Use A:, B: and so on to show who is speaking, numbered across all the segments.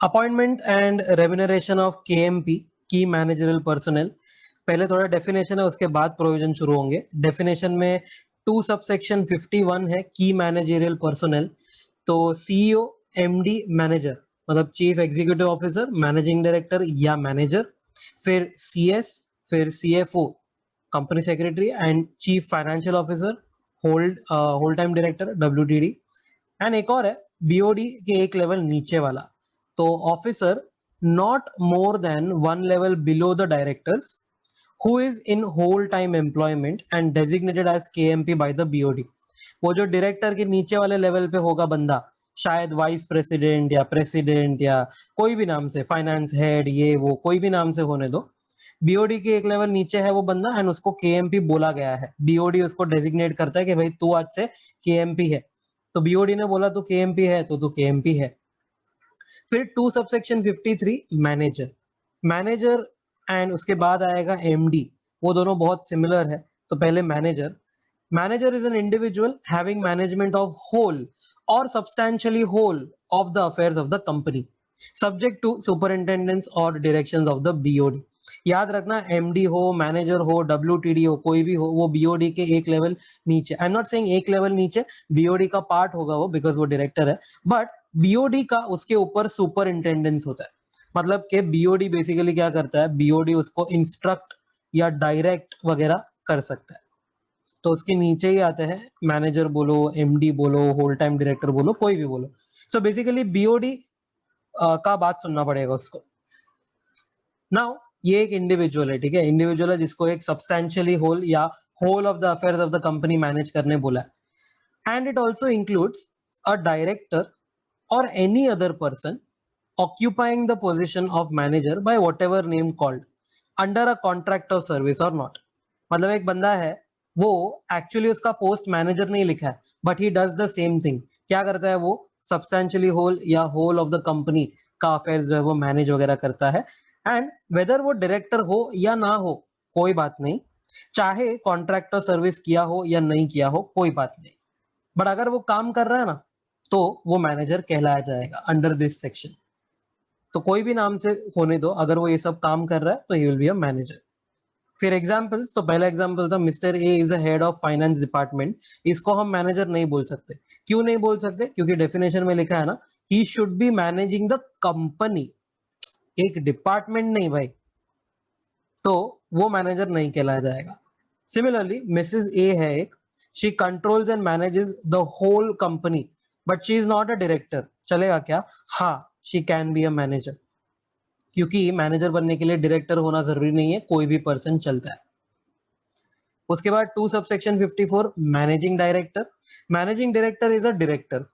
A: Appointment and remuneration of KMP की managerial personal. पहले थोड़ा डेफिनेशन है, उसके बाद प्रोविजन शुरू होंगे। डेफिनेशन में 2 सबसेक्शन 51 है की मैनेजरियल पर्सनल। तो सीईओ, एमडी, मैनेजर मतलब chief executive officer, managing director या मैनेजर, फिर सीएस, फिर CFO company secretary and chief financial officer, whole time director WTD. And एक और है बीओडी के एक लेवल नीचे वाला, तो officer not more than 1 level below the directors who is in whole time employment and designated as KMP by the BOD. वो जो डायरेक्टर के नीचे वाले लेवल पे होगा बंदा, शायद वाइस प्रेसिडेंट या प्रेसिडेंट या कोई भी नाम से, फाइनेंस हेड, ये वो कोई भी नाम से होने दो, बीओडी के एक लेवल नीचे है वो बंदा एंड उसको केएमपी बोला गया है। बीओडी उसको डेजिग्नेट करता है कि भाई तू आज से केएमपी है, तो बीओडी ने बोला तू केएमपी है तो तू केएमपी है। फिर 2 सबसेक्शन 53 मैनेजर। मैनेजर एंड उसके बाद आएगा एमडी, वो दोनों बहुत सिमिलर है। तो पहले manager. Manager is an individual having management of whole और substantially whole of the affairs of the company subject to superintendence और डायरेक्शंस ऑफ द बीओडी। याद रखना, एमडी हो, मैनेजर हो, डब्ल्यूटीडी हो, कोई भी हो, वो बीओडी के एक लेवल नीचे। आई एम नॉट सेइंग एक लेवल नीचे, बीओडी का पार्ट होगा वो बिकॉज वो डायरेक्टर है, बट बीओडी का उसके ऊपर सुपरिंटेंडेंस होता है। मतलब कि बीओडी बेसिकली क्या करता है, बीओडी उसको इंस्ट्रक्ट या डायरेक्ट वगैरह कर सकता है। तो उसके नीचे ही आते हैं मैनेजर बोलो, एमडी बोलो, होल टाइम डायरेक्टर बोलो, कोई भी बोलो। सो बेसिकली बीओडी का बात सुनना पड़ेगा उसको। नाउ ये एक इंडिविजुअल है, ठीक है, इंडिविजुअल है जिसको एक सब्सटैंशियली होल या whole of the affairs of the company manage करने बोला है। And it also includes a director और any other person occupying the position of manager by whatever name called under a contract of service or not। मतलब एक बंदा है, वो actually उसका पोस्ट मैनेजर नहीं लिखा है, but he does the same thing. क्या करता है वो, सब्सटैंशियली होल या होल ऑफ द कंपनी का अफेयर्स जो है वो मैनेज वगैरह करता है। एंड वेदर वो डायरेक्टर हो या ना हो कोई बात नहीं, चाहे कॉन्ट्रैक्ट ऑफ सर्विस किया हो या नहीं किया हो कोई बात नहीं, बट अगर वो काम कर रहा है ना तो वो मैनेजर कहलाया जाएगा अंडर दिस सेक्शन। तो कोई भी नाम से होने दो, अगर वो ये सब काम कर रहा है तो he will be a manager. फिर एग्जांपल्स, तो पहला एग्जांपल था mister A is the head of finance department. इसको हम मैनेजर नहीं बोल सकते। क्यों नहीं बोल सकते? क्योंकि डेफिनेशन में लिखा है ना, he should be managing the company, एक डिपार्टमेंट नहीं भाई, तो वो मैनेजर नहीं कहलाया जाएगा। सिमिलरली मिसेस ए है एक, she controls and manages the whole company but she is not a director, चलेगा क्या? हाँ, she can be a manager, क्योंकि मैनेजर बनने के लिए डायरेक्टर होना जरूरी नहीं है, कोई भी पर्सन चलता है। उसके बाद 2 subsection 54 managing director. Managing director is a director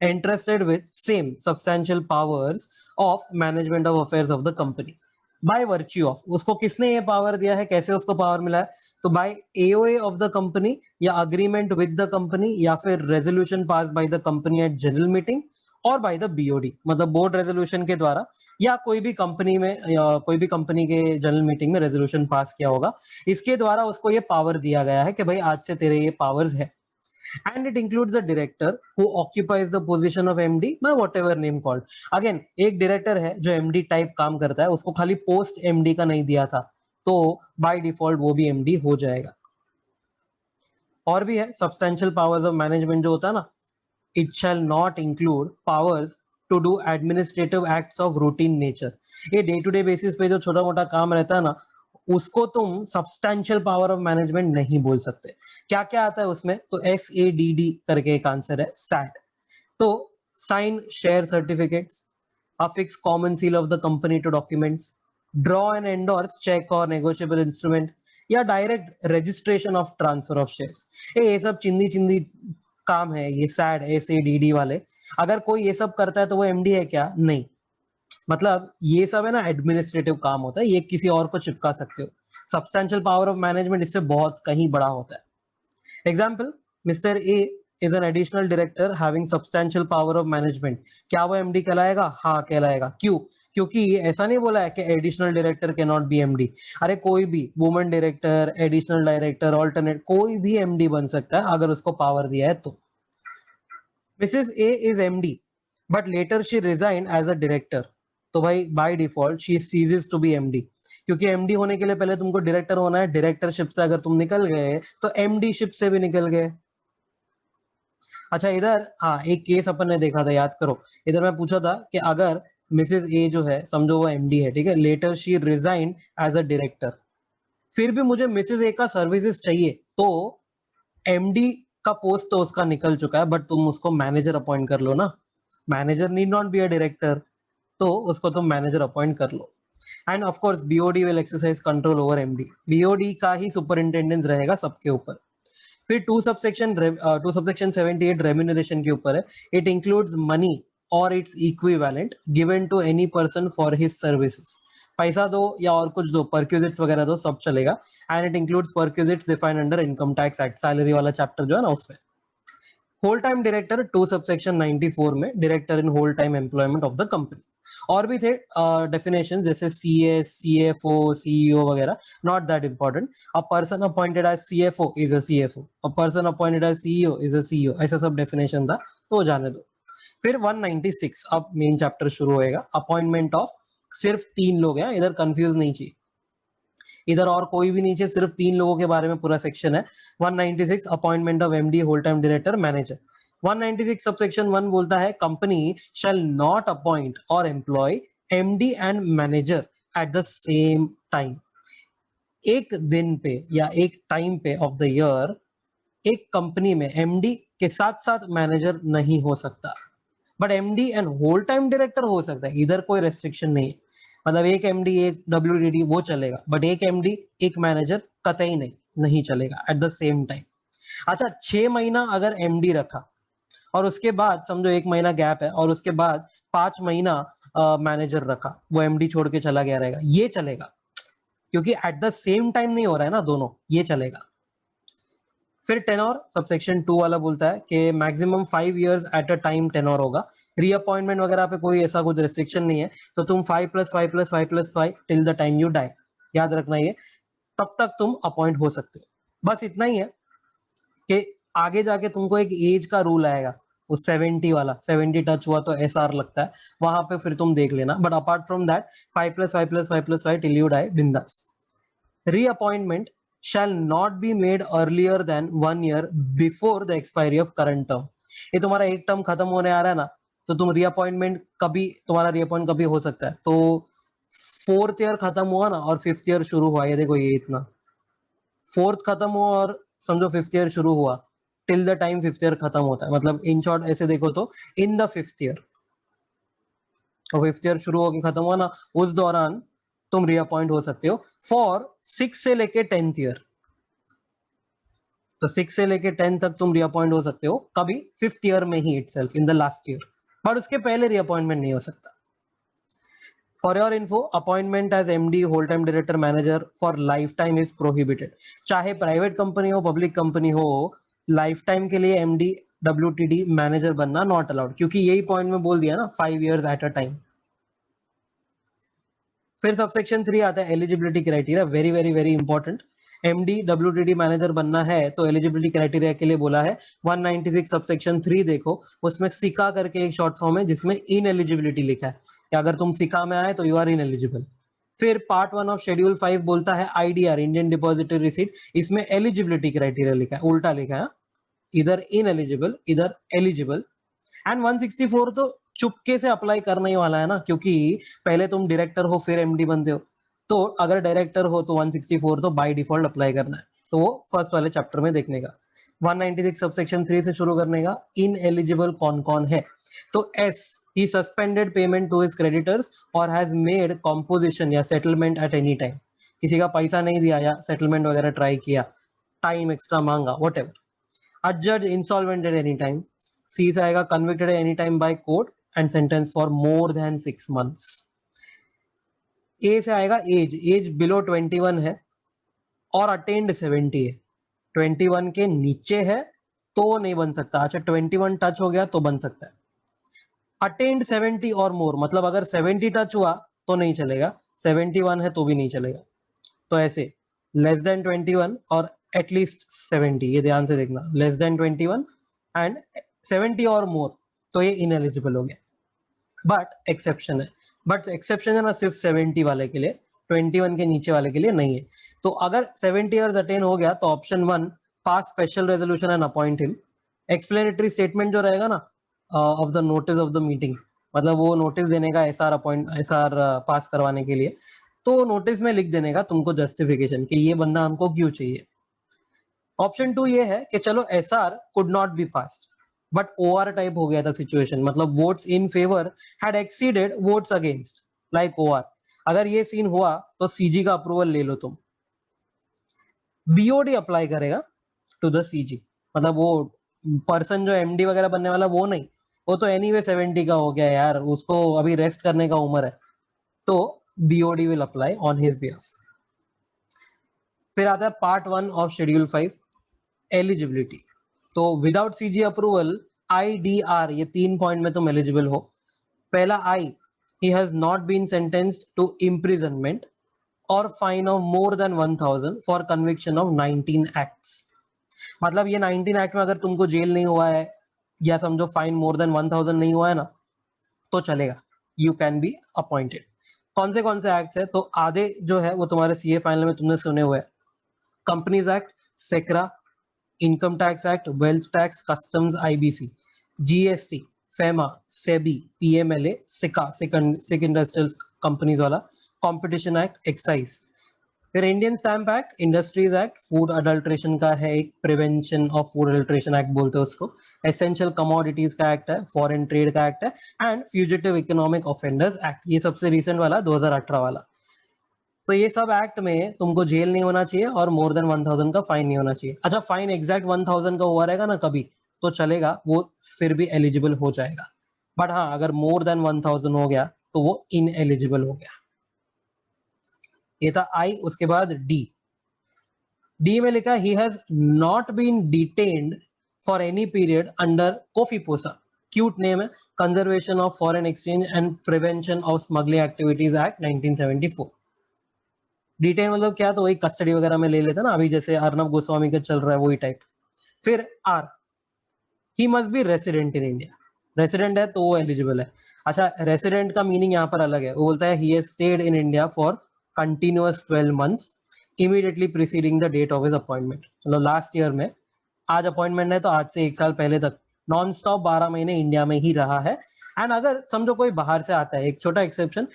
A: entrusted with same substantial powers of management of affairs of the company by virtue of, उसको किसने ये पावर दिया है, कैसे उसको पावर मिला है? तो by AOA of the company या अग्रीमेंट विद द कंपनी या फिर resolution pass by the company at general meeting और बाय द बीओडी, मतलब बोर्ड रेजोल्यूशन के द्वारा या कोई भी कंपनी में या कोई भी कंपनी के जनरल मीटिंग में रेजोल्यूशन पास किया होगा, इसके द्वारा उसको ये पावर दिया गया है कि भाई आज से तेरे ये पावर्स है। And it includes the director who occupies the position of MD by whatever name called। Again, एक डायरेक्टर है जो MD टाइप काम करता है, उसको खाली पोस्ट MD का नहीं दिया था, तो बाय डिफॉल्ट वो भी MD हो जाएगा। और भी है सब्सटैंशियल पावर्स ऑफ मैनेजमेंट जो होता है ना, it shall not include powers to do administrative acts of routine nature. ये डे टू डे बेसिस पे जो छोटा मोटा काम रहता है ना, उसको तुम सब्सटैंशियल पावर ऑफ मैनेजमेंट नहीं बोल सकते। क्या क्या आता है उसमें? तो SADD करके एक आंसर है, सैड। तो sign share certificates, affix common seal of the company to documents, draw and endorse check or negotiable instrument, या direct registration of transfer of shares. ये सब चिंदी चिंदी काम है ये सैड SADD वाले। अगर कोई ये सब करता है तो वो MD है क्या? नहीं, मतलब ये सब है ना एडमिनिस्ट्रेटिव काम होता है, ये किसी और को चिपका सकते हो। सब्सटैंशियल पावर ऑफ मैनेजमेंट इससे बहुत कहीं बड़ा होता है। Example, mister A is an additional director having substantial power of management. क्या वो MD कहलाएगा? हाँ कहलाएगा। क्यों? क्योंकि ऐसा नहीं बोला है कि additional director can not B MD। अरे कोई भी women director, additional director, alternate, कोई भी MD बन सकता है अगर उसको पावर दिया है तो। Mrs A is MD but later she resign as a director. तो भाई by default she ceases to be MD, क्योंकि एमडी होने के लिए पहले तुमको डायरेक्टर होना है, डायरेक्टरशिप से अगर तुम निकल गए तो एमडी शिप से भी निकल गए। अच्छा इधर हाँ एक केस अपन ने देखा था, याद करो, इधर मैं पूछा था कि अगर मिसेस ए जो है समझो वो एमडी है, ठीक है, later she resign as a director, फिर भी मुझे मिसेस ए का सर्विसेज चाहिए, तो एमडी का पोस्ट तो उसका निकल चुका है, बट तुम उसको मैनेजर अपॉइंट कर लो ना, manager need not be a director, तो उसको तुम मैनेजर अपॉइंट कर लो। And of course BOD will exercise control over MD, BOD का ही सुपरिंटेंडेंस रहेगा सबके ऊपर। फिर टू सबसेक्शन 78 रेम्यूनरेशन के ऊपर है, इट इंक्लूड्स मनी और its equivalent given to any person for his services, पैसा दो या और कुछ दो, परक्यूजिट्स वगैरह दो, सब चलेगा। And it includes perquisites defined under income tax act, salary वाला चैप्टर जो है ना उसमें। Whole time director to subsection 94 में, director in whole time employment of the company. और भी थे डेफिनेशन जैसे सीए, सीएफओ, सीईओ वगैरह, not that important. A person appointed as CFO is a CFO, a person appointed as CEO is a CEO, ऐसा सब definition था, तो जाने दो। फिर 196 अब मेन चैप्टर शुरू होएगा, अपॉइंटमेंट ऑफ, सिर्फ 3 लोग हैं, इधर कंफ्यूज नहीं चाहिए, इधर और कोई भी नहीं चाहिए, सिर्फ 3 लोगों के बारे में पूरा सेक्शन है। 196 appointment of MD, whole time director, manager. 196 subsection 1 बोलता है कंपनी शैल नॉट अपॉइंट और employ MD and manager at the same time. एक दिन पे या एक टाइम पे ऑफ द ईयर एक कंपनी में एमडी के साथ साथ मैनेजर नहीं हो सकता, but MD and whole time director हो सकता है, इधर कोई रेस्ट्रिक्शन नहीं है। मतलब एक एमडी एक डब्ल्यूडीडी वो चलेगा, बट एक एमडी एक मैनेजर कतई नहीं, नहीं चलेगा एट द सेम टाइम। अच्छा 6 महीना अगर एमडी रखा और उसके बाद समझो 1 महीना गैप है और उसके बाद 5 महीना मैनेजर रखा, वो एमडी छोड़ के चला गया रहेगा, ये चलेगा, क्योंकि एट द सेम टाइम नहीं हो रहा है ना दोनों, ये चलेगा। फिर टेनोर सबसेक्शन 2 वाला बोलता है कि maximum 5 years at a time tenure होगा, रीअपॉइंटमेंट वगैरह पे कोई ऐसा कुछ रेस्ट्रिक्शन नहीं है, तो तुम 5+5+5+5 till the time you die, याद रखना ये, तब तक तुम अपॉइंट हो सकते हो। बस इतना ही है कि आगे जाके तुमको एक एज का रूल आएगा, उस 70 वाला, 70 टच हुआ तो एसआर लगता है, वहां पे फिर तुम देख लेना, but apart from that 5+5+5+5 till you die बिंदास। Reappointment shall not be made earlier than 1 year before the expiry of current term। ये तुम्हारा एक टर्म खत्म होने आ रहा है ना, तो तुम रीअपॉइंटमेंट कभी, तुम्हारा रीअपॉइंट कभी हो सकता है, तो 4th ईयर खत्म हुआ ना और 5th ईयर शुरू हुआ, ये देखो ये इतना, 4th खत्म हुआ और समझो 5th ईयर शुरू हुआ, till the time 5th year खत्म होता है, मतलब इन शॉर्ट ऐसे देखो तो इन द 5th ईयर, और 5th ईयर शुरू होकर खत्म हुआ ना, उस दौरान तुम रीअपॉइंट हो सकते हो फॉर 6 से लेके 10th ईयर। तो 6 से लेके 10 तक तुम रीअपॉइंट हो सकते हो, कभी 5th ईयर में ही itself, in the last year, but उसके पहले रीअपॉइंटमेंट नहीं हो सकता। For your info, appointment as MD, whole time director, manager for life time is prohibited. चाहे प्राइवेट कंपनी हो, पब्लिक कंपनी हो, लाइफ टाइम के लिए एमडी, डब्ल्यूटीडी, मैनेजर बनना नॉट अलाउड, क्योंकि यही पॉइंट में बोल दिया ना, 5 इयर्स एट अ टाइम। फिर सबसेक्शन 3 आता है eligibility criteria, very very very important. MD WTD manager बनना है तो एलिजिबिलिटी क्राइटेरिया के लिए बोला है 196 सबसेक्शन 3 देखो, उसमें सिका करके एक शॉर्ट फॉर्म है जिसमें इन एलिजिबिलिटी लिखा है कि अगर तुम सिका में आए तो यू आर इन एलिजिबल। फिर पार्ट 1 ऑफ शेड्यूल 5 बोलता है आईडीआर, इंडियन डिपॉजिटरी रिसीट, इसमें एलिजिबिलिटी क्राइटेरिया लिखा है, उल्टा लिखा है, इधर इन एलिजिबल इधर एलिजिबल। एंड 164 तो चुपके से अप्लाई करना ही वाला है ना, क्योंकि पहले तुम डायरेक्टर हो फिर एमडी बनते हो, तो अगर डायरेक्टर हो तो 164 तो बाय डिफॉल्ट अप्लाई करना है, तो वो फर्स्ट वाले चैप्टर में देखने का। 196 सबसेक्शन 3 से शुरू करने का, इन एलिजिबल कौन कौन है, तो yes, he suspended payment to his creditors और हैज मेड कॉम्पोजिशन या सेटलमेंट एट एनी टाइम, किसी का पैसा नहीं दिया या सेटलमेंट वगैरह ट्राई किया, टाइम एक्स्ट्रा मांगा, what ever. adjudged insolvent at any time। C से आएगा convicted at any time by court and sentenced for more than 6 months। A से आएगा एज, एज बिलो 21 है और अटेंड 70 है, 21 के नीचे है तो नहीं बन सकता, अच्छा 21 टच हो गया तो बन सकता है। अटेंड 70 और मोर, मतलब अगर 70 टच हुआ तो नहीं चलेगा, 71 है तो भी नहीं चलेगा, तो ऐसे लेस देन 21 और एटलीस्ट 70, ये ध्यान से देखना, लेस देन 21 एंड 70 और मोर, तो ये इनएलिजिबल हो गया। बट एक्सेप्शन है, बट एक्सेप्शन है ना सिर्फ 70 वाले के लिए, 21 के नीचे वाले के लिए नहीं है। तो अगर 70 इयर्स अटेन हो गया तो option 1 pass special resolution and appoint him. Explanatory statement जो रहेगा ना of the notice of the meeting, मतलब वो नोटिस देने का एसआर पास करवाने के लिए, तो नोटिस में लिख देने का तुमको जस्टिफिकेशन कि ये बंदा हमको क्यों चाहिए। ऑप्शन 2 ये है कि चलो SR could not be passed but OR type हो गया था सिचुएशन, मतलब votes in favour had exceeded votes against like OR. अगर ये सीन हुआ तो सीजी का अप्रूवल ले लो तुम। बीओडी अप्लाई करेगा टू द सीजी, मतलब वो पर्सन जो एमडी वगैरह बनने वाला वो नहीं, वो तो एनीवे 70 का हो गया यार, उसको अभी रेस्ट करने का उम्र है, तो BOD will apply on his behalf. फिर आता है पार्ट 1 ऑफ शेड्यूल 5 एलिजिबिलिटी। तो विदाउट सीजी अप्रूवल आईडीआर, ये 3 पॉइंट में तुम एलिजिबल हो। पहला I, he has not been sentenced to imprisonment और fine of more than 1000 for conviction of 19 acts. मतलब ये 19 एक्ट में अगर तुमको जेल नहीं हुआ है या समझो फाइन मोर देन 1000 नहीं हुआ है ना, तो चलेगा, यू कैन बी अपॉइंटेड। कौन से एक्ट्स है? तो आधे जो है वो तुम्हारे सीए फाइनल में तुमने सुने हुए हैं, companies act, SCRA, income tax act, wealth tax, customs, IBC, GST, FEMA, SEBI, PMLA, SICA, sick industrial companies वाला, कंपटीशन एक्ट, एक्साइज। फिर Indian stamp act, industries act, food adulteration का है एक, prevention of food adulteration act बोलते हैं उसको, essential commodities का act है, फॉरेन ट्रेड का एक्ट है, and fugitive economic offenders act, ये सबसे रिसेंट वाला 2018 वाला। तो ये सब एक्ट में तुमको जेल नहीं होना चाहिए और मोर देन 1000 का फाइन नहीं होना चाहिए। अच्छा, फाइन एग्जैक्ट 1000 का हुआ रहेगा ना कभी, तो चलेगा, वो फिर भी एलिजिबल हो जाएगा। बट हाँ, अगर मोर देन 1000 हो गया तो वो इन एलिजिबल हो गया। ये था आई। उसके बाद डी में लिखा he has not been detained for any period under COFEPOSA, cute name है, conservation of foreign exchange and prevention of smuggling activities act 1974। Detain मतलब क्या, तो वही कस्टडी वगैरह में ले लेता ना, अभी जैसे अर्नब गोस्वामी का चल रहा है वही टाइप। फिर R, he must be resident in India, resident है तो वो एलिजिबल है। अच्छा, रेसिडेंट का मीनिंग यहाँ पर अलग है, वो बोलता है he has stayed in India for continuous 12 months immediately preceding the date of his appointment, मतलब लास्ट ईयर में, आज अपॉइंटमेंट है तो आज से 1 साल पहले तक नॉन स्टॉप 12 महीने इंडिया में ही रहा है। एंड अगर समझो कोई बाहर से आता है, एक छोटा exception,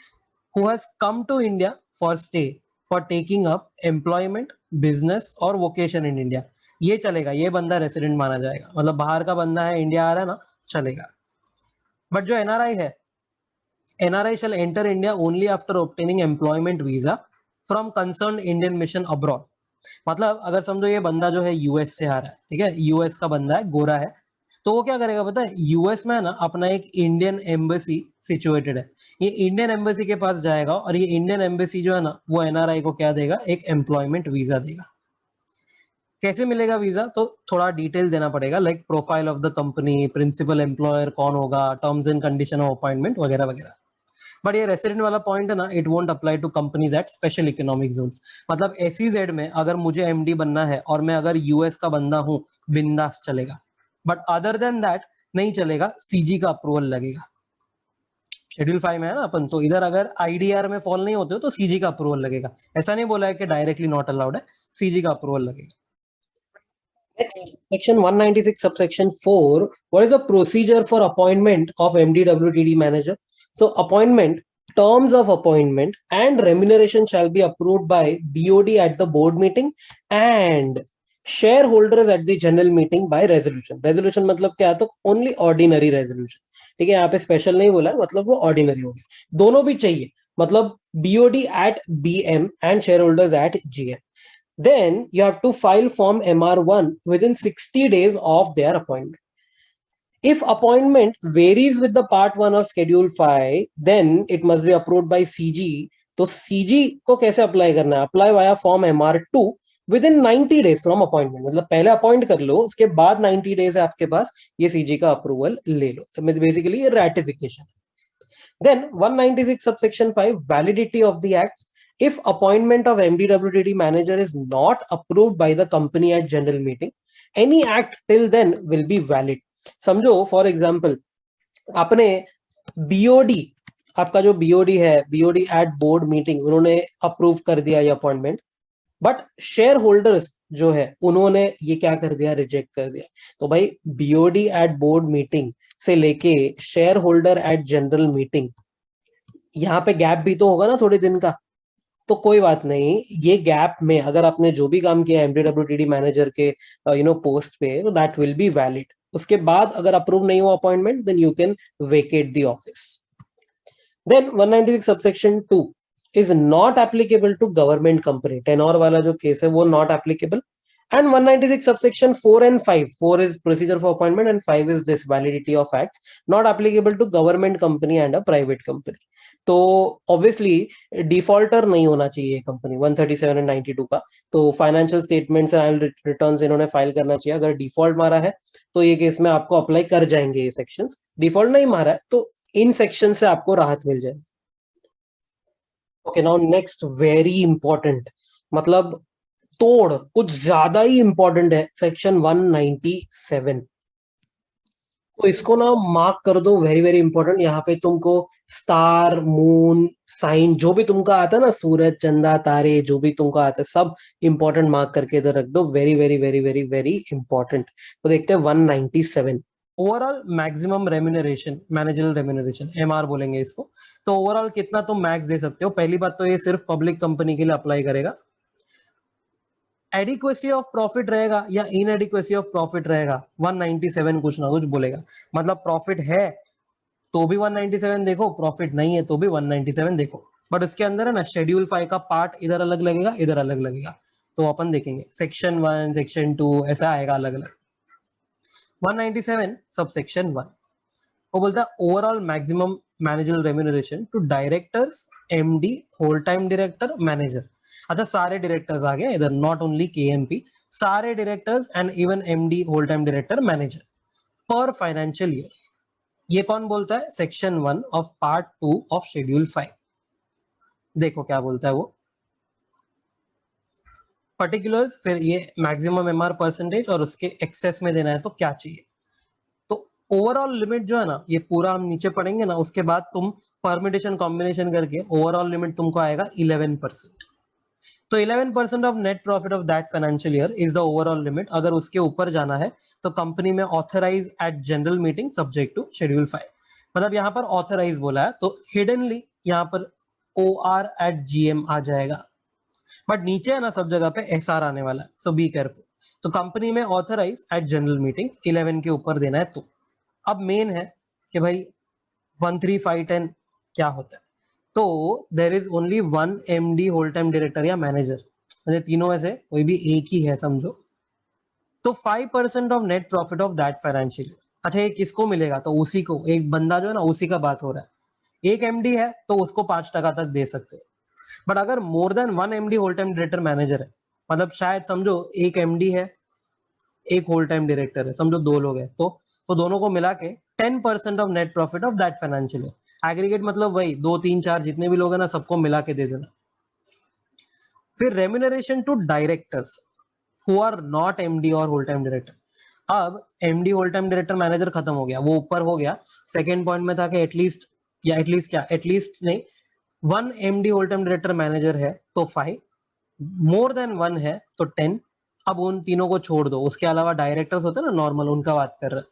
A: who has come to India for stay for taking up employment, business और वोकेशन इन इंडिया, ये चलेगा, ये बंदा रेसिडेंट माना जाएगा, मतलब बाहर का बंदा है, इंडिया आ रहा है ना, चलेगा। बट जो एनआरआई है, NRI shall enter India only after obtaining employment visa from concern Indian mission abroad. मतलब अगर समझो ये बंदा जो है यूएस से आ रहा है, ठीक है, यूएस का बंदा है, गोरा है, तो वो क्या करेगा पता है, यूएस में है ना अपना एक इंडियन एम्बेसी सिचुएटेड है, ये इंडियन एम्बेसी के पास जाएगा और ये इंडियन एम्बेसी जो है ना वो एनआरआई को क्या देगा, एक एम्प्लॉयमेंट वीजा देगा। कैसे मिलेगा वीजा, तो थोड़ा डिटेल देना पड़ेगा, like profile of the company, principal employer कौन होगा, terms and condition of appointment वगैरह वगैरह। बट ये रेसिडेंट वाला पॉइंट है ना, it won't apply to companies at special economic zones, मतलब एसईजेड में अगर मुझे एमडी बनना है और मैं अगर यूएस का बंदा हूं, बिंदास चलेगा, बट अदर देन दैट नहीं चलेगा, सीजी का अप्रूवल लगेगा। शेड्यूल 5 में है ना अपन, तो इधर अगर आईडीआर में फॉल नहीं होते हो तो सीजी का अप्रूवल लगेगा, ऐसा नहीं बोला है कि डायरेक्टली नॉट अलाउड है, सीजी का अप्रूवल लगेगा। Next, section 196 subsection 4, what is the procedure for appointment of MDWTD manager? So appointment, terms of appointment and remuneration shall be approved by BOD at the board meeting and shareholders at the general meeting by resolution. Resolution मतलब क्या है, तो only ordinary resolution, ठीक है, यहाँ पे special नहीं बोला है, मतलब वो ऑर्डिनरी हो गया, दोनों भी चाहिए, मतलब BOD at BM and shareholders at GM. Then you have to file form MR1 within 60 days of their appointment. If appointment varies with the part 1 of schedule 5, then it must be approved by CG. तो CG को कैसे apply करना है, apply via form MR2 within 90 days from appointment, मतलब पहले appoint कर लो, उसके बाद 90 days है आपके पास, ये CG का अप्रूवल ले लो, तो बेसिकली ये ratification. Then 196 subsection 5, validity of the acts. If appointment of MDWTD manager is not approved by the company at general meeting, any act till then will be valid. समझो for example आपने BOD आपका जो BOD है, BOD eight board meeting, उन्होंने approve कर दिया ये appointment, but share holders जो है उन्होंने ये क्या कर दिया, रिजेक्ट कर दिया। तो भाई बीओडी एट बोर्ड मीटिंग से लेके share holder at general meeting, यहाँ पे गैप भी तो होगा ना थोड़े दिन का। तो कोई बात नहीं, ये गैप में अगर आपने जो भी काम किया एमडीडब्ल्यूटीडी मैनेजर के पोस्ट पे, तो दैट विल बी वैलिड। उसके बाद अगर अप्रूव नहीं हुआ appointment, then you can vacate the office. Then 196 subsection 2 is not applicable to government company. Tenure वाला जो केस है वो not applicable. And 196 subsection 4 and 5, 4 is procedure for appointment and 5 is this validity of acts, not applicable to government company and a private company. तो obviously defaulter नहीं होना चाहिए company 137 and 92 का। तो फाइनेंशियल स्टेटमेंट्स एंड रिटर्न्स इन्होंने file करना चाहिए। अगर डिफॉल्ट मारा है तो ये केस में आपको अप्लाई कर जाएंगे ये सेक्शंस। डिफॉल्ट नहीं मारा है तो इन सेक्शन से आपको राहत मिल जाएगी। Okay, now next very important, मतलब तोड़ कुछ ज्यादा ही इंपॉर्टेंट है, सेक्शन 197। तो इसको ना मार्क कर दो, वेरी वेरी इंपॉर्टेंट। यहाँ पे तुमको स्टार, मून, साइन, जो भी तुमको आता है ना, सूरज, चंदा, तारे, जो भी तुमको आता है सब इंपॉर्टेंट मार्क करके इधर रख दो। Very very very very very important. तो देखते हैं 197, overall maximum remuneration, managerial remuneration, MR बोलेंगे इसको। तो ओवरऑल कितना तुम मैक्स दे सकते हो? पहली बात तो ये सिर्फ पब्लिक कंपनी के लिए अप्लाई करेगा। एडिक्वेसी ऑफ प्रॉफिट रहेगा या इनएडिक्वेसी ऑफ प्रॉफिट रहेगा, 197 कुछ ना कुछ बोलेगा। मतलब प्रॉफिट है तो भी 197 देखो, प्रॉफिट नहीं है तो भी 197 देखो। बट उसके अंदर है ना शेड्यूल 5 का पार्ट इधर अलग लगेगा, इधर अलग लगेगा। तो अपन देखेंगे सेक्शन 1, सेक्शन 2 ऐसा आएगा अलग अलग। 197 सब सेक्शन 1 वो बोलता है overall maximum managerial remuneration to directors, MD, whole time director, manager. अच्छा, सारे डायरेक्टर्स आ गए इधर, नॉट ओनली केएमपी, सारे directors and even MD, whole time director, manager per financial year. ये कौन बोलता है? Section 1 of part 2 of schedule 5। देखो क्या बोलता है वो, पर्टिकुलर्स, फिर ये मैक्सिमम एमआर परसेंटेज और उसके एक्सेस में देना है तो क्या चाहिए। तो ओवरऑल लिमिट जो है ना, ये पूरा हम नीचे पढ़ेंगे ना, उसके बाद तुम परमिटेशन कॉम्बिनेशन करके ओवरऑल लिमिट तुमको आएगा 11%। तो 11% of net profit of that financial year is the overall limit. अगर उसके ऊपर जाना है तो कंपनी में authorise at general meeting subject to schedule 5। मतलब यहाँ पर ऑथराइज बोला है तो हिडनली यहाँ पर OR एट GM आ जाएगा, बट नीचे है ना सब जगह पे SR आने वाला है, सो बी केयरफुल। तो कंपनी में ऑथराइज एट जनरल मीटिंग 11 के ऊपर देना है। तो अब मेन है कि भाई 13510 क्या होता है। तो there is only 1 MD, whole time director या मैनेजर, मतलब तीनों में से कोई भी एक ही है समझो। तो 5% of net profit of that financial. अच्छा, ये किसको मिलेगा? तो उसी को, एक बंदा जो है ना उसी का बात हो रहा है। एक MD है तो उसको 5% तक दे सकते हो। बट अगर more than 1 MD, whole time director, manager है, मतलब शायद समझो एक MD है, एक होल टाइम डायरेक्टर है, समझो 2 लोग हैं, तो दोनों को मिला के 10% of net profit of that financial year. Aggregate मतलब वही 2, 3, 4 जितने भी लोग हैं ना, सबको मिला के दे देना। फिर remuneration to directors who are not MD और होल टाइम डायरेक्टर। अब MD, whole time director, manager खत्म हो गया, वो ऊपर हो गया। सेकेंड पॉइंट में था कि एटलीस्ट, या एटलीस्ट क्या, एटलीस्ट नहीं, 1 MD, whole time director, manager है तो 5, मोर देन 1 है तो 10। अब उन तीनों को छोड़ दो, उसके अलावा डायरेक्टर्स होते हैं ना नॉर्मल, उनका बात कर रहे हैं।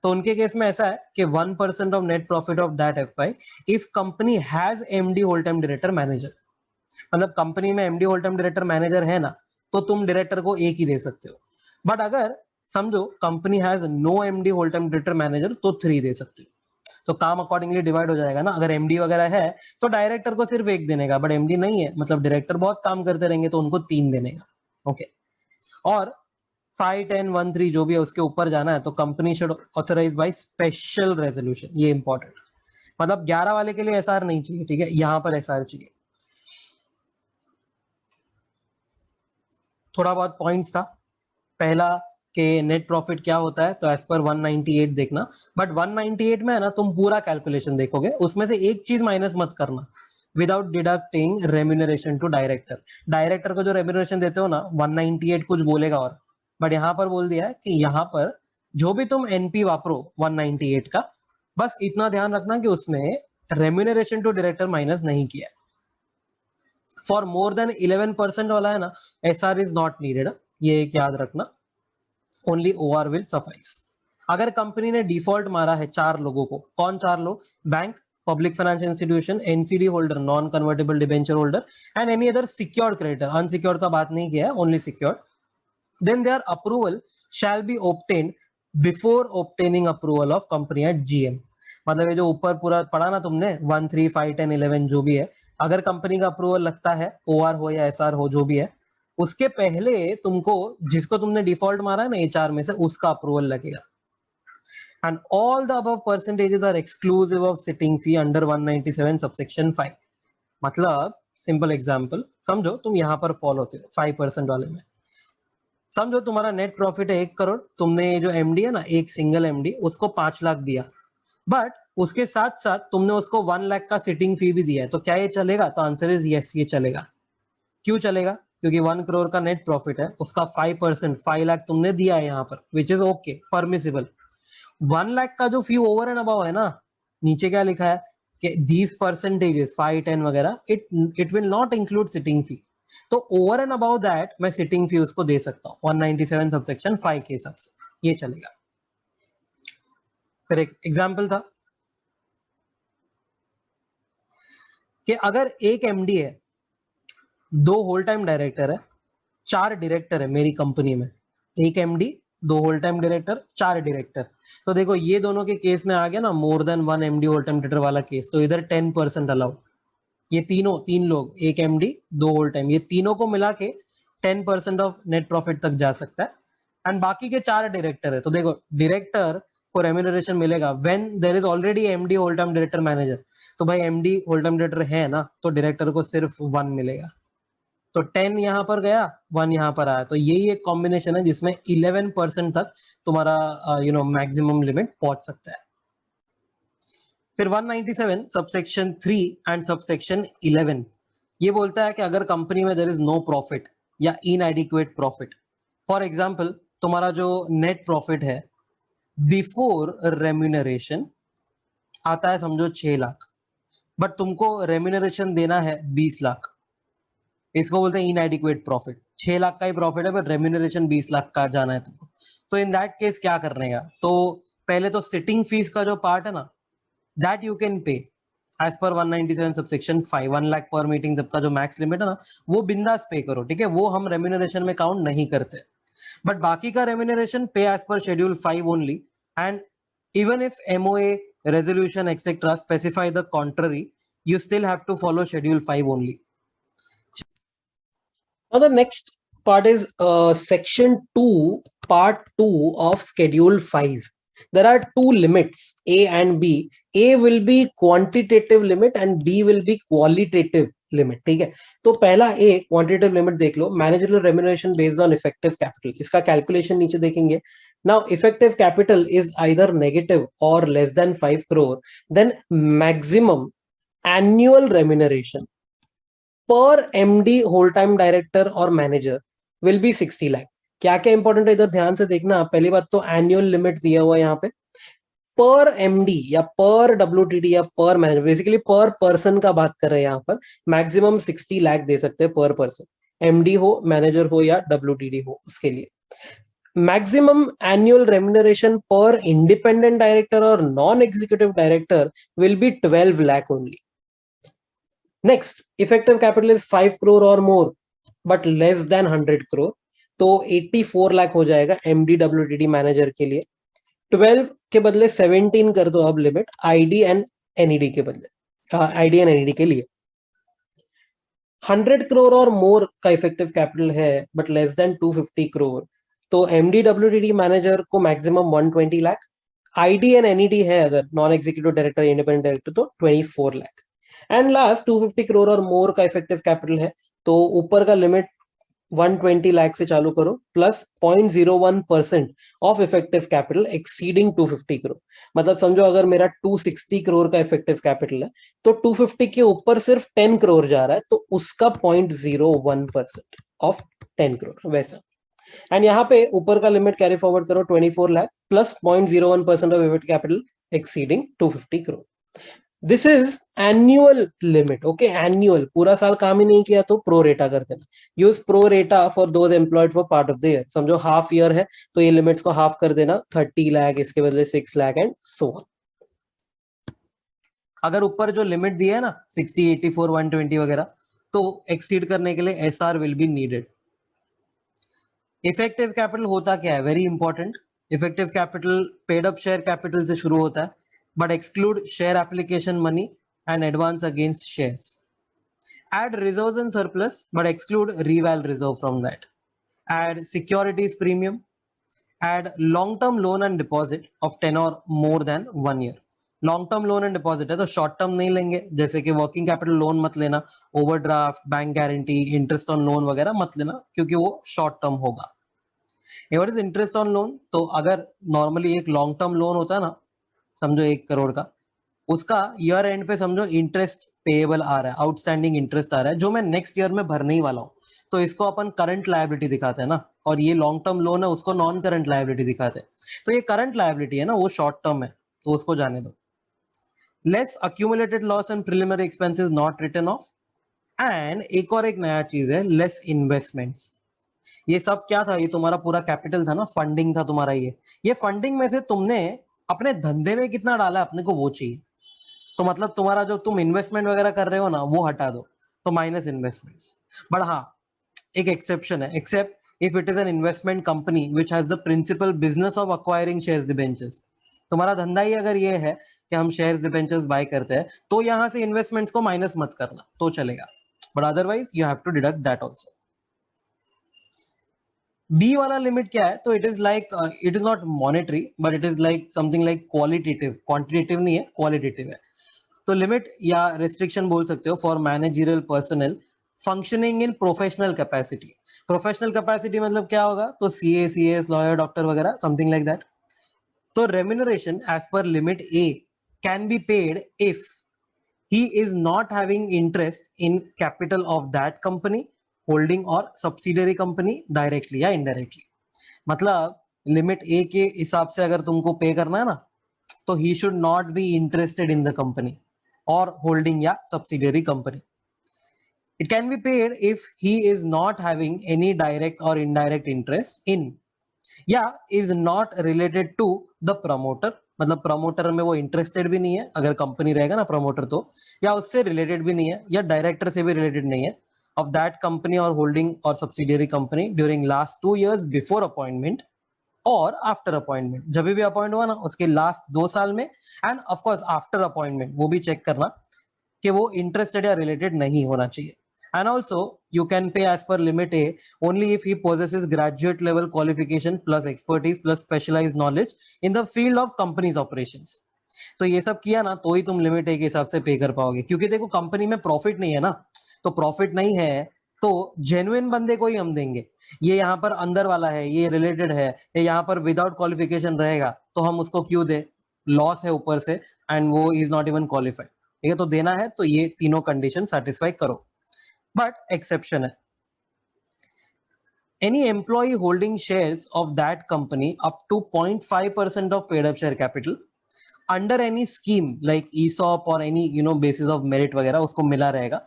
A: तो उनके केस में ऐसा है कि 1% of net profit of that FY if company has MD, whole time director, manager. मतलब कंपनी में MD, whole time director, manager है ना, तो तुम डायरेक्टर को एक ही दे सकते हो। बट अगर समझो company has no MD, whole time director, manager, तो 3 दे सकते हो। तो काम अकॉर्डिंगली डिवाइड हो जाएगा ना। अगर MD वगैरह है तो डायरेक्टर को सिर्फ 1 देने का, बट MD नहीं है, मतलब डायरेक्टर बहुत काम करते रहेंगे तो उनको 3 देने का। ओके, और 5, 10, 1, 3 जो भी है उसके ऊपर जाना है तो company should authorise by special resolution. ये इंपॉर्टेंट, मतलब 11 वाले के लिए SR नहीं चाहिए, ठीक है, यहां पर SR चाहिए। थोड़ा बहुत पॉइंट्स था। पहला कि नेट प्रॉफिट क्या होता है, तो एज पर 198 देखना। बट 198 में है ना तुम पूरा कैलकुलेशन देखोगे, उसमें से एक चीज माइनस मत करना, without deducting remuneration to director. Director को जो रेम्यूनरेशन देते हो ना, 198 कुछ बोलेगा और, बट यहाँ पर बोल दिया है कि यहाँ पर जो भी तुम NP वापरो 198 का, बस इतना ध्यान रखना कि उसमें रेम्यूनरेशन टू डायरेक्टर माइनस नहीं किया। फॉर मोर देन 11% वाला है ना, एसआर इज नॉट नीडेड, ये एक याद रखना, ओनली ओआर विल सफाइस। अगर कंपनी ने डिफॉल्ट मारा है 4 लोगों को, कौन 4 लोग? Bank, public financial institution, NCD holder, non convertible debenture holder and any other secured creditor, unsecured का बात नहीं किया है, only secured, then their approval shall be obtained before obtaining approval of company at GM। मतलब ये जो ऊपर पूरा पढ़ा ना तुमने 1, 3, 5, 10, 11 जो भी है, अगर कंपनी का अप्रूवल लगता है, ओआर हो या एसआर हो जो भी है, उसके पहले तुमको जिसको तुमने डिफॉल्ट मारा है ना एचआर में से, उसका अप्रूवल लगेगा। And all the above percentages are exclusive of sitting fee under 197 subsection 5। मतलब सिंपल एग्जांपल समझो, तुम यहां पर फॉल होते हो 5% वाले में। समझो तुम्हारा नेट प्रॉफिट है 1 करोड़, तुमने जो एमडी है ना, एक सिंगल एमडी, उसको 5 लाख दिया, बट उसके साथ साथ तुमने उसको 1 लाख का सिटिंग फी भी दिया है, तो क्या ये चलेगा? तो आंसर इज यस, ये चलेगा। क्यों चलेगा? क्योंकि 1 करोड़ का नेट प्रॉफिट है, उसका 5%, 5 लाख तुमने दिया है यहाँ पर, which is okay, permissible. 1 lakh का जो फी ओवर एंड अबाव है ना, नीचे क्या लिखा है कि दीज परसेंटेजेस 5, 10 वगैरह, it will not include sitting fee. तो ओवर एंड अबाउ दैट मैं सिटिंग फी उसको दे सकता हूँ 197 सबसेक्शन 5 के हिसाब से, ये चलेगा। फिर एक एग्जांपल था कि अगर एक एमडी है, 2 होल टाइम डायरेक्टर है, 4 डायरेक्टर है मेरी कंपनी में, एक MD, 2 whole time director, 4 director. तो देखो ये दोनों के केस में आ गया ना more than 1 MD whole time director वाला केस, तो इधर 10% अलाउ। ये तीन लोग, एक एमडी, 2 होल टाइम, ये तीनों को मिला के 10% ऑफ नेट प्रॉफिट तक जा सकता है। एंड बाकी के 4 डायरेक्टर है, तो देखो डायरेक्टर को रेम्यूनरेशन मिलेगा when there is already MD whole time director manager. तो भाई एमडी होल टाइम डायरेक्टर है ना, तो डायरेक्टर को सिर्फ 1 मिलेगा। तो 10 यहां पर गया, 1 यहां पर आया, तो यही एक कॉम्बिनेशन है जिसमें 11% तक तुम्हारा मैक्सिमम लिमिट पहुंच सकता है। फिर 197 सबसेक्शन 3 एंड सबसेक्शन 11 ये बोलता है कि अगर कंपनी में देयर इज नो प्रॉफिट या इनएडिक्वेट प्रॉफिट, फॉर एग्जांपल तुम्हारा जो नेट प्रॉफिट है बिफोर रेम्यूनरेशन आता है समझो 6 लाख, बट तुमको रेम्यूनरेशन देना है 20 लाख, इसको बोलते हैं इनएडिक्वेट प्रॉफिट। 6 लाख का ही प्रॉफिट है, बट रेम्यूनरेशन 20 लाख का जाना है तुमको। तो इन दैट केस क्या करने का? तो पहले तो सिटिंग फीस का जो पार्ट है ना, that you can pay as per 197 subsection 5, 1 lakh पर मीटिंग तक का जो मैक्स लिमिट है ना, वो बिंदास पे करो, ठीक है, वो हम रेम्यूनरेशन में काउंट नहीं करते। बट बाकी का remuneration pay as per schedule 5 only, and even if MOA resolution etcetera specify the contrary, you still have to follow schedule 5 only. Now the next part is section 2, part 2 of schedule 5. There are 2 limits, A and B. A will be quantitative limit and B will be qualitative limit, ठीक है। तो पहला A quantitative limit देख लो, managerial remuneration based on effective capital, इसका calculation नीचे देखेंगे। Now effective capital is either negative or less than 5 crore, then maximum annual remuneration per MD whole time director और manager will be 60 lakh. क्या क्या important है इधर ध्यान से देखना। पहली बात तो एनुअल लिमिट दिया हुआ है यहाँ पे, पर एमडी या पर डब्ल्यूटीडी या पर मैनेजर, बेसिकली पर पर्सन का बात कर रहे हैं यहाँ पर। मैक्सिमम 60 लाख दे सकते हैं पर पर्सन, एमडी हो, मैनेजर हो या डब्ल्यूटीडी हो, उसके लिए। मैक्सिमम एनुअल रेम्यूनरेशन पर इंडिपेंडेंट डायरेक्टर और non executive director will be 12 lakh only. Next, effective capital is 5 crore or more, but less than 100 crore. तो 84 लाख हो जाएगा एमडी डब्ल्यूटीडी मैनेजर के लिए। 12 के बदले 17 कर दो अब लिमिट आईडी एंड एनईडी के बदले, आईडी एंड एनईडी के लिए। 100 करोड़ और मोर का इफेक्टिव कैपिटल है बट लेस देन 250 करोड़, तो एमडी डब्ल्यूटीडी मैनेजर को maximum 120 lakh, ID and NED है अगर non executive director independent director तो 24 लाख। एंड लास्ट 250 करोड़ और मोर का इफेक्टिव कैपिटल है, तो ऊपर का लिमिट 120 लाख से चालू करो plus 0.01% of effective capital exceeding 250 crore. मतलब समझो अगर मेरा 260 करोड़ का इफेक्टिव कैपिटल है तो 250 के ऊपर सिर्फ 10 करोड़ जा रहा है, तो उसका 0.01% ऑफ 10 करोड़ वैसा। एंड यहाँ पे ऊपर का लिमिट कैरी फॉरवर्ड करो 24 lakh plus 0.01% of effective capital exceeding 250 crore. This is annual limit, okay, annual, पूरा साल काम ही नहीं किया तो प्रो रेटा कर देना। यूज प्रो रेटा for those employed for part of the year, समझो हाफ ईयर है तो ये लिमिट्स को हाफ कर देना, 30 लाख इसके बदले 6 लाख एंड सो ऑन। अगर ऊपर जो लिमिट दी है ना 60, 84, 120 वगैरह, तो एक्सीड करने के लिए SR will be needed. Effective capital होता क्या है, very important. Effective capital paid up share capital से शुरू होता है, but exclude share application money and advance against shares. Add reserves and surplus, but exclude reval reserve from that. Add securities premium. Add long-term loan and deposit of 10 or more than 1 year. Long term loan and deposit है तो short term नहीं लेंगे, जैसे कि working capital loan मत लेना, overdraft, bank guarantee, interest on loan वगैरह मत लेना, क्योंकि वो शॉर्ट टर्म होगा। What is interest on loan? तो अगर नॉर्मली एक लॉन्ग टर्म लोन होता है ना, समझो 1 करोड़ का, उसका ईयर एंड पे समझो इंटरेस्ट पेएबल आ रहा है, आउटस्टैंडिंग इंटरेस्ट आ रहा है जो मैं नेक्स्ट ईयर में भरने ही वाला हूँ, तो इसको अपन करंट लायबिलिटी दिखाते हैं ना, और ये लॉन्ग टर्म लोन है उसको नॉन करंट लायबिलिटी दिखाते हैं। तो ये करंट लायबिलिटी है ना, वो शॉर्ट टर्म है, तो उसको जाने दो। Less accumulated loss and preliminary expenses not written off. And एक और एक नया चीज है, लेस इन्वेस्टमेंट्स। ये सब क्या था, ये तुम्हारा पूरा कैपिटल था ना, फंडिंग था तुम्हारा, ये फंडिंग में से तुमने अपने धंधे में कितना डाला है अपने को वो चाहिए। तो मतलब तुम्हारा जो तुम इन्वेस्टमेंट वगैरह कर रहे हो ना वो हटा दो, तो माइनस इन्वेस्टमेंट्स। बट हाँ, एक एक्सेप्शन है, except if it is an investment company which has the principal business of acquiring shares debentures. तुम्हारा धंधा ही अगर ये है कि हम शेयर्स डिबेंचर्स बाय करते हैं, तो यहां से इन्वेस्टमेंट्स को माइनस मत करना तो चलेगा, but otherwise you have to deduct that also. B वाला लिमिट क्या है, तो it is like, it is not monetary but it is like something like qualitative, quantitative नहीं है, क्वालिटेटिव है। तो लिमिट या रेस्ट्रिक्शन बोल सकते हो for managerial personal functioning in professional capacity. Professional capacity मतलब क्या होगा, तो सीए, सीएस, लॉयर, डॉक्टर वगैरह, समथिंग लाइक दैट। तो remuneration as per limit A can be paid if he is not having interest in capital of that company, holding or subsidiary company directly या indirectly। मतलब limit ए के हिसाब से अगर तुमको पे करना है ना, तो he should not be interested in the company or holding या subsidiary company। It can be paid if he is not having any direct or indirect interest in या is not related to the promoter। मतलब promoter में वो interested भी नहीं है, अगर company रहेगा ना प्रमोटर तो, या उससे रिलेटेड भी नहीं है, या डायरेक्टर से भी रिलेटेड नहीं है, ऑफ दैट कंपनी और होल्डिंग और subsidiary company during last 2 years before appointment और आफ्टर अपॉइंटमेंट। जब भी अपॉइंट हुआ ना उसके लास्ट 2 साल में, and of course after appointment वो भी चेक करना कि वो इंटरेस्टेड या रिलेटेड नहीं होना चाहिए। And also, you can pay as per limit A only if he possesses graduate level qualification plus expertise plus specialized knowledge in the field of company's operations। तो ये सब किया ना तो ही तुम लिमिट ए के हिसाब से पे कर पाओगे, क्योंकि देखो कंपनी में प्रॉफिट नहीं है ना, तो प्रॉफिट नहीं है तो जेन्युइन बंदे को ही हम देंगे। ये यहाँ पर अंदर वाला है, ये रिलेटेड है, ये यहाँ पर विदाउट क्वालिफिकेशन रहेगा तो हम उसको क्यों दे, लॉस है ऊपर से, एंड वो इज नॉट इवन क्वालिफाइड। ठीक है, तो देना है तो ये तीनों कंडीशन सेटिस्फाई करो। बट एक्सेप्शन है, any employee holding shares of that company up to 0.5% of paid up share capital under any scheme like ESOP or any basis of merit वगैरह उसको मिला रहेगा,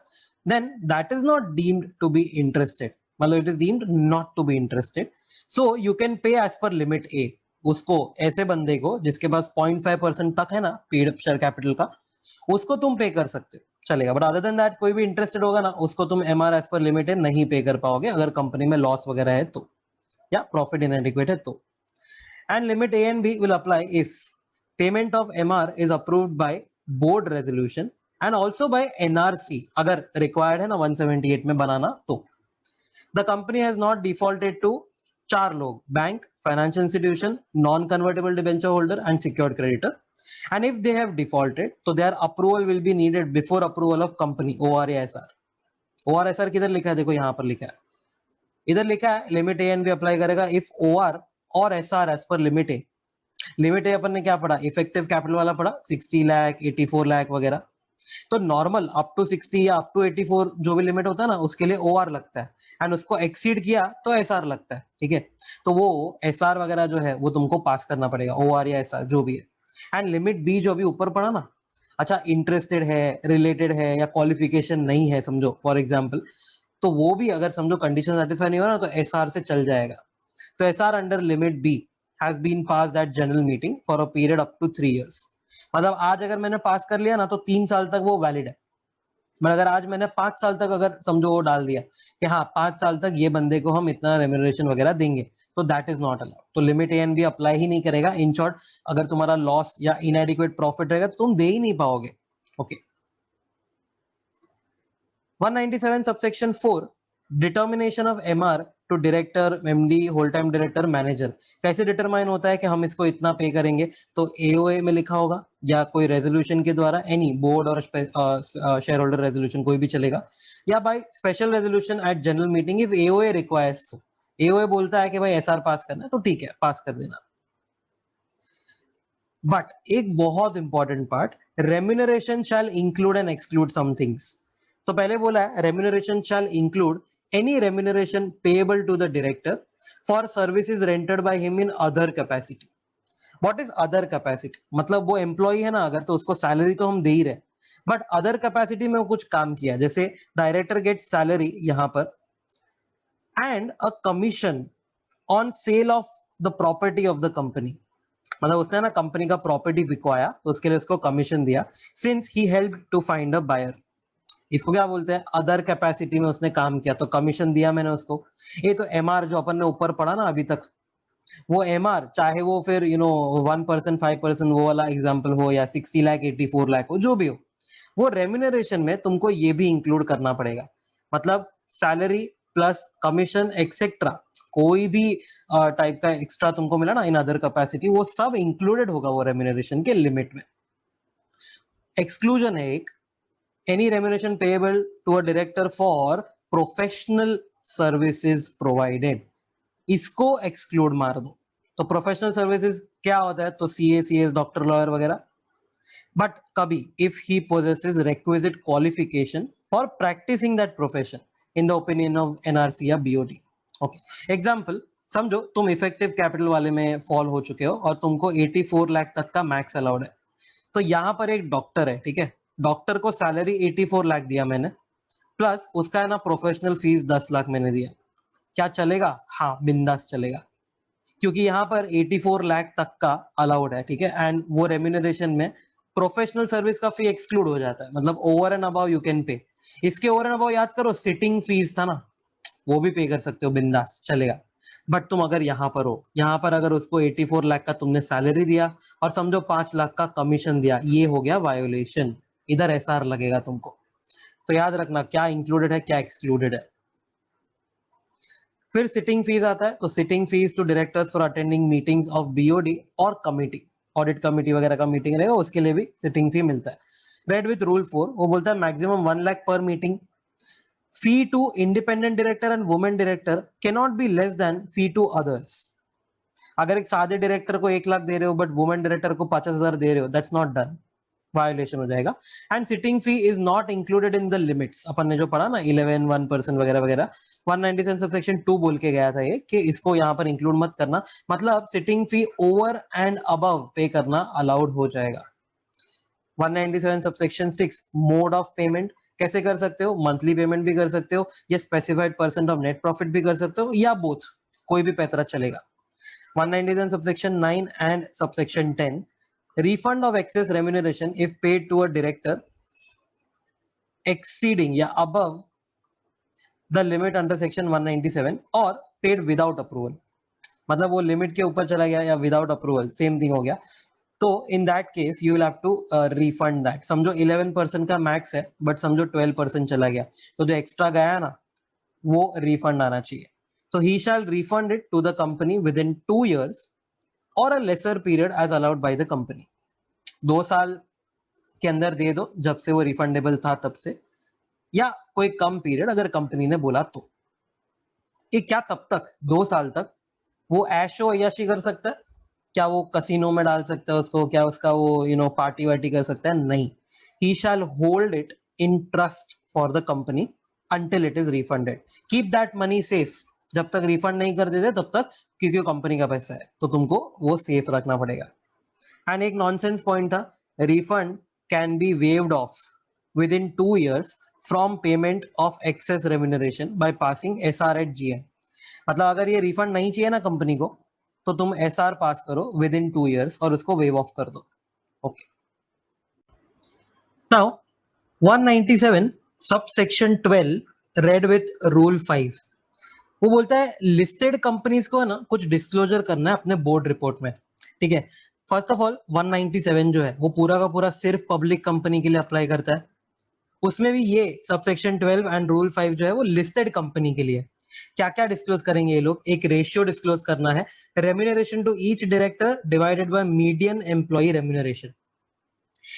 A: then that is not deemed to be interested। मतलब it is deemed not to be interested, so you can pay as per limit A। उसको, ऐसे बंदे को जिसके पास 0.5% तक है ना पेड अप शेयर कैपिटल का, उसको तुम पे कर सकते हो, चलेगा। बट अदर देन दैट कोई भी इंटरेस्टेड होगा ना उसको तुम एमआर एज पर लिमिटेड नहीं पे कर पाओगे, अगर कंपनी में लॉस वगैरह है तो, या प्रॉफिट इनएडिक्वेट है तो। And limit A and B will apply if payment of MR is approved by board resolution and also by NRC, अगर रिक्वायर्ड है ना 178 में बनाना तो। The company has not defaulted to 4 लोग, bank, financial institution, non convertible debenture holder and secured creditor. And if they have defaulted, so their approval will be needed before approval of company ORSR। ORSR किधर लिखा है, देखो यहाँ पर लिखा है, इधर लिखा है limit A and B apply करेगा इफ OR और SR as per limit A. Limit A अपन ने क्या पढ़ा, इफेक्टिव कैपिटल वाला पढ़ा, 60 लाख, 84 लाख वगैरह। तो नॉर्मल अप टू 60 या अप टू 84 जो भी लिमिट होता है ना उसके लिए OR लगता है, एंड उसको एक्सीड किया तो SR लगता है। ठीक है, तो वो SR वगैरह जो है वो तुमको पास करना पड़ेगा, OR या SR जो भी है। एंड लिमिट बी जो अभी ऊपर पड़ा ना, अच्छा इंटरेस्टेड है, रिलेटेड है या क्वालिफिकेशन नहीं है समझो फॉर एग्जांपल, तो वो भी अगर समझो कंडीशन सेटिस्फाई नहीं हो रहा तो एसआर से चल जाएगा। तो SR under limit B has been passed at general meeting for a period up to 3 years। मतलब आज अगर मैंने पास कर लिया ना तो 3 साल तक वो वैलिड है। मतलब अगर आज मैंने 5 साल तक अगर समझो वो डाल दिया कि हाँ 5 साल तक ये बंदे को हम इतना रेम्यूनरेशन वगैरह देंगे, तो दैट इज नॉट अलाउड। तो limit A and B apply ही नहीं करेगा। इन शॉर्ट, अगर तुम्हारा लॉस या इनएडिक्वेट प्रॉफिट रहेगा तो तुम दे ही नहीं पाओगे। ओके। 197 सबसेक्शन 4, determination of MR to director, MD, whole time director, manager. कैसे डिटरमाइन होता है कि हम इसको इतना पे करेंगे? तो एओए में लिखा होगा या कोई रेजोल्यूशन के द्वारा, एनी बोर्ड और शेयर होल्डर रेजोल्यूशन कोई भी चलेगा, या by special resolution at general meeting if AOA requires. AOA बोलता है कि भाई एसआर पास करना है तो ठीक है, पास कर देना। बट एक बहुत important part, remuneration shall include and exclude some things. तो पहले बोला है remuneration shall include any remuneration payable to the director for services rendered by him in other capacity. What is other capacity? मतलब वो employ है ना अगर, तो उसको सैलरी तो हम दे ही रहे, बट अदर कैपेसिटी में वो कुछ काम किया, जैसे डायरेक्टर गेट सैलरी यहां पर and a commission on sale of the property of the company. मतलब उसने ना कंपनी का प्रॉपर्टी बिकवाया तो उसके लिए उसको कमीशन दिया, since he help to find a buyer. इसको क्या बोलते हैं? अदर कैपेसिटी में उसने काम किया तो कमीशन दिया मैंने उसको। ये तो एमआर जो अपन ने ऊपर पढ़ा ना अभी तक, वो एमआर चाहे वो फिर 1%, 5% वो वाला एग्जाम्पल हो या 60 लाख 84 लाख हो, जो भी हो, वो रेम्यूनरेशन में तुमको ये भी इंक्लूड करना पड़ेगा। मतलब सैलरी प्लस कमीशन एक्सेट्रा, कोई भी टाइप का एक्स्ट्रा तुमको मिला ना इन अदर कैपेसिटी, वो सब इंक्लूडेड होगा वो रेम्यूनरेशन के लिमिट में। एक्सक्लूजन है एक, any remuneration payable to a director for professional services provided, इसको एक्सक्लूड मार दो। तो प्रोफेशनल सर्विसेज क्या होता है? तो सीए, सीएस, डॉक्टर, लॉयर वगैरह। बट कभी if he possesses requisite qualification for practicing that profession in the opinion of NRC या बीओडी। ओके, एग्जाम्पल समझो तुम इफेक्टिव कैपिटल वाले में फॉल हो चुके हो और तुमको 84 लाख तक का मैक्स अलाउड है। तो यहां पर एक डॉक्टर है, ठीक है, डॉक्टर को सैलरी 84 लाख दिया मैंने, प्लस उसका है ना प्रोफेशनल फीस 10 लाख मैंने दिया। क्या चलेगा? हाँ बिंदास चलेगा, क्योंकि यहाँ पर 84 लाख तक का अलाउड है, ठीक है। एंड वो रेम्यूनरेशन में प्रोफेशनल सर्विस का फी एक्सक्लूड हो जाता है, मतलब over and above you can pay. इसके ओवर एंड अबाउ याद करो, सिटिंग फीस था ना, वो भी पे कर सकते हो, बिंदास चलेगा। बट तुम अगर यहाँ पर हो, यहाँ पर अगर उसको 84 लाख का तुमने सैलरी दिया और समझो 5 लाख का कमीशन दिया, ये हो गया वायोलेशन, इधर एसआर लगेगा तुमको। तो याद रखना क्या इंक्लूडेड है क्या एक्सक्लूडेड है। फिर सिटिंग फीस आता है, तो sitting fees to directors for attending meetings of BOD और कमिटी, ऑडिट कमिटी वगैरह का मीटिंग रहेगा उसके लिए भी सिटिंग फी मिलता है। रेड विथ रूल 4, वो बोलता है मैक्सिमम 1 लाख पर meeting. Fee to independent director and women director can not be less than fee to others. अगर एक सादे डायरेक्टर को 1 लाख दे रहे हो बट वुमेन डायरेक्टर को 50,000 दे रहे हो, दैट्स नॉट डन, वायोलेशन हो जाएगा। And sitting fee is not included in the limits, अपन ने जो पढ़ा ना 11, 1% वगैरह वगैरह, 197 सबसेक्शन 2 बोल के गया था ये कि इसको यहाँ पर इंक्लूड मत करना, मतलब sitting fee over and above पे करना अलाउड हो जाएगा। 197 सबसेक्शन 6, मोड ऑफ पेमेंट, कैसे कर सकते हो? मंथली पेमेंट भी कर सकते हो, या specified percent of net profit भी कर सकते हो, या बोथ, कोई भी पैतरा चलेगा। 197 subsection 9 and subsection 10, refund of excess remuneration if paid to a director exceeding या above the limit under section 197 or paid without approval। मतलब वो लिमिट के ऊपर चला गया या विदाउट अप्रूवल, सेम थिंग हो गया। तो in that case you will have to refund that. समझो 11% का मैक्स है बट समझो 12% चला गया, तो जो एक्स्ट्रा गया ना वो रिफंड आना चाहिए। So he shall refund it to the company within 2 years or a lesser period as allowed by the company। 2 साल के अंदर दे दो जब से वो रिफंडेबल था तब से, या कोई कम पीरियड अगर कंपनी ने बोला तो। ये क्या तब तक? 2 साल तक वो ऐशो अय्याशी कर सकता है? क्या वो कसिनो में डाल सकता है उसको? क्या उसका वो पार्टी वार्टी कर सकता है? नहीं। He shall hold it in trust for the company until it is refunded. Keep that money safe, जब तक रिफंड नहीं कर देते तब तक, क्योंकि कंपनी का पैसा है तो तुमको वो सेफ रखना पड़ेगा। एंड एक नॉनसेंस पॉइंट था, refund can be waived off within 2 years from payment of excess remuneration by passing SR at GM. मतलब अगर ये रिफंड नहीं चाहिए ना कंपनी को, तो तुम SR पास करो विद इन 2 years और उसको वेव ऑफ कर दो. Okay. Now 197 subsection 12 red with rule 5. वो बोलता है लिस्टेड कंपनीज को है ना कुछ डिस्क्लोजर करना है अपने बोर्ड रिपोर्ट में. ठीक है. फर्स्ट ऑफ ऑल 197 जो है वो पूरा का पूरा सिर्फ पब्लिक कंपनी के लिए अप्लाई करता है. उसमें भी ये सबसेक्शन 12 एंड रूल 5 जो है वो लिस्टेड कंपनी के लिए. क्या क्या डिस्क्लोज करेंगे ये लोग? एक रेशियो डिस्क्लोज करना है, remuneration to each director divided by median employee remuneration.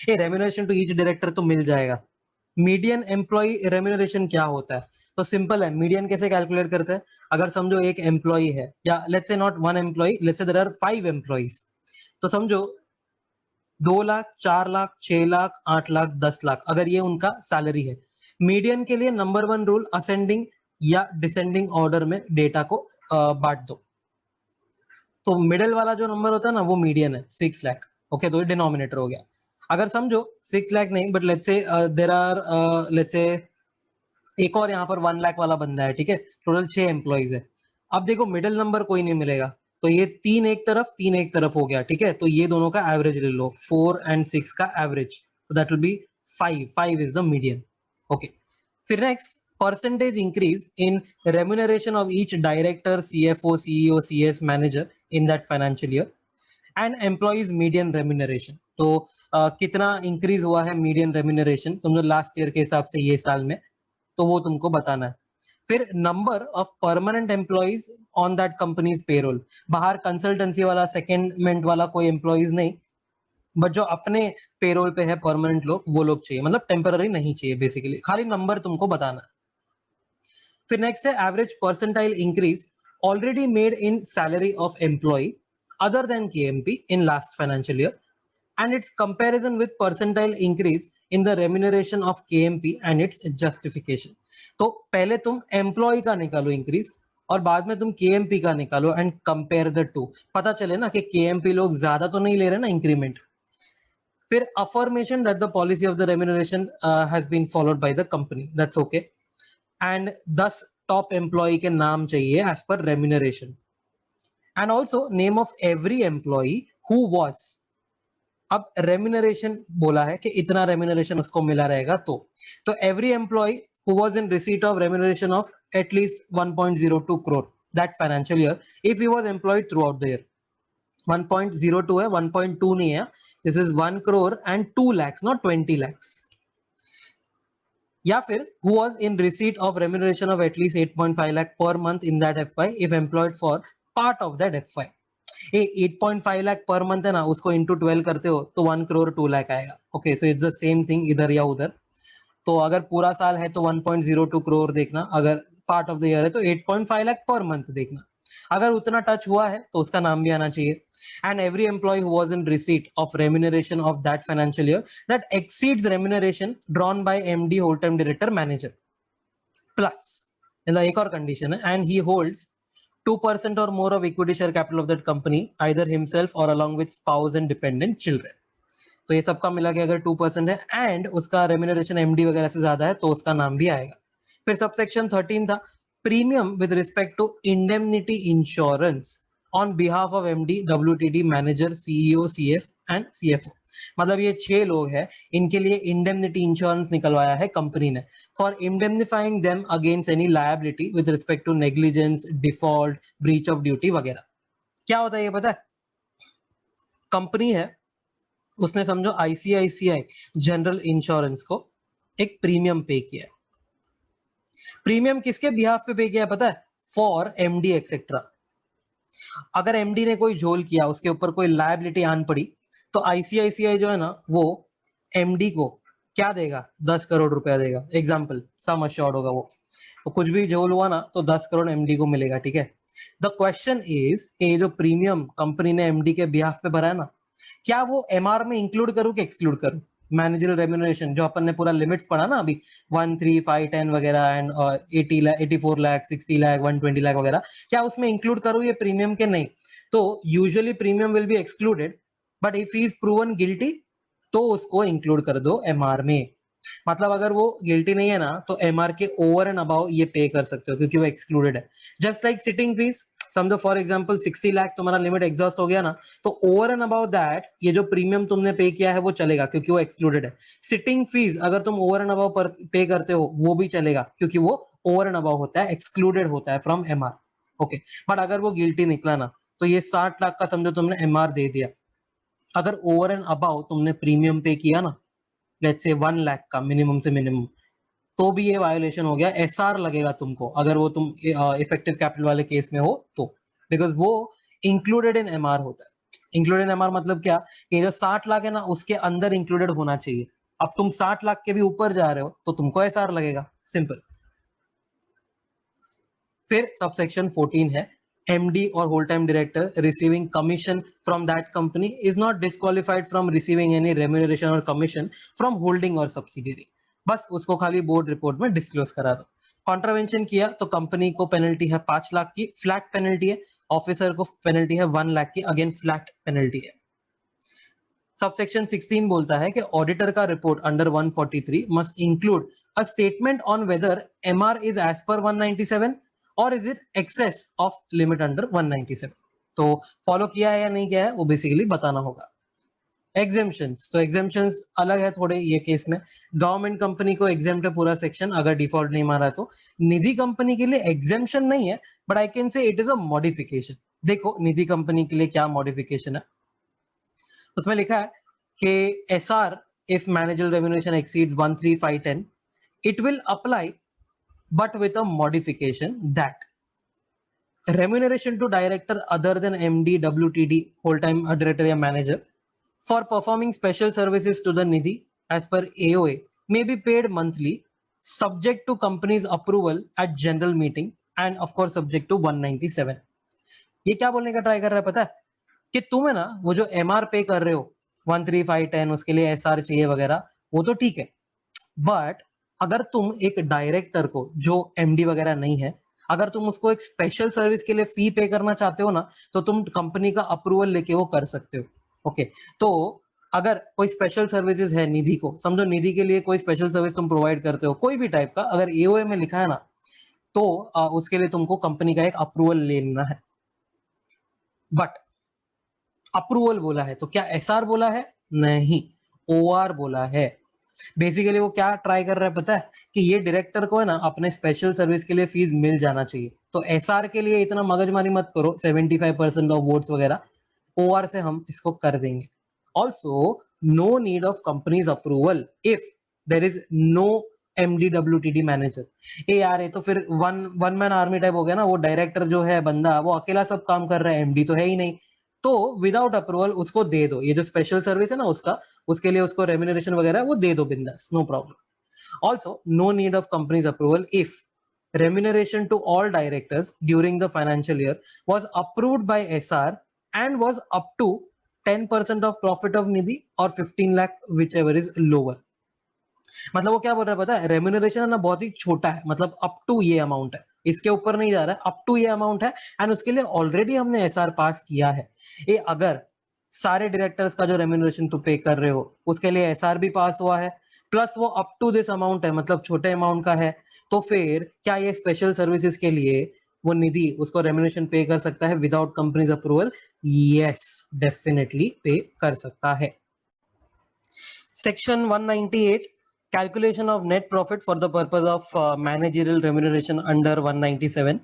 A: ये रेम्यूनरेशन टू ईच डायरेक्टर तो मिल जाएगा. मीडियन एम्प्लॉई रेम्यूनरेशन क्या होता है? तो सिंपल है. मीडियन कैसे कैलकुलेट करते हैं? अगर समझो एक एम्प्लॉई है, या let's say not one employee, let's say there are 5 employees, तो समझो 2 लाख, 4 लाख, 6 लाख, 8 लाख, 10 लाख, अगर ये उनका सैलरी है. मीडियन के लिए नंबर 1 रूल, असेंडिंग या डिसेंडिंग ऑर्डर में डेटा को बांट दो. तो मिडिल वाला जो नंबर होता है ना वो मीडियन है, 6 लाख. ओके, तो ये डिनोमिनेटर हो गया. अगर समझो 6 लाख नहीं, but let's say there are let's say एक और यहाँ पर 1 लाख वाला बंदा है. ठीक है, टोटल 6 एम्प्लॉइज है. अब देखो मिडिल नंबर कोई नहीं मिलेगा, तो ये 3 एक तरफ, 3 एक तरफ हो गया. ठीक है, तो ये दोनों का एवरेज ले लो, 4 and 6 का एवरेज, तो that will be 5 is the median. Okay. फिर next, percentage increase in remuneration of each director, CFO, CEO, CS, manager in that financial year and employees median remuneration. तो कितना इंक्रीज हुआ है median remuneration, समझो last year के हिसाब से ये साल में, तो वो तुमको बताना है. फिर number of permanent employees on that companies payroll. बाहर कंसल्टेंसी वाला, सेकेंडमेंट वाला कोई एम्प्लॉइज नहीं, बट जो अपने पेरोल पे है परमानेंट लोग, वो लोग चाहिए. मतलब टेम्पररी नहीं चाहिए, बेसिकली खाली नंबर तुमको बताना है. फिर नेक्स्ट है average percentile increase already made in salary of employee other than KMP in last financial year and its comparison with percentile increase in the remuneration of KMP and its justification. तो पहले तुम employ का निकालो increase, और बाद में तुम KMP का निकालो एंड कंपेयर द टू. पता चले ना कि KMP लोग ज्यादा तो नहीं ले रहे ना इंक्रीमेंट. फिर affirmation that the policy of the remuneration has been followed by the company, that's okay. And 10 top employee के नाम चाहिए as per remuneration, and also name of every employee who was. अब रेम्यूनरेशन बोला है कि इतना remuneration उसको मिला रहेगा, तो every employee who was in receipt of remuneration of at least 1.02 crore that financial year if he was employed throughout the year. 1.02 है, 1.2 नहीं है. This is 1 crore and 2 lakhs, not 20 lakhs. या फिर who was in receipt of remuneration of at least 8.5 lakh per month in that FY if employed for part of that FY. 8.5 lakh per month है ना, उसको into 12 करते हो तो 1 crore 2 lakh आएगा. Okay, so it's the same thing इधर या उधर. तो अगर पूरा साल है तो 1.02 crore देखना, अगर पार्ट ऑफ द ईयर है तो 8.5 लाख पर मंथ देखना. अगर उतना टच हुआ है तो उसका नाम भी आना चाहिए. And every employee who was in receipt of remuneration of that financial year that exceeds remuneration drawn by MD, whole time director, manager, plus एक और कंडीशन है, and he holds 2% or more of equity share capital of that company, either himself or along with spouse and dependent children. तो ये सबका मिला के अगर 2% है एंड उसका रेम्यूनरेशन MD वगैरह से ज्यादा है तो उसका नाम भी आएगा. फिर सबसेक्शन 13 था, premium with respect to indemnity insurance on behalf of MD, WTD, manager, CEO, CS and CFO. मतलब ये 6 लोग हैं, इनके लिए इंडेमनिटी इंश्योरेंस निकलवाया है कंपनी ने for indemnifying them against any liability with respect to negligence, default, breach of duty वगैरह. क्या होता है ये पता है? कंपनी है, उसने समझो ICICI जनरल इंश्योरेंस को एक प्रीमियम पे किया. प्रीमियम किसके बिहाफ पे पे किया पता है? For MD etcetera. अगर MD ने कोई झोल किया, उसके ऊपर कोई लायबिलिटी आन पड़ी, तो ICICI जो है ना वो MD को क्या देगा? 10 करोड़ रुपया देगा. एग्जाम्पल, सम अश्योर्ड होगा वो, तो कुछ भी झोल हुआ ना तो 10 करोड़ MD को मिलेगा. ठीक है. द क्वेश्चन इज, ये जो प्रीमियम कंपनी ने MD के बिहाफ पे भरा है ना, क्या वो MR में इंक्लूड करूं कि एक्सक्लूड करूं? मैनेजरियल रेम्यूनरेशन जो अपन ने पूरा लिमिट्स पढ़ा ना अभी, 1, 3, 5, 10 वगैरह, एंड 80 लाख, 84 लाख, 60 लाख, 120 लाख वगैरह, क्या उसमें इंक्लूड करूं ये प्रीमियम के नहीं? तो usually premium will be excluded, but if he is proven guilty तो उसको इंक्लूड कर दो एमआर में। मतलब अगर वो गिल्टी नहीं है ना तो एमआर के ओवर एंड अबाउ ये पे कर सकते हो क्योंकि वो एक्सक्लूडेड है। जस्ट लाइक सिटिंग फीस, समझो फॉर एग्जांपल 60 लाख तुम्हारा लिमिट एग्जॉस्ट हो गया ना, तो ओवर एंड अबाउ दैट ये जो प्रीमियम तुमने पे किया है वो चलेगा क्योंकि वो एक्सक्लूडेड है। सिटिंग फीस अगर तुम ओवर एंड अबाउ पर पे करते हो वो भी चलेगा क्योंकि वो ओवर एंड अबाउ होता है, एक्सक्लूडेड होता है फ्रॉम एमआर। ओके, बट अगर वो गिल्टी निकला ना तो ये 60 लाख का समझो तुमने एमआर दे दिया, अगर ओवर एंड अबाउ तुमने प्रीमियम पे किया ना, लेट्स से 1 लाख का मिनिमम से मिनिमम, तो भी ये वायोलेशन हो गया, एसआर लगेगा तुमको अगर वो तुम इफेक्टिव कैपिटल वाले केस में हो तो, बिकॉज वो इंक्लूडेड इन एमआर होता है। इंक्लूडेड इन एमआर मतलब क्या, कि जो 60 लाख है ना उसके अंदर इंक्लूडेड होना चाहिए। अब तुम 60 लाख के भी ऊपर जा रहे हो तो तुमको एसआर लगेगा, सिंपल। फिर सबसेक्शन 14 है, एमडी और whole time director receiving commission from that company is not disqualified from receiving any remuneration और कमीशन फ्रॉम होल्डिंग और सब्सिडियरी। बस उसको खाली बोर्ड रिपोर्ट में डिस्क्लोज करा दो। कॉन्ट्रावेंशन किया तो कंपनी को पेनल्टी है 5 लाख की, फ्लैट पेनल्टी है। ऑफिसर को पेनल्टी है 1 लाख की, अगेन फ्लैट पेनल्टी है। सबसेक्शन 16 बोलता है कि ऑडिटर का report under 143 must include a statement on whether MR is as per 197 और is it excess of limit under 197। तो फॉलो किया है या नहीं किया है वो बेसिकली बताना होगा। एग्जेम्पशंस, तो एग्जेम्पशंस अलग है थोड़े ये केस में। गवर्नमेंट कंपनी को एग्जेम्प्ट है पूरा सेक्शन अगर डिफॉल्ट नहीं मारा तो। निधि कंपनी के लिए एग्जेम्पशन नहीं है, but I can say it is a modification. देखो निधि कंपनी के लिए क्या मॉडिफिकेशन है, उसमें लिखा है कि SR if manager remuneration exceeds 13510 it will apply but with a modification that remuneration to director other than MD, WTD, whole time director या manager for performing special services to the Nidhi as per AOA may be paid monthly subject to company's approval at general meeting and of course subject to 197। ये क्या बोलने का try कर रहा है पता है, कि तुम है ना वो जो एमआर पे कर रहे हो 13510 उसके लिए एसआर चाहिए वगैरह, वो तो ठीक है, बट अगर तुम एक डायरेक्टर को जो एमडी वगैरह नहीं है, अगर तुम उसको एक स्पेशल सर्विस के लिए फी पे करना चाहते हो ना तो तुम कंपनी का अप्रूवल लेके वो कर सकते हो। ओके, तो अगर कोई स्पेशल सर्विसेज है निधि को, समझो निधि के लिए कोई स्पेशल सर्विस तुम प्रोवाइड करते हो कोई भी टाइप का, अगर एओए में लिखा है ना तो उसके लिए तुमको कंपनी का एक अप्रूवल लेना है। बट अप्रूवल बोला है तो क्या एसआर बोला है, नहीं, ओआर बोला है। बेसिकली वो क्या ट्राई कर रहा है पता है, कि ये डायरेक्टर को है ना अपने स्पेशल सर्विस के लिए फीस मिल जाना चाहिए, तो एसआर के लिए इतना मगजमारी मत करो 75% ऑफ वोट्स वगैरह, ओआर से हम इसको कर देंगे। Also no need of companies approval if there is no MDWTD manager. ए यार ये तो फिर वन मैन आर्मी टाइप हो गया ना, वो डायरेक्टर जो है बंदा वो अकेला सब काम कर रहा है, एमडी तो है ही नहीं, तो विदाउट अप्रूवल उसको दे दो, ये जो स्पेशल सर्विस है ना उसका, उसके लिए उसको रेम्यूनरेशन वगैरह वो दे दो बिंदास, no problem. Also no need of companies approval if remuneration to all directors during the financial year was approved by SR and was up to 10% of profit of Nidhi or 15 lakh whichever is lower। मतलब वो क्या बोल रहा है पता है, remuneration है ना बहुत ही छोटा है, मतलब अप टू ये अमाउंट है, इसके ऊपर नहीं जा रहा है, अप टू ये अमाउंट है, एंड उसके लिए ऑलरेडी हमने एसआर पास किया है। ये अगर सारे डायरेक्टर्स का जो रेम्यूनरेशन तुम पे कर रहे हो उसके लिए एसआर भी पास हुआ है, प्लस वो अप टू दिस अमाउंट है, मतलब छोटे अमाउंट का है, तो फिर क्या ये स्पेशल सर्विसेज के लिए वो निधि उसको रेम्यूनरेशन पे कर सकता है without companies approval? Yes, definitely पे कर सकता है। Section 198, calculation of net profit for the purpose of managerial remuneration under 197।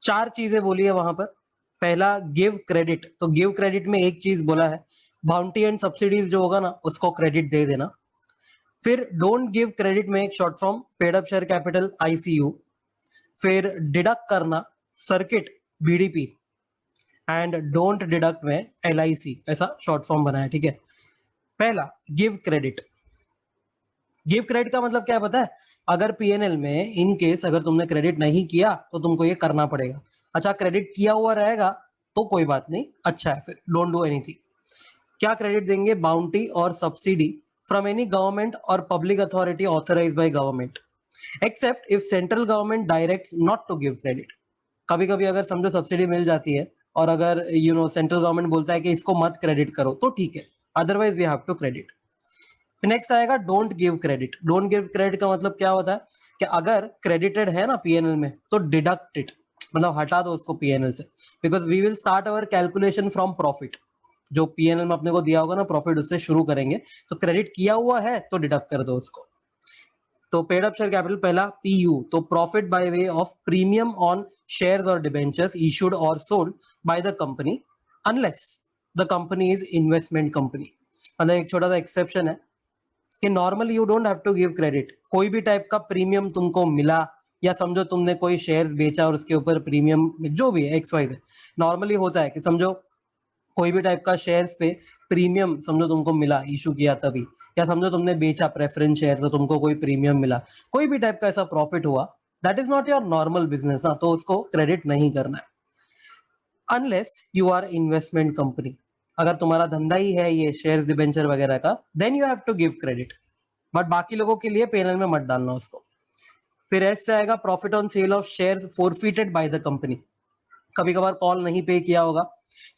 A: चार चीजें बोली है वहां पर। पहला गिव क्रेडिट, तो गिव क्रेडिट में एक चीज बोला है, बाउंटी एंड सब्सिडीज जो होगा ना उसको क्रेडिट दे देना। फिर डोंट गिव क्रेडिट में एक short form paid up share capital ICU। फिर डिडक्ट करना circuit BDP and don't deduct में LIC, ऐसा शॉर्ट फॉर्म बना है, ठीक है। पहला गिव क्रेडिट, गिव क्रेडिट का मतलब क्या है पता है, अगर पीएनएल में इन केस अगर तुमने क्रेडिट नहीं किया तो तुमको ये करना पड़ेगा। अच्छा क्रेडिट किया हुआ रहेगा तो कोई बात नहीं, अच्छा है, फिर डोंट डू एनीथिंग। क्या क्रेडिट देंगे, बाउंटी और सब्सिडी फ्रॉम एनी गवर्नमेंट और public authority authorised by government except if central government directs not to give credit. कभी कभी अगर समझो सब्सिडी मिल जाती है और अगर सेंट्रल गवर्नमेंट बोलता है कि इसको मत क्रेडिट करो तो ठीक है, otherwise we have to credit. फिर नेक्स्ट आएगा don't give credit. Don't give credit का मतलब क्या होता है कि अगर क्रेडिटेड है ना पीएनएल में तो डिडक्ट इट, मतलब हटा दो उसको पीएनएल से, because we will start our calculation from profit. जो पीएनएल में अपने को दिया होगा ना प्रॉफिट, उससे शुरू करेंगे, तो क्रेडिट किया हुआ है तो डिडक्ट कर दो उसको। तो पेड अप शेयर कैपिटल पहला पीयू, तो profit by way of premium on shares और डिबेंचर्स इशूड और sold by the company unless the company is investment company. मतलब एक छोटा सा एक्सेप्शन है कि normally you don't have to give credit. कोई भी टाइप का प्रीमियम तुमको मिला, या समझो तुमने कोई शेयर्स बेचा और उसके ऊपर प्रीमियम जो भी है एक्स वाई, नॉर्मली होता है कि समझो कोई भी टाइप का शेयर्स पे प्रीमियम समझो तुमको मिला, इशू किया तभी, या समझो तुमने बेचा प्रेफरेंस शेयर तो तुमको कोई प्रीमियम मिला, कोई भी टाइप का ऐसा प्रॉफिट हुआ, that is not your normal business ना, तो उसको क्रेडिट नहीं करना है unless you are investment company. अगर तुम्हारा धंधा ही है ये शेयर्स डिबेंचर वगैरह का, then you have to give credit, but बाकी लोगों के लिए पेनल में मत डालना उसको। फिर एस से आएगा profit on sale of shares forfeited bye the company. कभी कभार कॉल नहीं पे किया होगा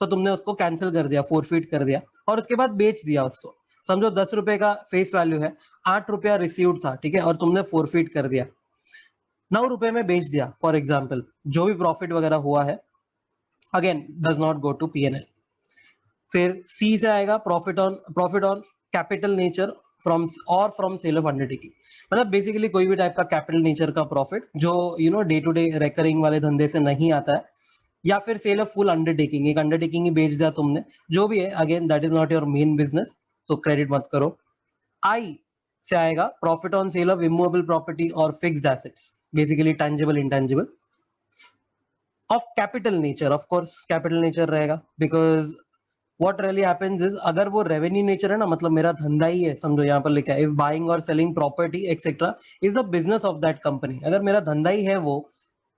A: तो तुमने उसको कैंसिल कर दिया, फोरफिट कर दिया, और उसके बाद बेच दिया उसको। समझो 10 रुपए का फेस वैल्यू है, 8 रुपया रिसीव्ड था, ठीक है, और तुमने फोरफिट कर दिया, 9 रुपए में बेच दिया फॉर एग्जाम्पल। जो भी प्रॉफिट वगैरह हुआ है again does not go to PNL. फिर सी से आएगा profit on capital nature from sale of undertaking. मतलब बेसिकली कोई भी टाइप का कैपिटल नेचर का प्रॉफिट जो डे टू डे रेकरिंग वाले धंधे से नहीं आता है, या फिर सेल ऑफ फुल अंडरटेकिंग, एक अंडरटेकिंग ही बेच दिया तुमने, जो भी है, again that is not your main business, तो क्रेडिट मत करो। आई से आएगा profit on sale of immovable property और fixed assets, basically tangible intangible of capital nature. Of course capital nature रहेगा, because what really happens is, अगर वो revenue nature है ना, मतलब मेरा धंधा ही है, समझो यहाँ पर लिखा है इफ बाइंग और selling property etcetera is the business of that company, अगर मेरा धंधा ही है वो,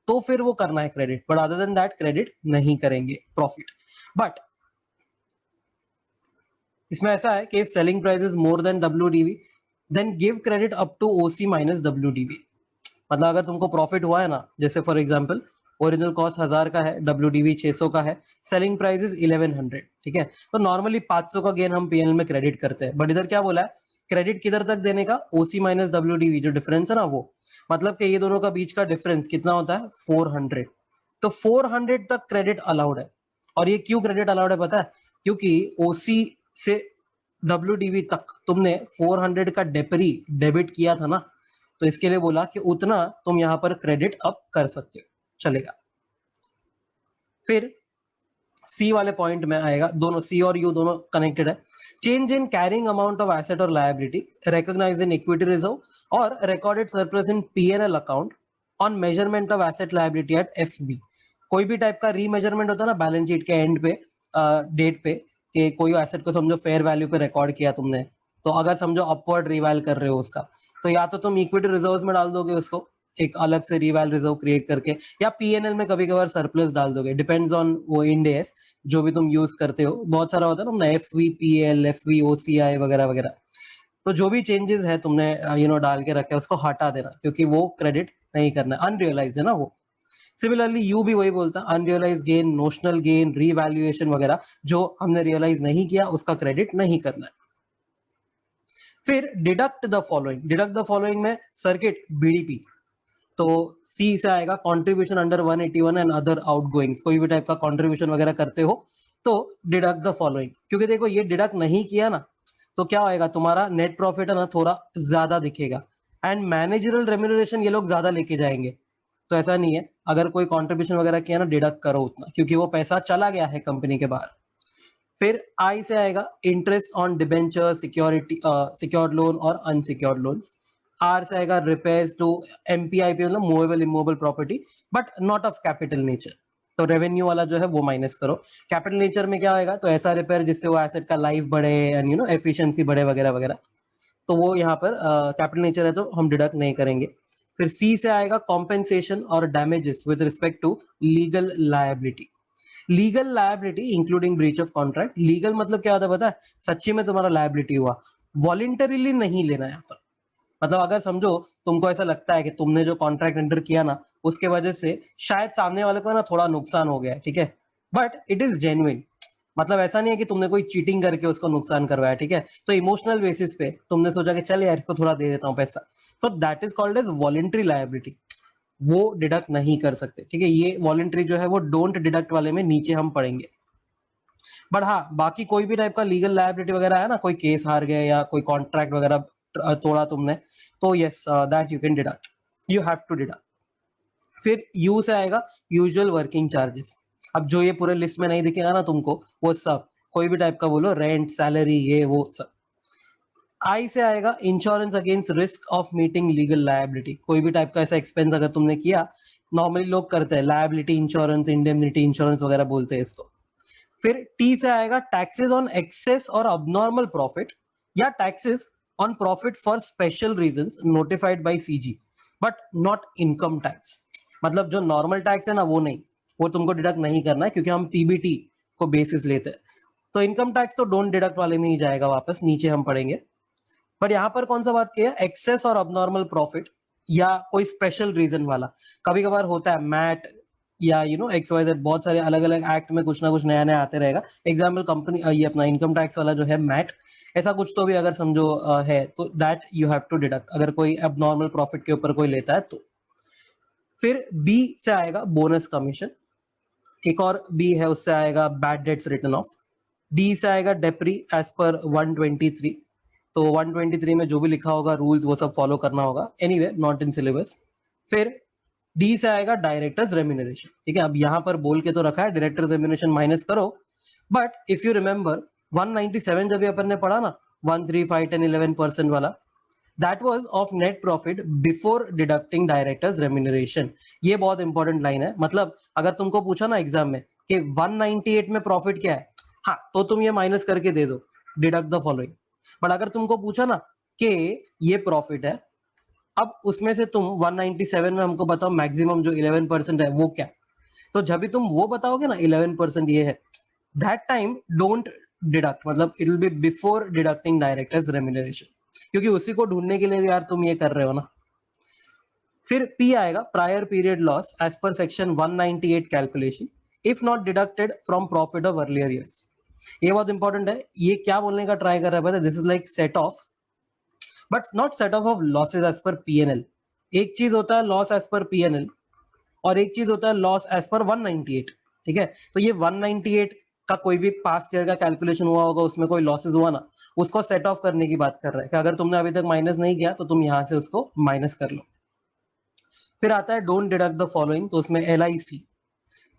A: तो फिर वो करना है credit, but other than that credit नहीं करेंगे प्रॉफिट। बट इसमें ऐसा है कि selling price is more than WDV then give credit up to OC minus WDV. मतलब अगर तुमको प्रॉफिट हुआ है ना, जैसे फॉर एग्जांपल ओरिजिनल कॉस्ट 1000 का है, डब्ल्यूडीवी 600 का है, सेलिंग प्राइस इज 1100, ठीक है, तो नॉर्मली 500 का गेन हम पीएनएल में क्रेडिट करते हैं, बट इधर क्या बोला है, क्रेडिट किधर तक देने का, ओसी माइनस डब्ल्यूडीवी, जो डिफरेंस है ना वो, मतलब कि ये दोनों का बीच का डिफरेंस कितना होता है, 400। तो 400 तक क्रेडिट अलाउड है। और ये क्यों क्रेडिट अलाउड है पता है, क्योंकि ओसी से डब्ल्यूडीवी तक तुमने 400 का डेपरी डेबिट किया था ना, तो इसके लिए बोला कि उतना तुम यहां पर क्रेडिट अप कर सकते हो, चलेगा। फिर सी वाले पॉइंट में आएगा, दोनों सी और यू दोनों कनेक्टेड है। Change in carrying amount of asset और liability recognised in equity reserve और recorded surplus in PNL account on measurement of asset liability at FV. कोई भी टाइप का रीमेजरमेंट होता है ना बैलेंस शीट के एंड पे, डेट पे, कि कोई एसेट को समझो फेयर वैल्यू पे रिकॉर्ड किया तुमने, तो अगर समझो अपवर्ड रिवैल कर रहे हो उसका, तो या तो तुम इक्विटी रिजर्व्स में डाल दोगे उसको एक अलग से रिवैल रिजर्व क्रिएट करके, या पीएनएल में कभी कभार सरप्लस डाल दोगे, डिपेंड्स ऑन वो इंड एस जो भी तुम यूज करते हो, बहुत सारा होता है ना, एफवीपीएल, एफवीओसीआई वगैरह वगैरह। तो जो भी चेंजेस है तुमने डाल के रखे उसको हटा देना, क्योंकि वो क्रेडिट नहीं करना, अनरियलाइज है ना वो। सिमिलरली यू भी वही बोलता है, unrealised gain, notional gain, revaluation वगैरह जो हमने रियलाइज नहीं किया उसका क्रेडिट नहीं करना है। फिर deduct the following, deduct the following में सर्किट बीडीपी, तो सी से आएगा कंट्रीब्यूशन अंडर 181 एंड अदर आउटगोइंग्स, कोई भी टाइप का कंट्रीब्यूशन वगैरह करते हो तो डिडक्ट द फॉलोइंग, क्योंकि देखो ये डिडक्ट नहीं किया ना तो क्या होएगा, तुम्हारा नेट प्रॉफिट है ना थोड़ा ज्यादा दिखेगा, एंड मैनेजरल रेम्यूनरेशन ये लोग ज्यादा लेके जाएंगे। तो ऐसा नहीं है, अगर कोई कंट्रीब्यूशन वगैरह किया ना डिडक्ट करो उतना, क्योंकि वो पैसा चला गया है कंपनी के बाहर। फिर आई से आएगा interest on debenture, security, secured loan और अनसिक्योर्ड लोन्स। आर से आएगा रिपेयर्स टू एमपीआईपी, मतलब movable immovable property, but not of capital nature, तो रेवेन्यू वाला जो है वो माइनस करो। कैपिटल नेचर में क्या आएगा, तो ऐसा रिपेयर जिससे वो एसेट का लाइफ बढ़े एंड एफिशिएंसी बढ़े वगैरह वगैरह, तो वो यहाँ पर कैपिटल नेचर है तो हम डिडक्ट नहीं करेंगे। फिर सी से आएगा कॉम्पेंसेशन और damages with respect to legal liability. Legal liability including breach of contract, legal मतलब क्या होता है पता है, सच्ची में तुम्हारा लायबिलिटी हुआ, वॉलंटरीली नहीं लेना यहाँ पर। मतलब अगर समझो तुमको ऐसा लगता है कि तुमने जो कॉन्ट्रैक्ट एंटर किया ना उसके वजह से शायद सामने वाले को ना थोड़ा नुकसान हो गया है, ठीक है, बट इट इज जेन्युइन, मतलब ऐसा नहीं है कि तुमने कोई चीटिंग करके उसको नुकसान करवाया, ठीक है, तो इमोशनल बेसिस पे तुमने सोचा कि चल यार इसको थोड़ा दे देता हूँ पैसा, तो that is called as voluntary liability, वो डिडक्ट नहीं कर सकते, ठीक है। ये वॉलेंट्री जो है वो डोंट डिडक्ट वाले में नीचे हम पढ़ेंगे। बट हाँ, बाकी कोई भी टाइप का लीगल लायबिलिटी वगैरह है ना, कोई केस हार गए या कोई कॉन्ट्रैक्ट वगैरह तोड़ा तुमने, तो yes that you can deduct, you have to deduct. फिर यू से आएगा यूजुअल वर्किंग चार्जेस। अब जो ये पूरे लिस्ट में नहीं दिखेगा ना तुमको, वो सब कोई भी टाइप का बोलो, रेंट, सैलरी, ये वो सब। आई से आएगा insurance against risk of meeting legal liability, कोई भी टाइप का ऐसा एक्सपेंस अगर तुमने किया, नॉर्मली लोग करते हैं लायबिलिटी इंश्योरेंस, इंडेमनिटी इंश्योरेंस वगैरह बोलते हैं इसको। फिर टी से आएगा टैक्सेस ऑन एक्सेस और अबनॉर्मल प्रॉफिट, या taxes on profit for special reasons notified by CG, but not income tax. मतलब जो नॉर्मल टैक्स है ना वो नहीं, वो तुमको डिडक्ट नहीं करना है, क्योंकि हम पीबीटी को बेसिस लेते हैं। तो इनकम टैक्स तो डोंट डिडक्ट वाले में ही जाएगा, वापस नीचे हम पढ़ेंगे। पर यहाँ पर कौन सा बात किया, एक्सेस और अबनॉर्मल प्रॉफिट या कोई स्पेशल रीजन वाला। कभी कभार होता है मैट या XYZ, बहुत सारे अलग अलग एक्ट में कुछ ना कुछ नया नया आते रहेगा। एग्जाम्पल कंपनी ये अपना इनकम टैक्स वाला जो है मैट, ऐसा कुछ तो भी अगर समझो है, तो that you have to deduct, अगर कोई एबनॉर्मल प्रॉफिट के ऊपर कोई लेता है तो। फिर बी से आएगा बोनस कमीशन, एक और बी है उससे आएगा bad debts return of. D से आएगा डेप्री एज पर 123, तो 123 में जो भी लिखा होगा रूल्स वो सब फॉलो करना होगा, एनीवे नॉट इन सिलेबस। फिर डी से आएगा डायरेक्टर्स रेम्यूनरेशन, ठीक है। अब यहाँ पर बोल के तो रखा है डायरेक्टर्स रेम्यूनरेशन माइनस करो, बट इफ यू रिमेंबर 197 जब अपन ने पढ़ा ना, 1, 3, 5, 10, 11% वाला, that was of net profit before deducting directors remuneration. ये बहुत इंपॉर्टेंट लाइन है, मतलब अगर तुमको पूछा ना एग्जाम में कि 198 में प्रॉफिट क्या है, हाँ तो तुम ये माइनस करके दे दो, डिडक्ट द फॉलोइंग। बट अगर तुमको पूछा ना कि ये प्रॉफिट है, अब उसमें से तुम 197 में हमको बताओ मैक्सिमम जो 11% है वो क्या, तो जब भी तुम वो बताओगे ना 11% ये है, दैट टाइम डोंट डिडक्ट, मतलब it will B before deducting directors remuneration, क्योंकि उसी को ढूंढने के लिए यार तुम ये कर रहे हो ना। फिर पी आएगा prior period loss as per section 198 calculation if not deducted from profit of earlier years. ये बहुत इंपॉर्टेंट है, ये क्या बोलने का ट्राई कर रहा है पता है, this is like set off, but not set off losses as per PNL. एक चीज होता है लॉस एज पर पीएनएल और एक चीज होता है लॉस एज पर 198, ठीक है। तो ये 198 का कोई भी पास्ट ईयर का कैलकुलेशन हुआ होगा, उसमें कोई लॉसेज हुआ ना, उसको सेट ऑफ करने की बात कर रहा है कि अगर तुमने अभी तक माइनस नहीं किया तो तुम यहां से उसको माइनस कर लो। फिर आता है डोंट डिडक्ट द फॉलोइंग, तो उसमें LIC,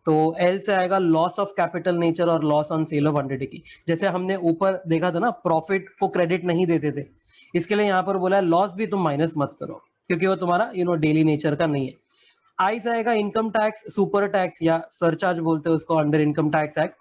A: तो एल से आएगा लॉस ऑफ कैपिटल नेचर और loss on sale of undertaking. जैसे हमने ऊपर देखा था ना, प्रॉफिट को क्रेडिट नहीं देते थे, इसके लिए यहाँ पर बोला है लॉस भी तुम माइनस मत करो, क्योंकि वो तुम्हारा डेली नेचर का नहीं है। आई से आएगा इनकम टैक्स, सुपर टैक्स या सरचार्ज बोलते हैं उसको under income tax act,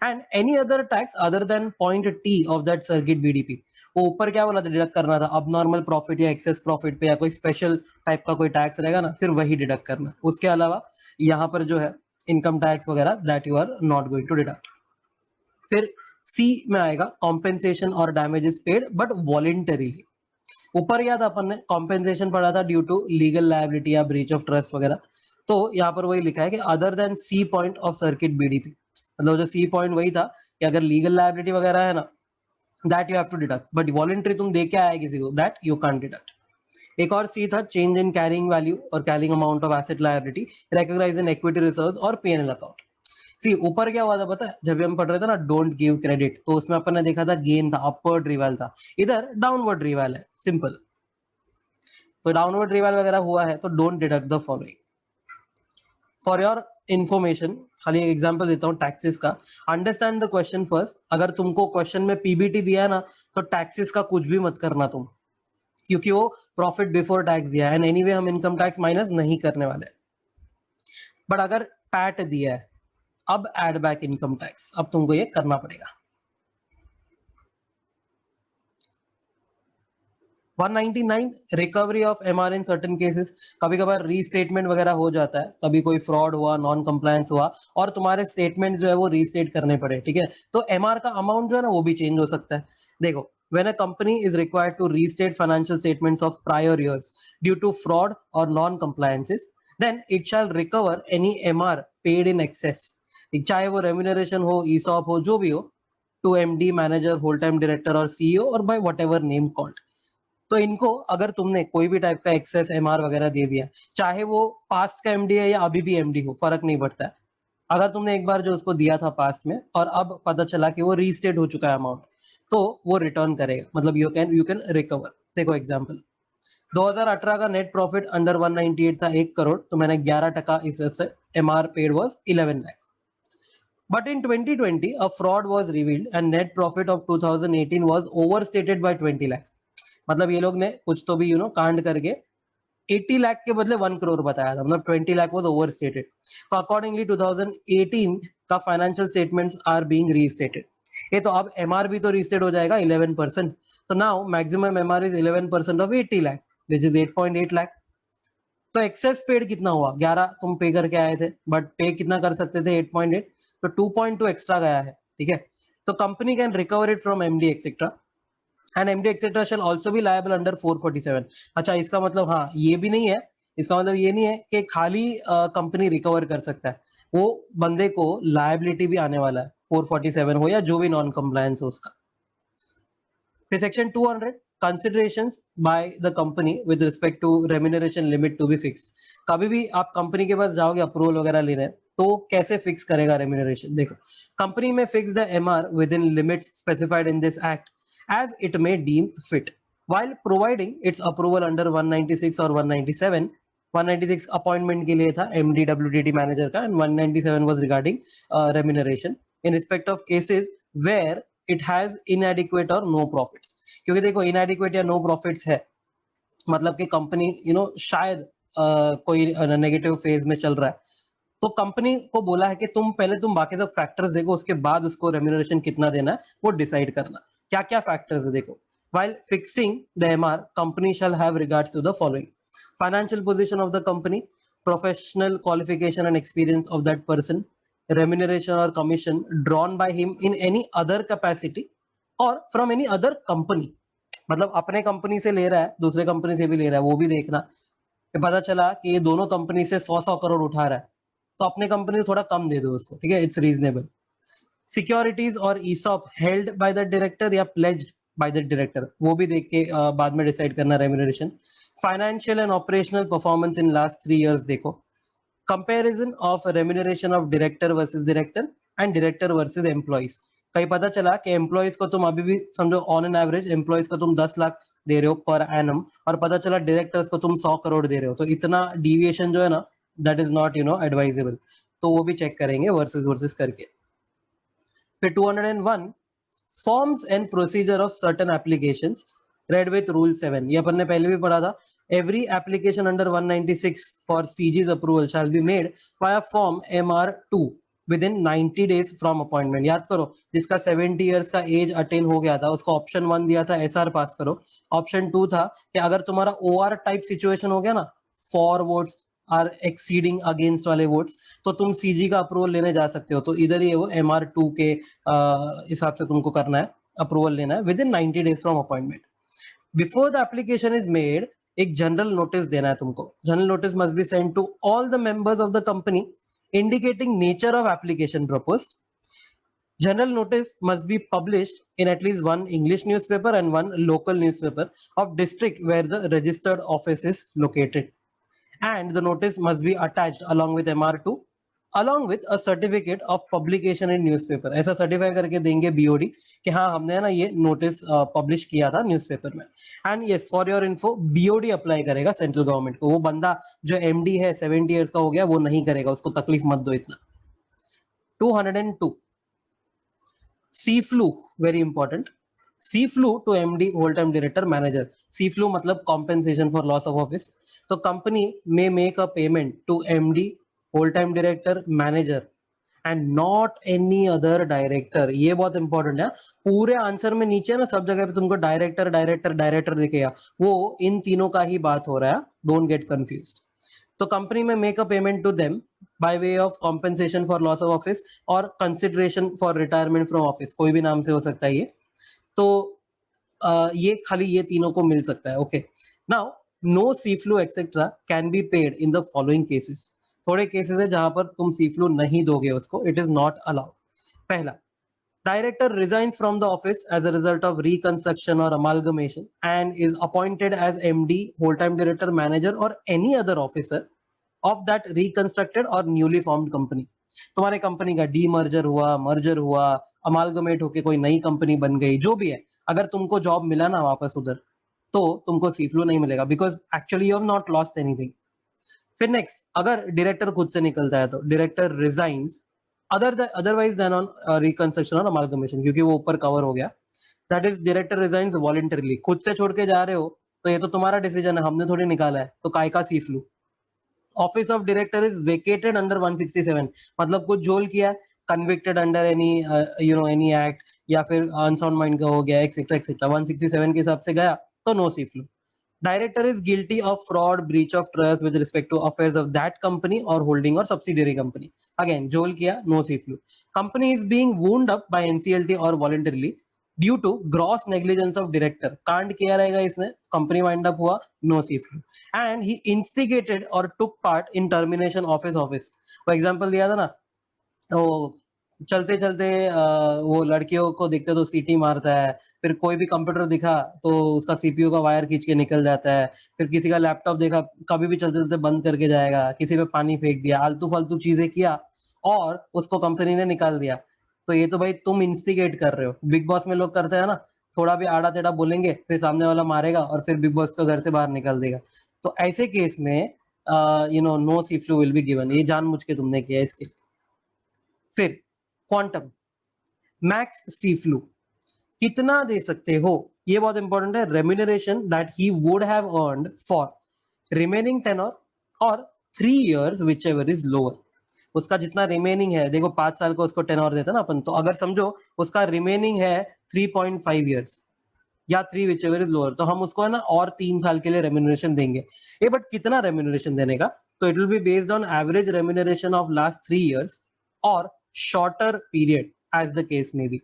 A: and any other tax other than point T of that circuit BDP। वो ऊपर क्या बोला था, डिडक्ट करना था अब नॉर्मल प्रॉफिट या एक्सेस प्रॉफिट पे या कोई स्पेशल टाइप का कोई टैक्स रहेगा ना, सिर्फ वही डिडक्ट करना, उसके अलावा यहाँ पर जो है इनकम टैक्स वगैरह that you are not going to deduct. फिर सी में आएगा कॉम्पेंसेशन और डैमेजेस पेड बट वॉलेंटरीली। ऊपर क्या था अपन ने, कॉम्पेंसेशन पढ़ा था ड्यू टू लीगल लायबिलिटी या ब्रीच ऑफ ट्रस्ट वगैरह, तो यहाँ पर वही लिखा है कि other than C point of circuit BDP, मतलब जो सी पॉइंट वही था कि अगर लीगल लायबिलिटी वगैरह है ना, that you have to deduct, but voluntary तुम दे के आए किसी को, दैट यू कांट डिडक्ट। एक और सी था चेंज इन कैरिंग वैल्यू और carrying amount of asset liability recognise in equity reserves और P&L अकाउंट। सी ऊपर क्या हुआ था पता है, जब हम पढ़ रहे थे ना डोंट गिव क्रेडिट, तो उसमें अपन ने देखा था गेन था, अपवर्ड रिवाइवल था, इधर डाउनवर्ड रिवाइवल है, सिंपल। तो डाउनवर्ड रिवाइवल वगैरह हुआ है तो don't deduct the following. For your information खाली एक एग्जांपल देता हूँ टैक्सेस का, अंडरस्टैंड द क्वेश्चन फर्स्ट। अगर तुमको क्वेश्चन में PBT दिया है ना, तो टैक्सेस का कुछ भी मत करना तुम, क्योंकि वो प्रॉफिट बिफोर टैक्स दिया है, एंड एनीवे हम इनकम टैक्स माइनस नहीं करने वाले। बट अगर पैट दिया है, अब एड बैक इनकम टैक्स, अब तुमको ये करना पड़ेगा। 199 recovery of MR in certain cases. कभी कभार रीस्टेटमेंट वगैरह हो जाता है, कभी कोई फ्रॉड हुआ, नॉन कंप्लायंस हुआ और तुम्हारे स्टेटमेंट जो है वो रीस्टेट करने पड़े, ठीक है, तो MR का अमाउंट जो है ना वो भी चेंज हो सकता है। देखो, when a company is required to restate financial statements of prior years due to fraud or non compliances, then it shall recover any MR paid in excess चाहे वो रेम्यूनरेशन हो, ईसॉप हो, जो भी हो, to MD, manager, whole time director और CEO और by whatever name called. तो इनको अगर तुमने कोई भी टाइप का एक्सेस एमआर वगैरह दे दिया, चाहे वो पास्ट का एमडी है या अभी भी एमडी हो, फर्क नहीं पड़ता है। अगर तुमने एक बार जो उसको दिया था पास्ट में और अब पता चला कि वो रीस्टेट हो चुका है अमाउंट, तो वो रिटर्न करेगा, मतलब यू कैन रिकवर। देखो एग्जांपल, 2018 का नेट प्रॉफिट अंडर 198 था 1 करोड़, तो मैंने 11% इससे MR paid was 11 lakh. But in 2020, a fraud was revealed and net profit of 2018 was overstated by 20 lakhs. मतलब ये लोग ने कुछ तो भी कांड करके 80 लाख के बदले 1 करोड़ बताया था, मतलब 20 lakh was overstated. So accordingly 2018 का financial statements are being restated. ये तो अब MR भी तो रीस्टेट हो जाएगा 11%. तो now maximum MR is 11% of 80 lakh, which is 8.8 lakh. तो एक्सेस पेड कितना हुआ? 11 तुम पे करके आए थे, बट पे कितना कर सकते थे? 8.8, तो 2.2 एक्स्ट्रा गया है, ठीक है। तो company can recover it from MD etcetera and MD etcetera shell also be liable under 447। अच्छा, इसका मतलब हाँ ये भी नहीं है, इसका मतलब ये नहीं है कि खाली कंपनी रिकवर कर सकता है, वो बंदे को लायबिलिटी भी आने वाला है, 447 हो या जो भी नॉन कंप्लायंस हो उसका। फिर section 200, considerations by the company with respect to remuneration limit to be fixed। कभी भी आप कंपनी के पास जाओगे अप्रूवल वगैरह लेने, तो कैसे फिक्स करेगा रेम्यूनरेशन? देखो, कंपनी में fix the MR within limits specified in this act as it may deem fit while providing its approval under 196 और 197। 196 अपॉइंटमेंट के लिए था एमडी डब्ल्यूडीटी मैनेजर का, and 197 was regarding remuneration in respect of cases where it has inadequate और no profits. क्योंकि देखो इनएडिक्वेट या no profits है, मतलब कि कंपनी शायद कोई नेगेटिव फेज में चल रहा है, तो कंपनी को बोला है कि तुम बाकी सब फैक्टर्स देखो, उसके बाद उसको रेम्यूनरेशन कितना देना है वो डिसाइड करना। क्या क्या फैक्टर्स है देखो, while fixing the MR, company shall have regards to the following: financial position of the company, professional qualification and experience of that person, remuneration or commission drawn by him in any other capacity or from any other company। मतलब अपने company से ले रहा है, दूसरे company से भी ले रहा है, वो भी देखना। पता चला कि ये दोनों कंपनी से 100 करोड़ उठा रहा है, तो अपने कंपनी से थोड़ा कम दे दो उसको, ठीक है, इट्स रीजनेबल। सिक्योरिटीज और ESOP held by the director या प्लेज्ड बाय द डायरेक्टर, वो भी देख के बाद में डिसाइड करना remuneration. Financial and operational performance in last 3 years देखो। Comparison of remuneration of director versus director and director versus employees. कहीं पता चला कि एम्प्लॉइज को तुम अभी भी समझो ऑन एन एवरेज एम्प्लॉइज को तुम 10 लाख दे रहे हो पर एनम, और पता चला डायरेक्टर्स को तुम 100 करोड़ दे रहे हो, तो इतना डिविएशन जो है ना, दैट इज नॉट एडवाइजेबल। तो वो भी चेक करेंगे वर्सेस वर्सेस करके। फिर 201, forms and procedure of certain applications read with rule 7। ये अपन ने पहले भी पढ़ा था। Every application under 196 for CG's approval shall be made by a form MR2 within 90 days from appointment. याद करो, जिसका 70 इयर्स का एज अटेन हो गया था उसको ऑप्शन 1 दिया था SR पास करो, ऑप्शन 2 था कि अगर तुम्हारा OR टाइप सिचुएशन हो गया ना, for votes are exceeding against वाले वोट्स, तो तुम सीजी का अप्रूवल लेने जा सकते हो। तो इधर ये वो MR2 के हिसाब से तुमको करना है, अप्रूवल लेना है within 90 days from appointment. Before the application is made, एक जनरल नोटिस देना है तुमको। General notice must be send to all the members of the company indicating nature of application proposed। General notice must be published in at least one English newspaper and one local newspaper of district where the registered office is located, and the notice must be attached along with MR2 along with a certificate of publication in newspaper। ऐसा certify करके देंगे BOD कि हाँ हमने ना ये notice publish किया था न्यूज़पेपर में। And yes, for your info, BOD apply करेगा सेंट्रल गवर्नमेंट को। वो बंदा जो MD है 70 इयर्स का हो गया वो नहीं करेगा, उसको तकलीफ मत दो इतना। 202, CFLU, very important. CFLU to MD, whole time director, manager. CFLU मतलब compensation for loss of office. तो कंपनी में make a payment to MD, whole time director, manager and not any other director. ये बहुत important है। पूरे answer में नीचे ना सब जगह पे तुमको डायरेक्टर डायरेक्टर डायरेक्टर दिखेगा, वो इन तीनों का ही बात हो रहा है, डोंट गेट कंफ्यूज्ड। तो कंपनी में make a payment to them by way of compensation for loss of office और consideration for retirement from office, कोई भी नाम से हो सकता है ये। तो ये खाली ये तीनों को मिल सकता है। Okay, now no CFLO etcetera can be paid in the following cases. थोड़े केसेस है जहां पर तुम सी फ्लू नहीं दोगे उसको, इट इज नॉट अलाउड। पहला, director resigns from the office as a result of reconstruction or amalgamation and is appointed as MD, whole-time director, manager or any other officer of that reconstructed or newly formed company। तुम्हारे company का demerger हुआ, merger हुआ, amalgamate होके कोई नई company बन गई, जो भी है, अगर तुमको जॉब मिला ना वापस उधर, तो तुमको सी फ्लू नहीं मिलेगा, because actually you have not lost anything. फिर नेक्स्ट, अगर डायरेक्टर खुद से निकलता है तो director resigns otherwise than on reconstruction और अमालगमेशन, क्योंकि वो ऊपर कवर हो गया। That is director resigns voluntarily, खुद से छोड़ के जा रहे हो तो ये तो तुम्हारा डिसीजन है, हमने थोड़ी निकाला है, तो काय का CFLO. Office of director is vacated under 167, मतलब कुछ झोल किया, convicted under any any act, या फिर अनसाउंड माइंड का हो गया, एक्सेट्रा एक्सेट्रा, 167 के हिसाब से गया तो no CFLU. Director is guilty of fraud, breach of trust with respect to affairs of that company or holding or subsidiary company. Again, जोल किया, no C flu. Company is being wound up by NCLT or voluntarily due to gross negligence of director. कांड किया रहेगा इसने, company wind up हुआ, no C flu. And he instigated or took part in termination of his office. वो example दिया था ना, तो चलते चलते वो लड़कियों को देखते तो सीटी मारता है, फिर कोई भी कंप्यूटर दिखा तो उसका सीपीयू का वायर खींच के निकल जाता है, फिर किसी का लैपटॉप देखा कभी भी चलते चलते बंद करके जाएगा, किसी पे पानी फेंक दिया, आलतू फालतू चीजें किया और उसको कंपनी ने निकाल दिया। तो ये तो भाई तुम इंस्टिगेट कर रहे हो। बिग बॉस में लोग करते हैं ना, थोड़ा भी आड़ा टेढ़ा बोलेंगे, फिर सामने वाला मारेगा और फिर बिग बॉस को घर से बाहर निकाल देगा। तो ऐसे केस में no CFLU will be given, ये जानबूझ के तुमने किया इसके। फिर क्वांटम, मैक्स सी फ्लू कितना दे सकते हो, ये बहुत इंपॉर्टेंट है। Remuneration that he would have earned for remaining tenure और 3 years whichever is lower. उसका जितना रिमेनिंग है, देखो 5 साल का उसको टेनर देता ना अपन, तो अगर समझो उसका रिमेनिंग है 3.5 years या 3 विच एवर इज लोअर, तो हम उसको है ना और 3 साल के लिए रेम्यूनरेशन देंगे। ये बट कितना रेम्यूनरेशन देने का, तो it will be based on average remuneration of last 3 years और shorter period as the case में बी।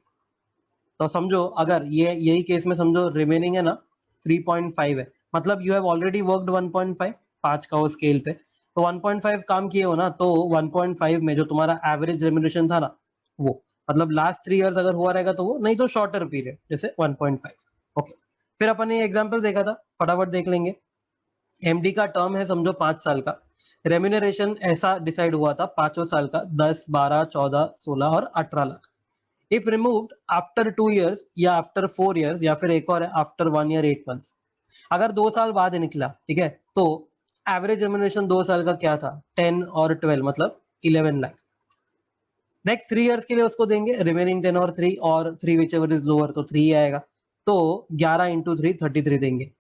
A: तो समझो अगर ये यही केस में समझो रिमेनिंग है ना 3.5 है, मतलब यू हैव ऑलरेडी वर्कड 1.5, 5 का वो स्केल पे, तो 1.5 काम किए हो ना, तो 1.5 में जो तुम्हारा एवरेज रेम्यूनरेशन था ना, वो मतलब लास्ट 3 years अगर हुआ रहेगा तो वो, नहीं तो शॉर्टर पीरियड जैसे 1.5। ओके, फिर अपन ने एग्जाम्पल देखा था, फटाफट देख लेंगे। एमडी का टर्म है समझो 5 साल का, रेम्यूनरेशन ऐसा डिसाइड हुआ था 5 साल का 10, 12, 14, 16 और 18 lakh. If removed after 2 years या आफ्टर 4 years या फिर एक और है आफ्टर 1 year 8 months, अगर 2 साल बाद निकला, ठीक है, तो एवरेज रेम्यूनरेशन 2 साल का क्या था, 10 और 12 मतलब 11 लाख। नेक्स्ट 3 years के लिए उसको देंगे रिमेनिंग 10 और 3 विच एवर इज लोअर, तो 3 आएगा, तो 11 इंटू 3 33 देंगे।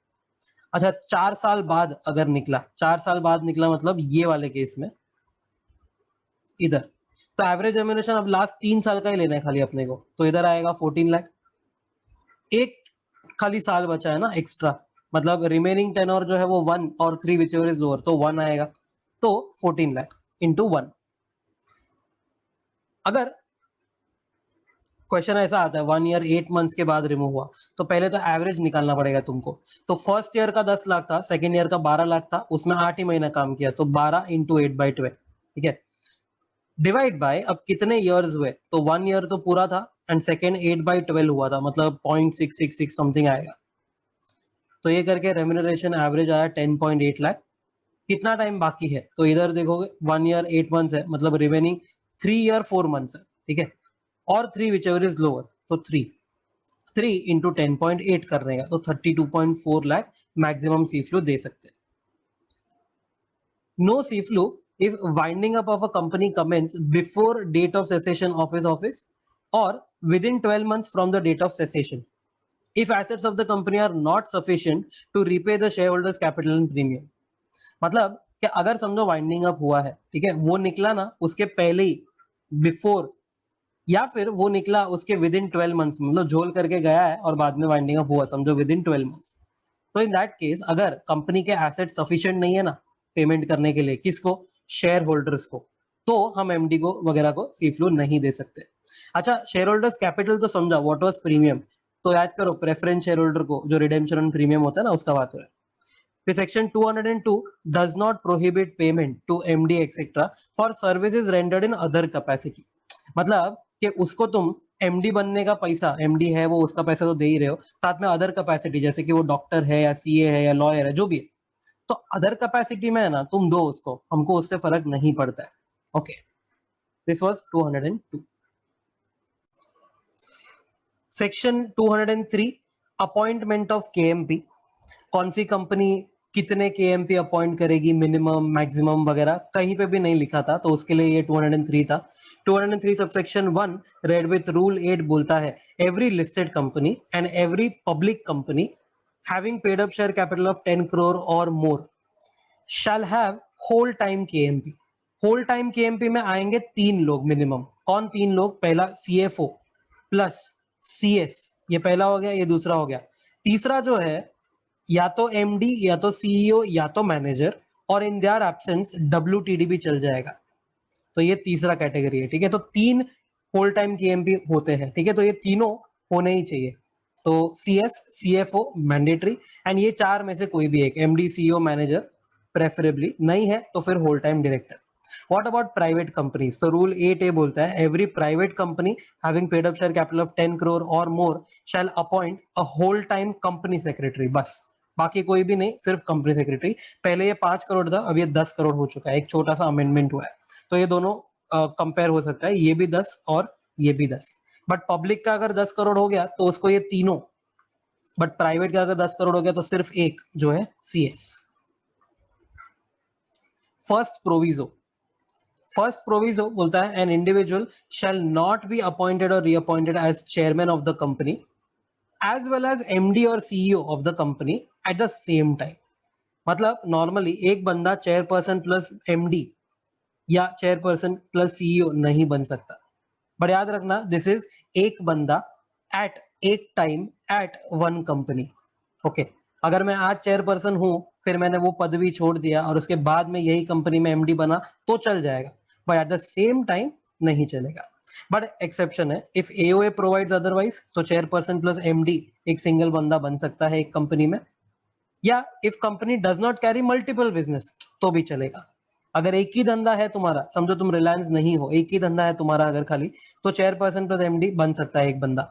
A: अच्छा 4 साल बाद अगर निकला, 4 साल बाद निकला मतलब ये वाले केस में इधर, तो एवरेज रेम्यूनरेशन अब लास्ट 3 साल का ही लेना है खाली अपने को, तो इधर आएगा 14 लाख। एक खाली साल बचा है ना एक्स्ट्रा, मतलब रिमेनिंग 10 और जो है वो 1 और 3 विच एवर इज लोअर, तो 1 आएगा, तो 14 लाख इंटू 1। अगर क्वेश्चन ऐसा आता है 1 year 8 months के बाद रिमूव हुआ, तो पहले तो एवरेज निकालना पड़ेगा तुमको। तो फर्स्ट ईयर का 10 लाख था, सेकेंड ईयर का 12 लाख था, उसमें 8 ही महीना काम किया, तो 12 इंटू 8/12, ठीक है, डिवाइड बाय अब कितने इयर्स हुए, तो 1 year तो पूरा था एंड सेकेंड 8/12 हुआ था, मतलब 0.666 समथिंग आएगा। तो ये करके रेम्यूनरेशन एवरेज आया 10.8 लाख। कितना टाइम बाकी है, तो इधर देखोगे 1 year 8 months है, मतलब रिमेनिंग 3 year 4 months है, ठीक है, और 3 विच एवर इज लोअर, तो 3 इंटू 10.8 करने का, तो 32.4 लाख मैक्सिमम सी फ्लू दे सकते हैं। No CFLU if winding up of a company commence before date of cessation of his office or within 12 months from the date of cessation if assets of the company are not sufficient to repay the shareholders capital and premium। मतलब कि अगर समझो winding up हुआ है, ठीक है, वो निकला ना उसके पहले ही, बिफोर, या फिर वो निकला उसके विद इन 12 मंथ्स, मतलब झोल करके गया है और बाद में वाइंडिंग अप हुआ, समझो विद इन 12 मंथ्स। तो इन दैट केस अगर कंपनी के एसेट सफिशिएंट नहीं है ना पेमेंट करने के लिए, किसको, शेयर होल्डर्स को, तो हम एमडी को वगैरह को सी फ्लू नहीं दे सकते। अच्छा शेयर होल्डर्स कैपिटल तो समझा, व्हाट वाज प्रीमियम, तो याद करो प्रेफरेंस शेयर होल्डर को जो रिडेम्पशन प्रीमियम होता है ना उसका बात हो रहा है। फिर section 202 does not prohibit payment to MD etcetera for services rendered in other capacity. मतलब कि उसको तुम एमडी बनने का पैसा, एमडी है वो, उसका पैसा तो दे ही रहे हो, साथ में अदर कैपेसिटी जैसे कि वो डॉक्टर है या सीए है या लॉयर है, जो भी है, तो अदर कैपेसिटी में है ना, तुम दो उसको, हमको उससे फर्क नहीं पड़ता है। Okay, this was 202। Section 203 appointment of KMP. कौन सी कंपनी कितने केएमपी अपॉइंट करेगी, मिनिमम मैक्सिमम वगैरह कहीं पे भी नहीं लिखा था, तो उसके लिए ये 203 था। 203 सबसेक्शन 1 रेड विथ रूल 8 बोलता है every listed company and every public company having paid up share capital of 10 crore और more shall have whole time KMP. Whole time KMP में आएंगे 3 लोग मिनिमम। कौन 3 लोग? पहला सीएफओ प्लस सीएस, ये पहला हो गया, ये दूसरा हो गया। तीसरा जो है या तो एमडी या तो सीईओ या तो मैनेजर, और इन देयर एब्सेंस डब्ल्यूटीडी भी चल जाएगा। तो ये तीसरा कैटेगरी है, ठीक है। तो 3 होल टाइम केएमपी होते हैं, ठीक है, तो ये तीनों होने ही चाहिए। तो सीएस, सीएफओ मैंडेटरी, एंड ये 4 में से कोई भी एक, एमडी, सीईओ, मैनेजर प्रेफरेबली, नहीं है तो फिर whole time director. What about private companies? तो रूल 8A बोलता है every private company having paid up share capital of 10 crore or more shall appoint a whole time company secretary। बस, बाकी कोई भी नहीं, सिर्फ कंपनी सेक्रेटरी। पहले ये 5 करोड़ था, अब ये 10 करोड़ हो चुका है, एक छोटा सा अमेंडमेंट हुआ है, तो ये दोनों कंपेयर हो सकता है, ये भी 10 और ये भी 10। बट पब्लिक का अगर 10 करोड़ हो गया तो उसको ये तीनों, बट प्राइवेट का अगर 10 करोड़ हो गया तो सिर्फ एक जो है CS. First proviso, first proviso बोलता है an individual shall not be appointed और reappointed as chairman of the company as well as MD और CEO of the company at the same time. मतलब नॉर्मली एक बंदा चेयरपर्सन प्लस एमडी या chairperson plus CEO नहीं बन सकता, but याद रखना दिस इज एक बंदा एट एक time at one company. Okay, अगर मैं आज चेयरपर्सन हूं, फिर मैंने वो पदवी छोड़ दिया और उसके बाद में यही कंपनी में एमडी बना तो चल जाएगा, but at the same time नहीं चलेगा। बट एक्सेप्शन है, इफ एओए प्रोवाइड्स अदरवाइज, तो चेयरपर्सन प्लस एमडी एक सिंगल बंदा बन सकता है एक कंपनी में, या if company does not carry multiple business तो भी चलेगा। अगर एक ही धंधा है तुम्हारा, समझो तुम रिलायंस नहीं हो, एक ही धंधा है तुम्हारा अगर खाली, तो चेयरपर्सन प्लस एमडी बन सकता है एक बंदा।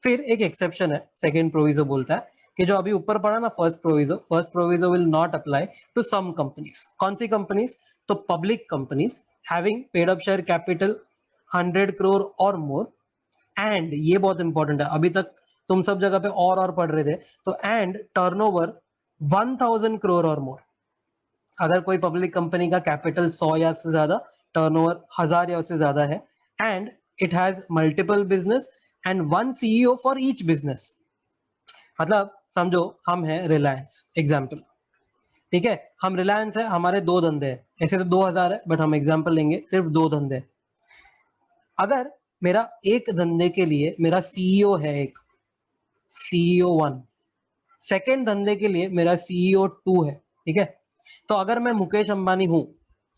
A: फिर एक एक्सेप्शन है, सेकंड प्रोविजो बोलता है कि जो अभी ऊपर पड़ा ना first proviso will not apply to some companies. कौन सी कंपनीज? तो public companies having paid up share capital 100 crore और मोर, एंड ये बहुत इंपॉर्टेंट है, अभी तक तुम सब जगह पे और पढ़ रहे थे, तो एंड टर्नओवर 1000 करोड़ और मोर। अगर कोई पब्लिक कंपनी का कैपिटल 100 या उससे ज्यादा, टर्नओवर 1000 या उससे ज्यादा है, and it has multiple business and one CEO for each business. मतलब समझो हम हैं रिलायंस, एग्जाम्पल, ठीक है, हम रिलायंस है, हमारे 2 धंधे हैं, ऐसे तो 2000 है, बट हम एग्जाम्पल लेंगे, सिर्फ 2 धंधे। अगर मेरा एक धंधे के लिए मेरा सीईओ है एक, सीईओ 1, सेकेंड धंधे के लिए मेरा सीईओ 2 है, ठीक है, तो अगर मैं मुकेश अंबानी हूं,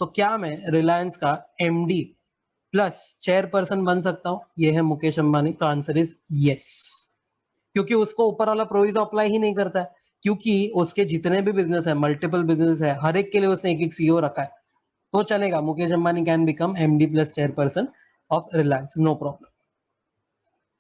A: तो क्या मैं रिलायंस का एमडी प्लस चेयरपर्सन बन सकता हूं? ये है मुकेश अंबानी, तो आंसर इज यस, क्योंकि उसको ऊपर वाला प्रोविजो अप्लाई ही नहीं करता है, क्योंकि उसके जितने भी बिजनेस है, मल्टीपल बिजनेस है, हर एक के लिए उसने एक एक सीईओ रखा है, तो चलेगा, Mukesh Ambani can become MD plus chairperson of Reliance, no problem.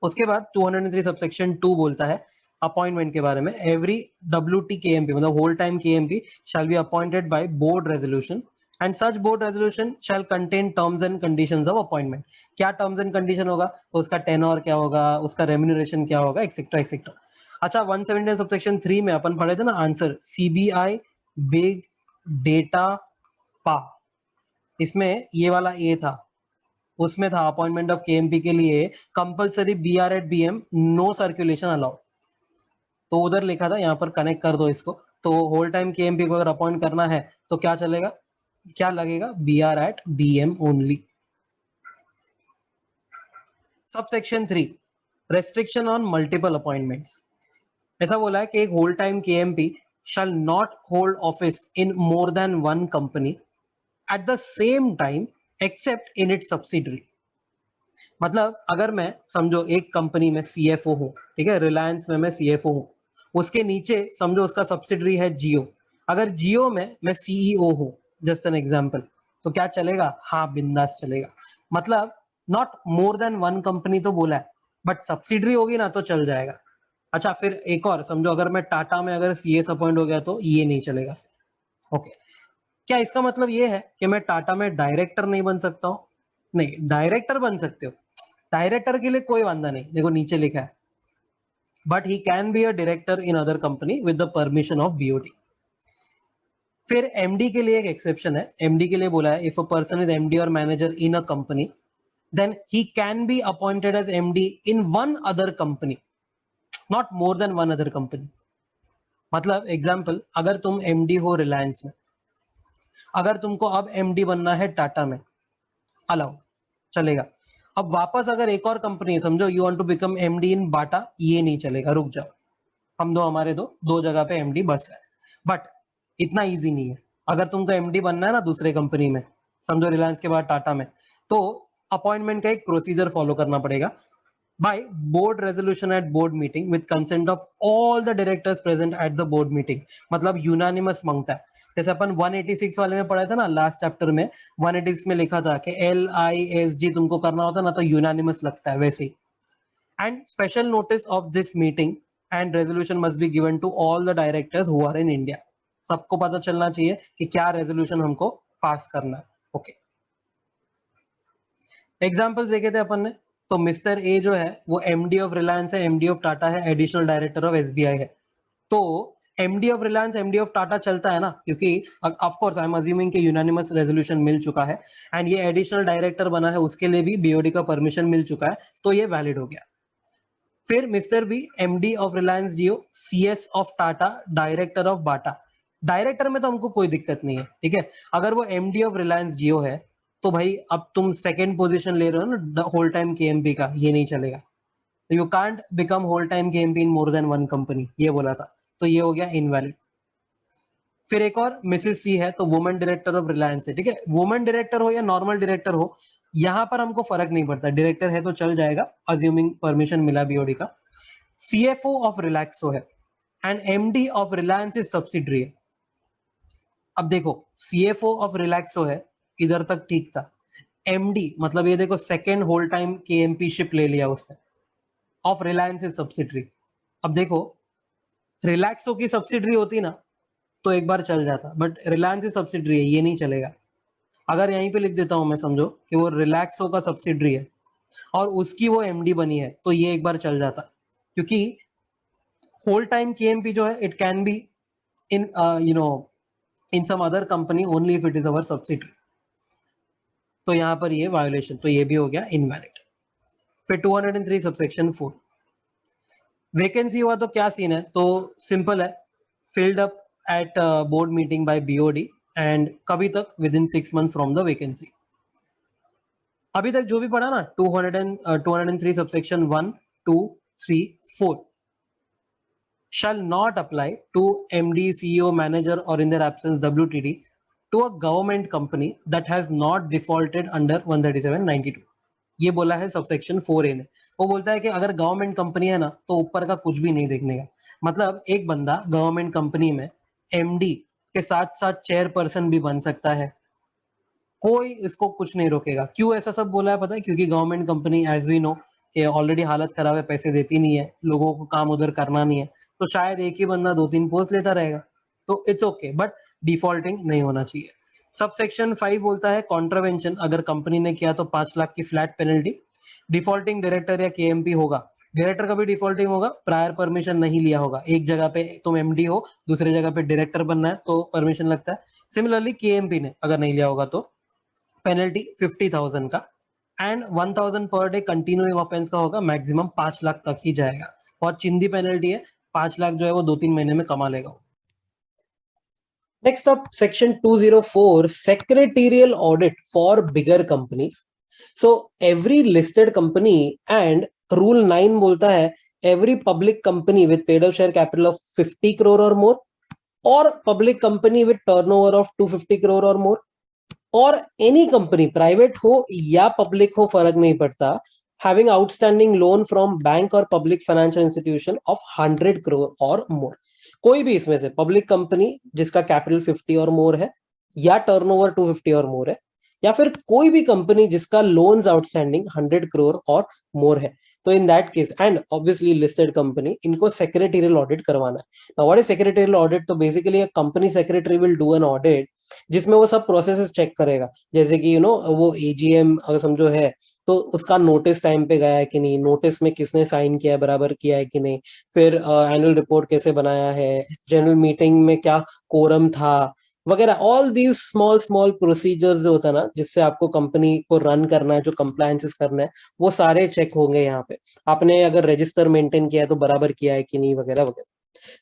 A: उसके बाद 203 सबसेक्शन 2 बोलता है अपॉइंटमेंट के बारे में, एवरी डब्ल्यूटी केएमपी मतलब whole time KMP shall be appointed by board resolution and such board resolution shall contain terms and conditions of appointment. क्या terms and condition होगा? तो उसका टेनोर क्या होगा, उसका रेम्यूनरेशन क्या होगा, एक्सेट्रा एक्सेट्रा। अच्छा, 179 सबसेक्शन 3 में अपन पढ़े थे ना आंसर, सीबीआई बिग डेटा पा, इसमें ये वाला ए था, उसमें था अपॉइंटमेंट ऑफ केएमपी के लिए compulsory BR at BM, no circulation allowed, तो उधर लिखा था, यहाँ पर कनेक्ट कर दो इसको। तो होल टाइम केएमपी को अगर अपॉइंट करना है तो क्या चलेगा, क्या लगेगा? BR at BM only. Subsection 3 restriction on multiple appointments. ऐसा बोला है कि एक whole time KMP shall not hold office in more than one company at the same time except in its subsidiary. मतलब अगर मैं समझो एक कंपनी में सीएफओ हूं, ठीक है, रिलायंस में मैं सीएफओ हूं, उसके नीचे समझो उसका सब्सिडरी है जियो, अगर जियो में मैं सीईओ हूँ, जस्ट एन एग्जांपल, तो क्या चलेगा? हाँ, बिंदास चलेगा। मतलब not more than one company तो बोला है, बट सब्सिडरी होगी ना तो चल जाएगा। अच्छा, फिर एक और समझो, अगर मैं टाटा में अगर सीएस अपॉइंट हो गया तो ये नहीं चलेगा। ओके, क्या इसका मतलब ये है कि मैं टाटा में डायरेक्टर नहीं बन सकता हूँ? नहीं, डायरेक्टर बन सकते हो, डायरेक्टर के लिए कोई वांदा नहीं, देखो नीचे लिखा है, but he can be a director in other company with the permission of BOD. फिर एमडी के लिए एक एक्सेप्शन है, एमडी के लिए बोला है if a person is MD और manager in a company then he can be appointed as MD in one other company, not more than one other company. मतलब एग्जाम्पल, अगर तुम एमडी हो रिलायंस में, अगर तुमको अब एमडी बनना है टाटा में, अलाउ, चलेगा। अब वापस अगर एक और कंपनी है, समझो you want to become MD in Bata, ये नहीं चलेगा, रुक जाओ, हम दो हमारे दो जगह पे एमडी बस है। बट इतना इजी नहीं है, अगर तुमको एमडी बनना है ना दूसरे कंपनी में, समझो रिलायंस के बाद टाटा में, तो अपॉइंटमेंट का एक प्रोसीजर फॉलो करना पड़ेगा by board resolution at board meeting with consent of all the directors present at the board meeting. मतलब यूनानिमस मांगता है, जैसे अपन 186 वाले में पढ़ा था ना लास्ट चैप्टर में, 186 में लिखा था कि LISG तुमको करना होता ना तो यूनानिमस लगता है, वैसे ही। And special notice of this meeting and resolution must be given to all the directors who are in India. सबको पता चलना चाहिए कि क्या रेजोल्यूशन हमको पास करना है। ओके, एग्जाम्पल्स देखे थे अपन ने, तो मिस्टर ए जो है वो एमडी ऑफ रिलायंस है, एमडी ऑफ टाटा है, एडिशनल डायरेक्टर ऑफ एसबीआई है। तो MD of Reliance, MD of Tata चलता है ना, क्योंकि of course I am assuming कि यूनानिमस रेजोल्यूशन मिल चुका है एंड ये एडिशनल डायरेक्टर बना है, उसके लिए भी बीओडी का परमिशन मिल चुका है, तो ये वैलिड हो गया। फिर mister B MD of Reliance Jio, CS of Tata, director of Bata. Director में तो हमको कोई दिक्कत नहीं है, ठीक है। अगर वो एमडी ऑफ रिलायंस जियो है तो भाई अब तुम सेकेंड पोजीशन ले रहे हो ना होल टाइम केएमपी का, ये नहीं चलेगा। You can't become whole time KMP in more than one company, ये बोला था, तो ये हो गया इनवैलिड। फिर एक और मिसेस सी है, तो वुमेन डायरेक्टर ऑफ रिलायंस है, ठीक है। वुमेन डायरेक्टर हो या नॉर्मल डायरेक्टर हो, यहां पर हमको फर्क नहीं पड़ता, डायरेक्टर है तो चल जाएगा, अज्यूमिंग परमिशन मिला बीओडी का। सीएफओ ऑफ रिलैक्सो है and MD of Reliance is subsidiary है। अब देखो, सीएफओ ऑफ रिलैक्सो है, इधर तक ठीक था। एमडी मतलब ये देखो second whole time KMP ship ले लिया उसने, ऑफ रिलायंस इज सब्सिडरी। अब देखो, रिलैक्सो की सब्सिडरी होती ना तो एक बार चल जाता, बट रिलायंस की सब्सिडरी है, ये नहीं चलेगा। अगर यहीं पे लिख देता हूं मैं, समझो कि वो रिलैक्सो का सब्सिडरी है और उसकी वो एमडी बनी है, तो ये एक बार चल जाता, क्योंकि होल टाइम केएमपी जो है it can be in in some other company only if it is our subsidiary. तो यहां पर ये वायोलेशन, तो ये भी हो गया इनवैलिड। फिर 203 सबसेक्शन 4, वैकेंसी हुआ तो क्या सीन है? तो सिंपल है, filled up at board meeting by BOD and कभी तक within 6 months from the vacancy. अभी तक जो भी पढ़ा ना 203 subsection 1, 2, 3, 4 shall not apply to MD, CEO, manager or in their absence WTD to a government company that has not defaulted under 137(92). ये बोला है सबसेक्शन 4A ने। वो बोलता है कि अगर गवर्नमेंट कंपनी है ना तो ऊपर का कुछ भी नहीं देखने का। मतलब एक बंदा गवर्नमेंट कंपनी में एमडी के साथ साथ चेयरपर्सन भी बन सकता है, कोई इसको कुछ नहीं रोकेगा। क्यों ऐसा सब बोला है पता है? क्योंकि government company as we know कि ऑलरेडी हालत खराब है, पैसे देती नहीं है, लोगों को काम उधर करना नहीं है, तो शायद एक ही बंदा 2-3 पोस्ट लेता रहेगा, तो इट्स ओके, बट डिफॉल्टिंग नहीं होना चाहिए। सब सेक्शन 5 बोलता है कॉन्ट्रावेंशन अगर कंपनी ने किया तो 5 लाख की फ्लैट पेनल्टी। डिफॉल्टिंग डायरेक्टर या केएमपी होगा, डायरेक्टर का भी डिफॉल्टिंग होगा, प्रायर परमिशन नहीं लिया होगा। एक जगह पे तुम एमडी हो, दूसरी जगह पे डायरेक्टर बनना है तो परमिशन लगता है। सिमिलरली केएमपी ने अगर नहीं लिया होगा तो पेनल्टी 50,000 का and 1,000 per day continuing offence का होगा, मैक्सिमम 5 लाख तक ही जाएगा। और चिंदी पेनल्टी है, 5 लाख जो है वो 2-3 महीने में कमा लेगा। Next up section 204 secretarial audit for bigger companies. So every listed company and rule 9 बोलता है every public company with paid up share capital of 50 crore or more or public company with turnover of 250 crore or more और any company private हो या public हो फर्क नहीं पड़ता,
B: having outstanding loan from bank or public financial institution of 100 crore or more. कोई भी इसमें से पब्लिक कंपनी जिसका कैपिटल 50 और मोर है, या टर्नओवर 250 और मोर है, या फिर कोई भी कंपनी जिसका लोन्स आउटस्टैंडिंग 100 करोड़ और मोर है, तो in that case and obviously listed company, इनको सेक्रेटरियल ऑडिट करवाना है. Now what is secretarial audit? तो basically company secretary will do an audit जिसमें वो सब प्रोसेसेस चेक करेगा, जैसे कि वो एजीएम अगर समझो है तो उसका नोटिस टाइम पे गया है कि नहीं, नोटिस में किसने साइन किया है, बराबर किया है कि नहीं, फिर एनुअल रिपोर्ट कैसे बनाया है, जनरल मीटिंग में क्या कोरम था वगैरह. All these small small procedures जो होता है ना, जिससे आपको कंपनी को रन करना है, जो कंप्लायंसेस करना है, वो सारे चेक होंगे यहाँ पे. आपने अगर रजिस्टर मेंटेन किया है तो बराबर किया है कि नहीं, वगैरह वगैरह.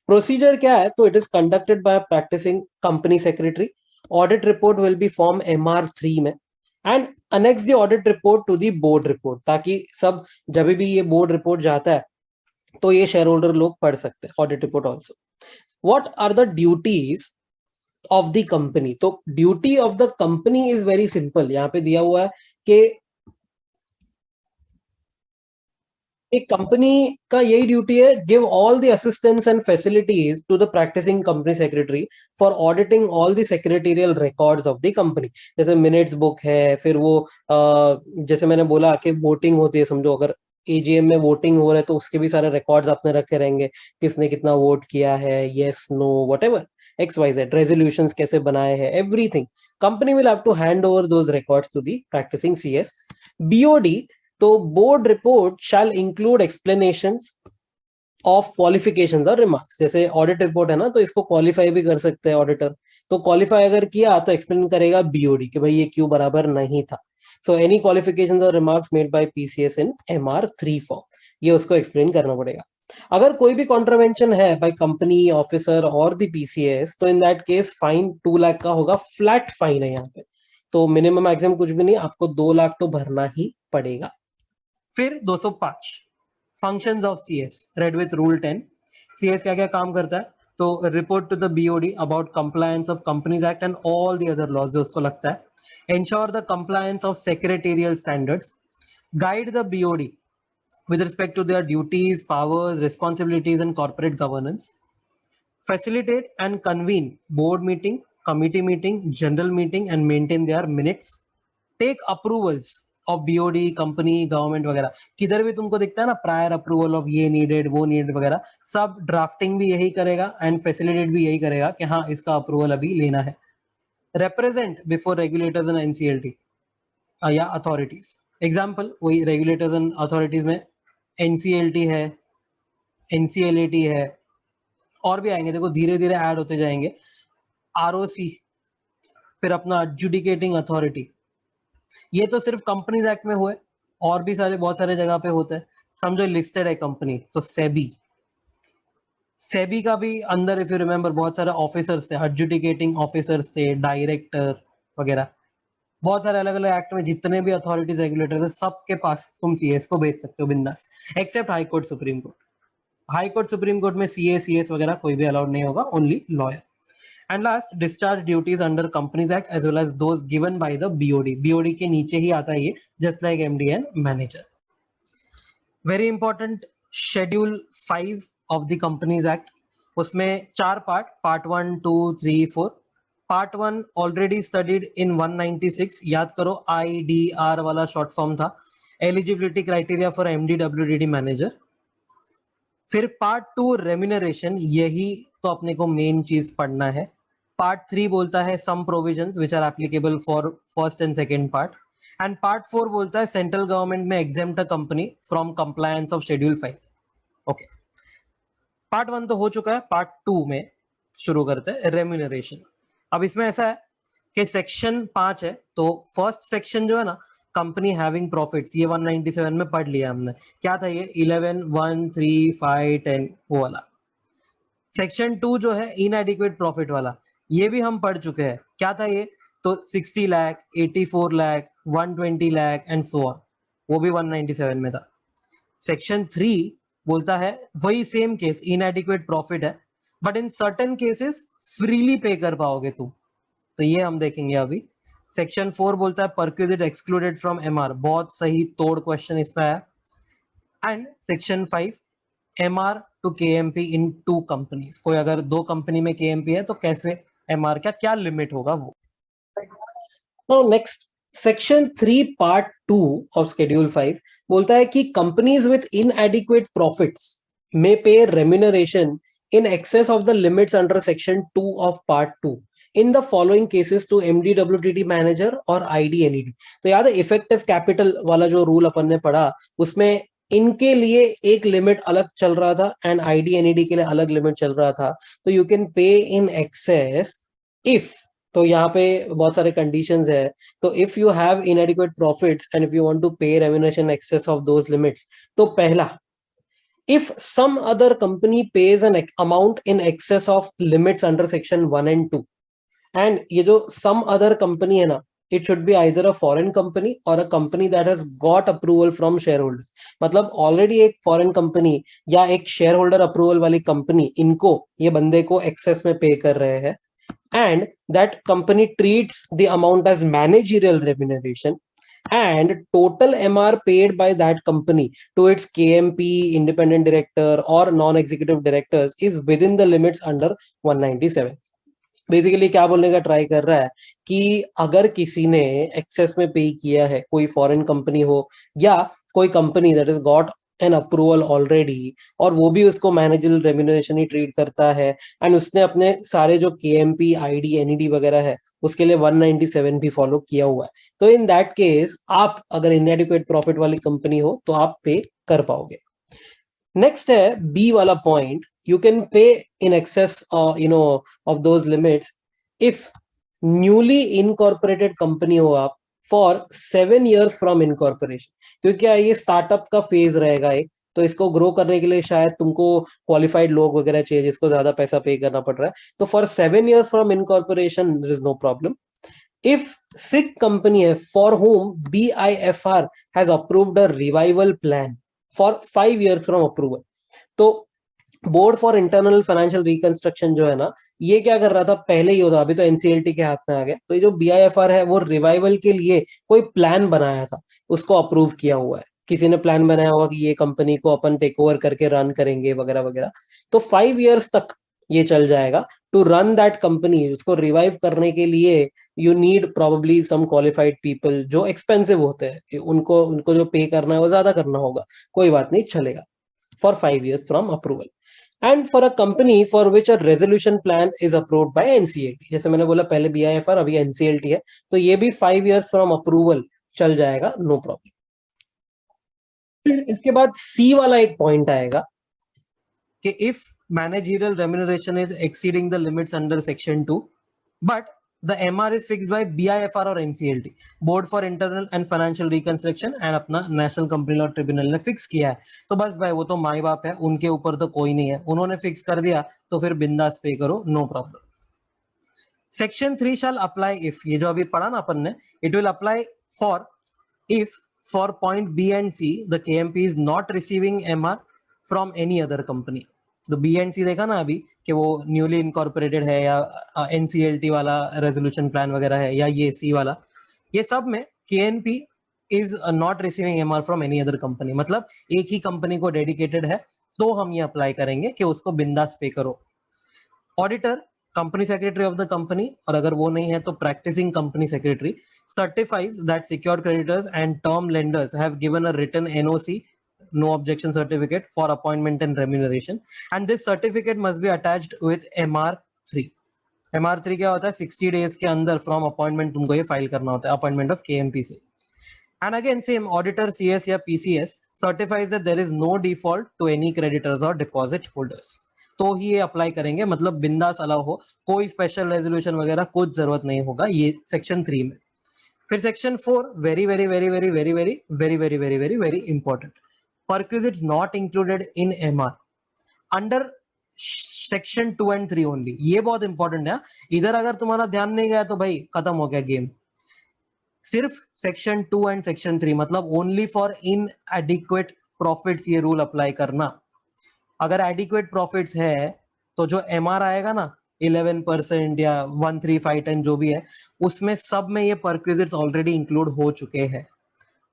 B: प्रोसीजर क्या है? तो it is conducted by practising company secretary. Audit report will be form MR3 में and annex the audit report to the board report, ताकि सब जब भी ये बोर्ड रिपोर्ट जाता है तो ये शेयर होल्डर लोग पढ़ सकते हैं audit report also. What are the duties of the company? तो duty of the company is very simple. यहाँ पे दिया हुआ है कि एक कंपनी का यही ड्यूटी है, give all the assistance and facilities to the practising company secretary for auditing all the secretarial records of the company. जैसे मिनट्स बुक है, फिर वो जैसे मैंने बोला कि वोटिंग होती है, समझो अगर एजीएम में वोटिंग हो रहा है तो उसके भी सारे रिकॉर्ड्स आपने रखे रहेंगे, किसने कितना वोट किया है, yes no whatever XYZ, resolutions कैसे बनाए हैं, everything. Company will have to hand over those records to the practising CS. BOD, तो board report shall include explanations of qualifications और रिमार्क्स. जैसे ऑडिट रिपोर्ट है ना, तो इसको क्वालिफाई भी कर सकते हैं ऑडिटर. तो क्वालिफाई अगर किया तो एक्सप्लेन करेगा BOD कि भाई ये क्यों बराबर नहीं था. सो एनी क्वालिफिकेशंस और remarks made by PCS in MR3 form, ये उसको एक्सप्लेन करना पड़ेगा. अगर कोई भी कॉन्ट्रावेंशन है बाय कंपनी ऑफिसर और द PCS, तो in that case fine 2 lakh का होगा. फ्लैट फाइन है यहाँ पे, तो मिनिमम मैक्सिमम कुछ भी नहीं, आपको 2 लाख तो भरना ही पड़ेगा.
A: फिर 205 functions of CS, read with rule 10. CS क्या क्या काम करता है? तो report to the BOD about compliance of companies act and all the other laws जो उसको लगता है. Ensure the compliance of secretarial standards. Guide the BOD with respect to their duties, powers, responsibilities, and corporate governance. Facilitate and convene board meeting, committee meeting, general meeting, and maintain their minutes. Take approvals of BOD, company, government वगैरह. किधर भी तुमको दिखता है ना prior approval of ये needed, वो needed वगैरह, सब ड्राफ्टिंग भी यही करेगा एंड फैसिलिटेट भी यही करेगा कि हाँ इसका अप्रूवल अभी लेना है. Represent before regulators and NCLT या अथॉरिटीज. एग्जाम्पल वही रेगुलेटर्स एंड अथॉरिटीज में NCLT है, NCLAT है, और भी आएंगे, देखो धीरे धीरे ऐड होते जाएंगे. ROC, फिर अपना एडजुडिकेटिंग अथॉरिटी. ये तो सिर्फ कंपनीज एक्ट में हुए, और भी सारे बहुत सारे जगह पे होते हैं. समझो लिस्टेड है कंपनी तो सेबी. सेबी का भी अंदर इफ यू रिमेंबर बहुत सारे ऑफिसर्स थे, एडजुडिकेटिंग ऑफिसर्स थे, डायरेक्टर वगैरह. बहुत सारे अलग अलग एक्ट में जितने भी अथॉरिटीज रेगुलेटर थे सबके पास तुम CS को भेज सकते हो बिंदास, except high court supreme court. High court supreme court में CA CS वगैरह कोई भी अलाउड नहीं होगा, only lawyer. And last, discharge duties under companies act as well as those given by the BOD. BOD के नीचे ही आता है ये, just like MD and manager. Very important, schedule 5 of the companies act. उसमें 4 part, part 1, 2, 3, 4. Part 1 already studied in 196. याद करो IDR वाला शॉर्ट फॉर्म था, eligibility criteria for MD WDD manager. फिर पार्ट 2 रेम्यूनरेशन, यही तो अपने को मेन चीज पढ़ना है. पार्ट 3 बोलता है some provisions which are applicable for first and second part. And part 4 बोलता है सेंट्रल गवर्नमेंट में exempt a company from compliance of schedule 5. Okay, part 1 तो हो चुका है. पार्ट 2 में शुरू करते हैं रेम्यूनरेशन. अब इसमें ऐसा है कि सेक्शन 5 है, तो फर्स्ट सेक्शन जो है ना, कंपनी हैविंग प्रॉफिट्स, ये 197 में पढ़ लिया हमने. क्या था ये? 11, 1, 3, 5, 10 वो वाला. सेक्शन 2 जो है इनएडिक्वेट प्रॉफिट वाला, ये भी हम पढ़ चुके हैं. क्या था ये? तो 60 lakh, 84 lakh, 120 lakh and so on, वो भी 197 में था. सेक्शन 3 बोलता है वही सेम केस, इनएडिक्वेट प्रॉफिट है but in certain cases freely पे कर पाओगे तुम, तो ये हम देखेंगे अभी. सेक्शन 4 बोलता है परक्विजिट एक्सक्लूडेड फ्रॉम एमआर, बहुत सही तोड़ क्वेश्चन इसमें आया। And section 5 MR to KMP in 2 companies, कोई अगर 2 कंपनी में केएमपी है तो कैसे एमआर का क्या लिमिट होगा वो।
B: Now next, section 3 part 2 of schedule 5 बोलता है कि companies with inadequate profits may pay remuneration in excess of the limits under section 2 of part 2 in the following cases to MD WTT manager और ID NED। तो याद है effective capital वाला जो rule अपन ने पढ़ा, उसमें इनके लिए एक लिमिट अलग चल रहा था एंड ID NED के लिए अलग लिमिट चल रहा था। तो यू कैन पे इन एक्सेस इफ, तो यहाँ पे बहुत सारे कंडीशंस है। तो if you have inadequate profits and if you want to pay remuneration excess of those limits, तो पहला, if some other company pays an amount in excess of limits under section 1 and 2, and ये जो some other company है ना, it should be either a foreign company or a company that has got approval from shareholders। मतलब already एक foreign company या एक shareholder approval वाली company इनको, ये बंदे को excess में पे कर रहे हैं, and that company treats the amount as managerial remuneration, and total MR paid by that company to its KMP, independent director or non-executive directors is within the limits under 197। Basically क्या बोलने का try कर रहा है कि अगर किसी ने एक्सेस में पे किया है, कोई फॉरेन कंपनी हो या कोई company that is got an approval already, और वो भी उसको मैनेजरल रेम्यूनरेशन ही ट्रीट करता है, एंड उसने अपने सारे जो केएमपी आईडी एनईडी वगैरह है उसके लिए 197 भी फॉलो किया हुआ है, तो इन दैट केस आप अगर इनएडिक्वेट प्रॉफिट वाली कंपनी हो तो आप पे कर पाओगे। नेक्स्ट है बी वाला point, you can pay in excess of those limits if newly incorporated company हो आप for 7 years from incorporation। क्योंकि ये स्टार्टअप का फेज रहेगा एक, तो इसको ग्रो करने के लिए शायद तुमको क्वालिफाइड लोग वगैरह चाहिए जिसको ज्यादा पैसा पे करना पड़ रहा है, तो for 7 years from incorporation there is no problem। if sick company है for whom BIFR has approved a revival plan for 5 years from approval, तो board for internal financial reconstruction जो है ना, ये क्या कर रहा था पहले ही होता, अभी तो एनसीएलटी के हाथ में आ गया, तो ये जो बीआईएफआर है वो रिवाइवल के लिए कोई प्लान बनाया था, उसको अप्रूव किया हुआ है, किसी ने प्लान बनाया होगा कि ये कंपनी को अपन टेक ओवर करके रन करेंगे वगैरह वगैरह, तो 5 years तक ये चल जाएगा टू रन दैट कंपनी। उसको रिवाइव करने के लिए you need probably some qualified people जो एक्सपेंसिव होते हैं, उनको जो पे करना है वो ज्यादा करना होगा, कोई बात नहीं, चलेगा for 5 years from approval। and for a company for which a resolution plan is approved by NCLT, जैसे मैंने बोला पहले BIFR अभी NCLT है, तो ये भी 5 years from approval चल जाएगा, नो प्रॉब्लम। इसके बाद सी वाला एक पॉइंट आएगा
A: कि if managerial remuneration is exceeding the limits under section 2 but the MR is fixed by BIFR or NCLT, board for internal and financial reconstruction, and अपना national company law tribunal ने fix किया है, तो बस भाई वो तो माई बाप है, उनके ऊपर तो कोई नहीं है, उन्होंने फिक्स कर दिया तो फिर बिंदास पे करो, no problem. Section 3 shall apply if, ये जो अभी पढ़ा ना अपन ने, it will apply for if for point B and C the KMP is not receiving MR from any other company. तो बी एंड सी देखा ना अभी कि वो न्यूली इनकॉर्पोरेटेड है या एनसीएलटी वाला रेजोल्यूशन प्लान वगैरह है, या ये सी वाला, ये सब में KNP is not receiving MR from any other company, मतलब एक ही कंपनी को डेडिकेटेड है, तो हम ये अप्लाई करेंगे कि उसको बिंदास पे करो। Auditor, company secretary of the company, और अगर वो नहीं है तो practising company secretary, certifies that secured creditors and term lenders have given a written NOC, no objection certificate, for appointment and remuneration, and this certificate must be attached with MR3। MR3 क्या होता है, 60 days के अंदर from appointment तुमको ये file करना होता है अपॉइंटमेंट ऑफ केएमपी से। And again same, auditor CS या PCS certifies that there is no default to any creditors or deposit holders, तो ही ये अप्लाई करेंगे, मतलब बिंदास अलाउ हो, कोई स्पेशल रेजोल्यूशन वगैरह कुछ जरूरत नहीं होगा ये सेक्शन 3 में। फिर section 4 very very very very very very very very very very very important, perquisites not included in MR under section 2 and 3 only, ये बहुत इंपॉर्टेंट है, इधर अगर तुम्हारा ध्यान नहीं गया तो भाई खत्म हो गया गेम। सिर्फ सेक्शन 2 and सेक्शन 3, मतलब only for in adequate profits ये रूल अप्लाई करना। अगर एडिक्वेट प्रॉफिट्स है तो जो एमआर आएगा ना 11% या 13510 जो भी है, उसमें सब में ये परक्विजिट्स ऑलरेडी इंक्लूड हो चुके हैं।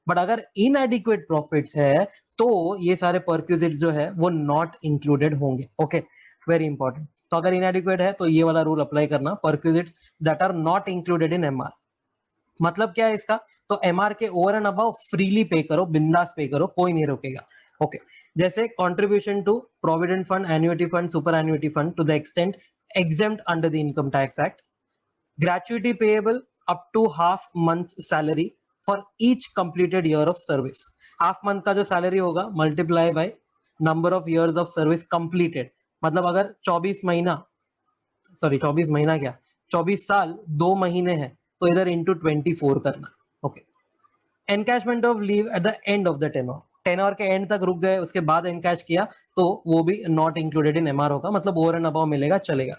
A: बट अगर इनएडिक्वेट प्रॉफिट्स है तो ये सारे परक्विजिट्स जो है वो नॉट इंक्लूडेड होंगे। Okay, very important. तो अगर इनएडिक्वेट है तो ये वाला रूल अप्लाई करना, perquisites that are not included in MR. मतलब क्या है इसका? तो एमआर के ओवर एंड अबव फ्रीली पे करो, बिंदास पे करो, कोई नहीं रोकेगा। ओके, जैसे contribution to provident fund, annuity fund, superannuation fund to the extent exempt under the income tax act, gratuity payable up to half month's salary for each completed year of service। Half month का जो salary होगा multiply by number of years of service completed, मतलब अगर 24 महीना, sorry 24 महीना क्या, 24 साल 2 महीने हैं तो इधर इंटू 24 करना। Okay, encashment of leave at the end of the tenure, tenure के एंड तक रुक गए उसके बाद एनकैश किया तो वो भी नॉट इंक्लूडेड इन एमआर होगा, मतलब ओवर एंड अबव मिलेगा, चलेगा।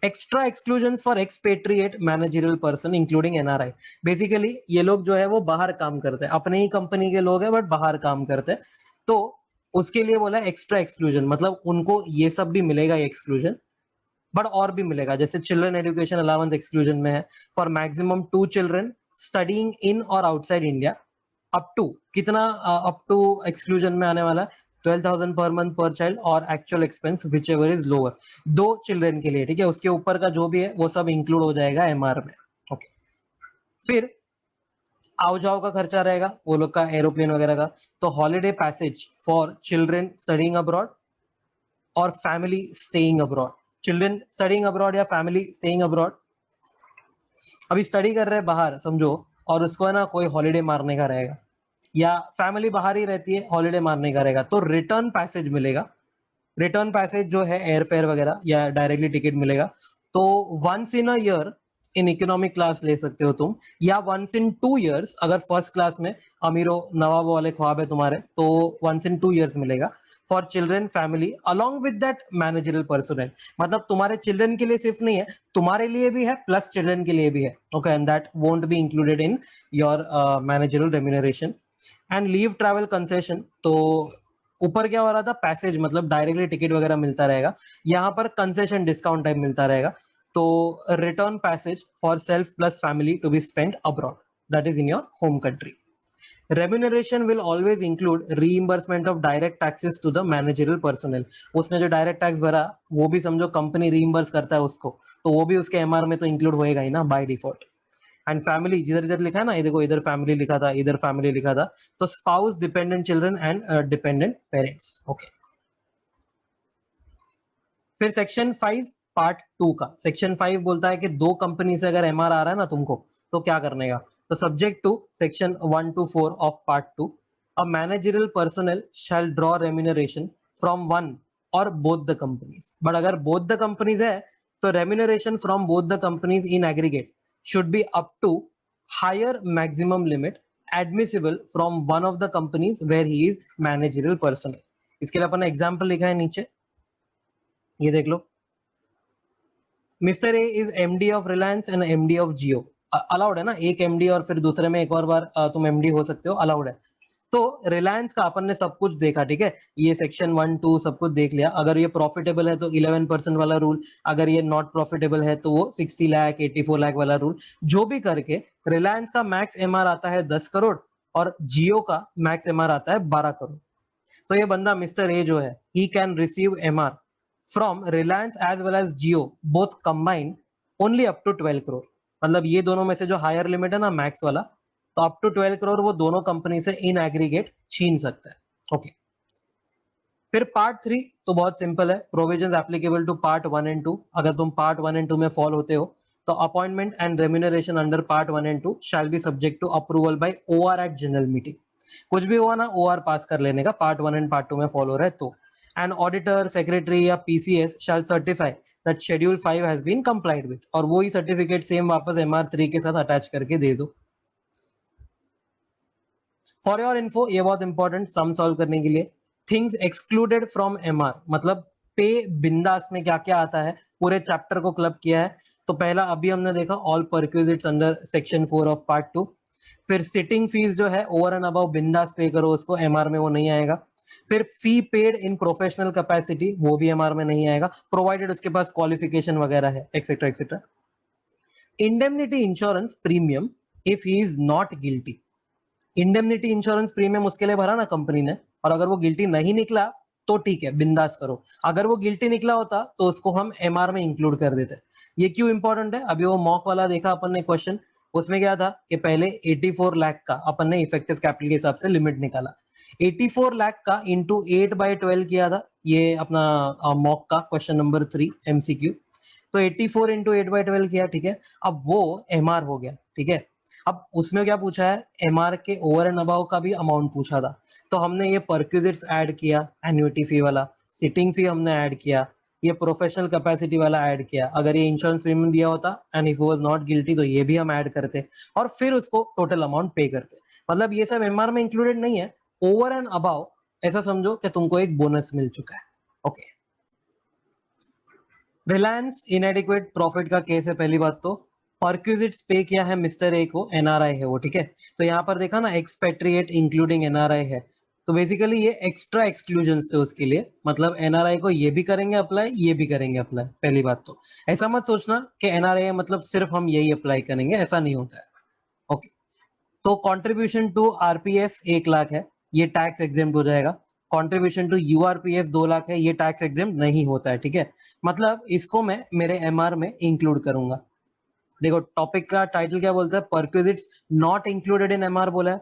A: Extra exclusion for expatriate managerial person including NRI. Basically ये लोग जो है वो बाहर काम करते हैं, अपने ही कंपनी के लोग हैं बट बाहर काम करते हैं, तो उसके लिए बोला एक्स्ट्रा एक्सक्लूजन, मतलब उनको ये सब भी मिलेगा ये एक्सक्लूजन, बट और भी मिलेगा। जैसे चिल्ड्रन एजुकेशन अलाउंस एक्सक्लूजन में है for maximum 2 children studying in और आउटसाइड इंडिया, अप टू कितना, अप टू एक्सक्लूजन में आने वाला 12,000 पर मंथ पर चाइल्ड और actual expense which ever is lower, 2 children के लिए, ठीक है। उसके ऊपर का जो भी है वो सब इंक्लूड हो जाएगा एमआर में। ओके, फिर आओ जाओ का खर्चा रहेगा वो लोग का, एरोप्लेन वगैरह का, तो holiday passage for children studying abroad और family staying abroad. Children studying abroad या फैमिली स्टेइंग अब्रॉड, अभी स्टडी कर रहे हैं बाहर समझो, और उसको है ना कोई हॉलीडे मारने का रहेगा, या फैमिली बाहर ही रहती है हॉलीडे मारने का रहेगा, तो रिटर्न पैसेज मिलेगा। रिटर्न पैसेज जो है एयर फेयर वगैरह या डायरेक्टली टिकट मिलेगा, तो once in a year in economic class ले सकते हो तुम, या वंस इन 2 इयर्स, अगर फर्स्ट क्लास में अमीरो नवाबों वाले ख्वाब है तुम्हारे तो वंस इन 2 इयर्स मिलेगा for children family along with that managerial personnel. मतलब तुम्हारे चिल्ड्रन के लिए सिर्फ नहीं है, तुम्हारे लिए भी है प्लस चिल्ड्रन के लिए भी है। Okay, and that won't be included in your managerial remuneration. And leave travel concession, तो ऊपर क्या हो रहा था, पैसेज मतलब डायरेक्टली टिकट वगैरह मिलता रहेगा, यहाँ पर कंसेशन डिस्काउंट टाइप मिलता रहेगा। तो return passage for self plus family to be spend abroad, that is in your home country. Remuneration will always include reimbursement of direct taxes to the managerial personnel. उसने जो direct tax भरा वो भी समझो company reimburse करता है उसको, तो वो भी उसके एमआर में तो इंक्लूड होएगा ही ना बाय डिफॉल्ट। एंड फैमिली जिधर इधर लिखा है ना, ये देखो इधर फैमिली लिखा था, इधर फैमिली लिखा था, तो spouse, dependent children and dependent parents. Okay, फिर सेक्शन 5 पार्ट 2 का, सेक्शन 5 बोलता है कि 2 कंपनी से अगर एमआर आ रहा है ना तुमको तो क्या करने का। तो subject to section 1 to 4 of part 2, a managerial personnel shall draw remuneration from one or both the companies. But अगर बोथ द कंपनीज है तो remuneration from both the companies in aggregate should be up to higher maximum limit admissible from one of the companies where he is managerial personnel। इसके लिए अपन ने example लिखा है नीचे, ये देख लो। Mister A is MD of Reliance and MD of Jio, allowed है ना, एक एमडी और फिर दूसरे में एक और बार तुम एमडी हो सकते हो, अलाउड है। तो रिलायंस का अपन ने सब कुछ देखा, ठीक है, ये सेक्शन 1 2 सब कुछ देख लिया। अगर ये प्रॉफिटेबल है तो 11% वाला रूल, अगर ये नॉट प्रॉफिटेबल है तो वो 60 लाख 84 लाख वाला रूल, जो भी करके रिलायंस का मैक्स एमआर आता है 10 करोड़ और जियो का मैक्स एमआर आता है 12 करोड़। तो ये बंदा मिस्टर ए जो है, he can receive MR from Reliance as well as Jio both combined only up to 12 crore. मतलब ये दोनों में से जो हायर लिमिट है ना मैक्स वाला, तो अप टू 12 करोड़ वो दोनों कंपनी से इन एग्रीगेट छीन सकता है। ओके, फिर पार्ट 3 तो बहुत सिंपल है, provisions applicable to part 1 and 2। अगर तुम पार्ट 1 एंड 2 में फॉल होते हो तो appointment and remuneration under part 1 and 2 shall be subject to approval by OR at general meeting. कुछ भी हुआ ना ओआर पास कर लेने का, पार्ट 1 एंड पार्ट 2 में फॉलो रहे तो। एंड ऑडिटर, सेक्रेटरी या PCS shall certify that schedule 5 has been complied with, और वो ही सर्टिफिकेट सेम वापस एमआर 3 के साथ अटैच करके दे दो। फॉर योर इन्फो, ये बहुत इंपॉर्टेंट, सम सॉल्व करने के लिए, थिंग्स एक्सक्लूडेड फ्रॉम एमआर, मतलब पे बिंदास में क्या क्या आता है, पूरे चैप्टर को क्लब किया है। तो पहला अभी हमने देखा all perquisites under section 4 of part 2। फिर सिटिंग फीस जो है ओवर एंड अबव बिंदास पे करो उसको, एमआर में वो नहीं आएगा। फिर fee paid in professional capacity, वो भी एमआर में नहीं आएगा, प्रोवाइडेड उसके पास क्वालिफिकेशन वगैरह है, etcetera etcetera. Indemnity insurance premium if he is not guilty, indemnity insurance premium उसके लिए भरा ना कंपनी ने, और अगर वो गिल्टी नहीं निकला तो ठीक है, बिंदास करो। अगर वो गिल्टी निकला होता तो उसको हम एमआर में इंक्लूड कर देते। ये क्यों इंपॉर्टेंट है? अभी वो मॉक वाला देखा अपन ने क्वेश्चन, उसमें क्या था कि पहले 84 लाख का अपन ने इफेक्टिव कैपिटल के हिसाब से लिमिट निकाला, 84 लाख का इंटू 8/12 किया था, ये अपना मॉक का क्वेश्चन नंबर 3 एमसीक्यू। तो 84 इंटू 8/12 किया, ठीक है। अब वो एमआर हो गया, ठीक है। अब उसमें क्या पूछा है, एमआर के ओवर एंड अबाउ का भी अमाउंट पूछा था, तो हमने ये परक्विजिट्स ऐड किया, एन्युटी फी वाला, सिटिंग फी हमने ऐड किया, ये प्रोफेशनल कैपेसिटी वाला ऐड किया। अगर ये इंश्योरेंस प्रीमियम दिया होता and if was not guilty तो ये भी हम ऐड करते और फिर उसको टोटल अमाउंट पे करते। मतलब ये सब एमआर में इंक्लूडेड नहीं है, ओवर एंड अबाउ ऐसा समझो कि तुमको एक बोनस मिल चुका है। ओके, रिलायंस इनएडिक्वेट प्रॉफिट का केस है। पहली बात तो परक्विजिट्स पे किया है मिस्टर ए को, एनआरआई है वो, ठीक है। तो यहाँ पर देखा ना, एक्सपेट्रिएट इंक्लूडिंग एनआरआई है, तो बेसिकली ये एक्स्ट्रा एक्सक्लूजन थे उसके लिए, मतलब एनआरआई को ये भी करेंगे अप्लाई, ये भी करेंगे अप्लाई। पहली बात तो ऐसा मत सोचना कि एनआरआई मतलब सिर्फ हम यही अप्लाई करेंगे, ऐसा नहीं होता है। ओके, तो कंट्रीब्यूशन टू आरपीएफ 1 लाख है, ये टैक्स एग्जेम्प्ट हो जाएगा। कंट्रीब्यूशन टू यूआरपीएफ 2 लाख है, ये टैक्स एग्जेम्प्ट नहीं होता है, ठीक है। मतलब इसको मैं मेरे एमआर में इंक्लूड करूंगा। देखो टॉपिक का टाइटल क्या बोलता है, perquisites not included in MR बोला है।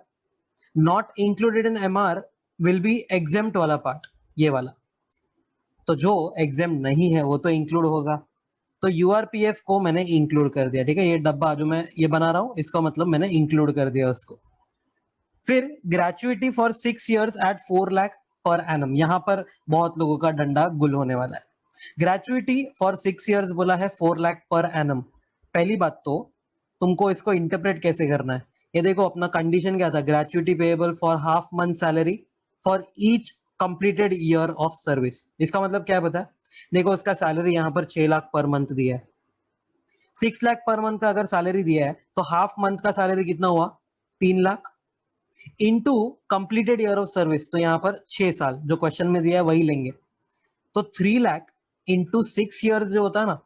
A: Not included in MR will be exempt वाला पार्ट, ये वाला। तो जो एग्जेम्प्ट नहीं है वो तो इंक्लूड होगा। तो यूआरपीएफ को मैंने इंक्लूड कर दिया, ठीक है। ये डब्बा जो मैं ये बना रहा हूं, इसका मतलब मैंने इंक्लूड कर दिया उसको। फिर gratuity for 6 years at 4 lakh per annum, यहां पर बहुत लोगों का डंडा गुल होने वाला है। ग्रेचुइटी फॉर 6 इयर्स बोला है 4 लाख पर एनम। पहली बात तो तुमको इसको इंटरप्रेट कैसे करना है, ये देखो अपना कंडीशन क्या था, gratuity payable for half month salary for each completed year of service. इसका मतलब क्या है पता है? देखो उसका सैलरी यहाँ पर 6 लाख पर मंथ दिया है, 6 लाख पर मंथ का अगर सैलरी दिया है तो हाफ मंथ का सैलरी कितना हुआ, 3 lakh into completed year of service, तो यहाँ पर 6 साल जो क्वेश्चन में दिया है वही लेंगे। तो 3 लाख इंटू 6 ईयर्स जो होता है ना,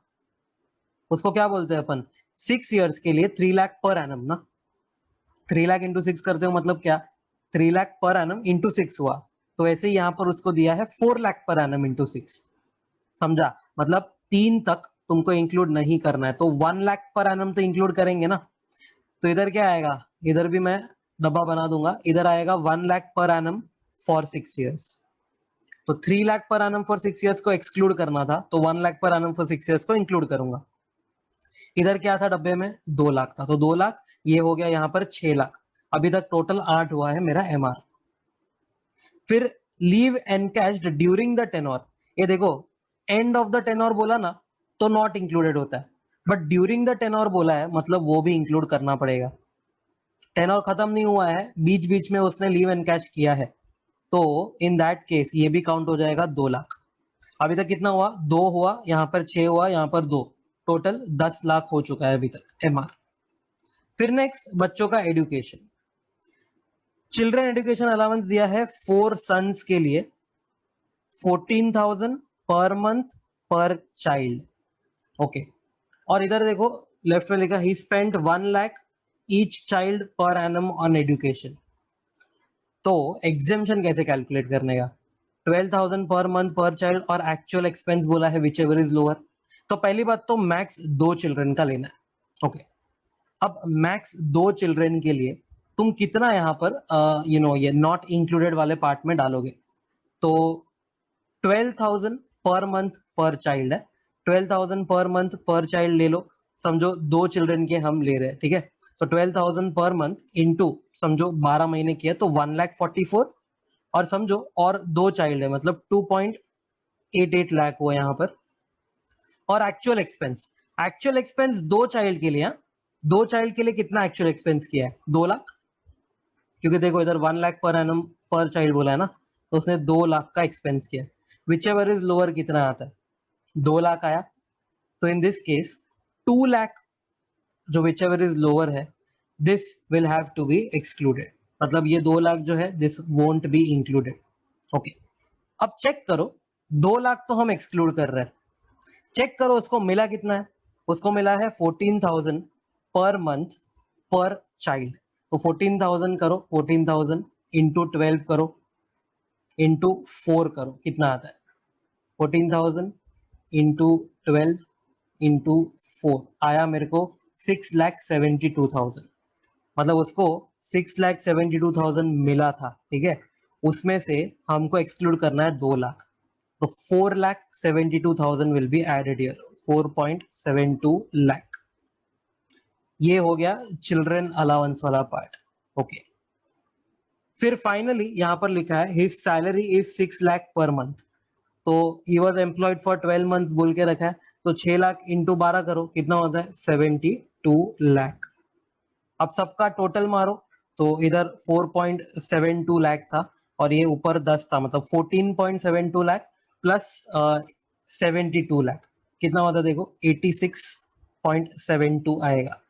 A: उसको क्या बोलते हैं अपन, 6 ईयर्स के लिए 3 लाख पर एनम ना। 3 लाख इंटू 6 करते हो मतलब क्या, 3 लाख पर एनम इंटू 6 हुआ। तो ऐसे ही यहाँ पर उसको दिया है 4 लाख पर एनम इंटू 6, समझा? मतलब 3 तक तुमको इंक्लूड नहीं करना है, तो 1 लाख पर एनम तो इंक्लूड करेंगे ना। तो इधर क्या आएगा, इधर भी मैं डब्बा बना दूंगा, इधर आएगा 1 lakh per annum for 6 years. तो 3 lakh per annum for 6 years को एक्सक्लूड करना था, तो 1 lakh per annum for 6 years को इंक्लूड करूंगा। इधर क्या था डब्बे में, 2 लाख था, तो 2 लाख ये हो गया यहाँ पर 6 लाख। अभी तक टोटल 8 हुआ है मेरा एमआर। फिर लीव एनकैश्ड ड्यूरिंग द टेनोर, ये देखो एंड ऑफ द टेनोर बोला ना तो नॉट इंक्लूडेड होता है, बट ड्यूरिंग द टेनोर बोला है मतलब वो भी इंक्लूड करना पड़ेगा। टेनोर खत्म नहीं हुआ है, बीच बीच में उसने लीव एनकैश किया है, तो इन दैट केस ये भी काउंट हो जाएगा 2 लाख। अभी तक कितना हुआ, 2 हुआ, यहाँ पर 6 हुआ, यहाँ पर 2, टोटल 10 लाख हो चुका है अभी तक एमआर। फिर नेक्स्ट बच्चों का एजुकेशन, चिल्ड्रन एजुकेशन अलाउंस दिया है 4 सन्स के लिए 14,000 पर मंथ पर चाइल्ड। ओके, और इधर देखो लेफ्ट में लिखा ही spent 1 lakh each child per annum on education. तो एग्जेम्पशन कैसे कैलकुलेट करने का, 12,000 पर मंथ पर चाइल्ड और एक्चुअल एक्सपेंस बोला है विच एवर इज लोअर। तो पहली बात तो मैक्स 2 चिल्ड्रन का लेना है। ओके, अब मैक्स 2 चिल्ड्रन के लिए तुम कितना यहाँ पर ये नॉट इंक्लूडेड वाले पार्ट में डालोगे, तो 12,000 पर मंथ पर चाइल्ड है, 12,000 पर मंथ पर चाइल्ड ले लो, समझो 2 चिल्ड्रन के हम ले रहे हैं, ठीक है। तो 12,000 पर मंथ इंटू समझो 12 महीने किया तो 1,44,000, और समझो और 2 चाइल्ड है मतलब 2.88 लाख हुआ यहाँ पर। और एक्चुअल एक्सपेंस 2 चाइल्ड के लिए, 2 चाइल्ड के लिए कितना एक्चुअल एक्सपेंस किया है, 2 लाख, क्योंकि देखो इधर 1 लाख पर एनम पर चाइल्ड बोला है ना, तो उसने 2 लाख का एक्सपेंस किया। विच एवर इज लोअर कितना आता है, 2 लाख आया। तो इन दिस केस 2 लाख जो विच एवर इज लोअर है, this will have to be excluded, मतलब ये 2 लाख जो है this won't be included. Okay, अब चेक करो 2 लाख तो हम एक्सक्लूड कर रहे हैं, चेक करो उसको मिला कितना है, उसको मिला है 14,000 पर मंथ पर चाइल्ड। तो 14,000 करो, 14,000 इंटू 12 करो इंटू 4 करो, कितना आता है 14,000 इंटू 12 इंटू 4 आया मेरे को 6,72,000। मतलब उसको 6,72,000 मिला था, ठीक है, उसमें से हमको एक्सक्लूड करना है 2 लाख, तो 4,72,000 will be added here, 4.72 lakh. ये हो गया चिल्ड्रन अलाउंस वाला पार्ट। ओके, फिर फाइनली यहां पर लिखा है his salary is 6 lakh per month, तो he was employed for 12 months बोल के रखा है, तो 6 लाख इंटू 12 करो, कितना होता है 72 लाख। अब सबका टोटल मारो, तो इधर 4.72 लाख था और ये ऊपर 10 था, मतलब 14.72 लाख प्लस 72 लाख, कितना होता है देखो 86.72 आएगा।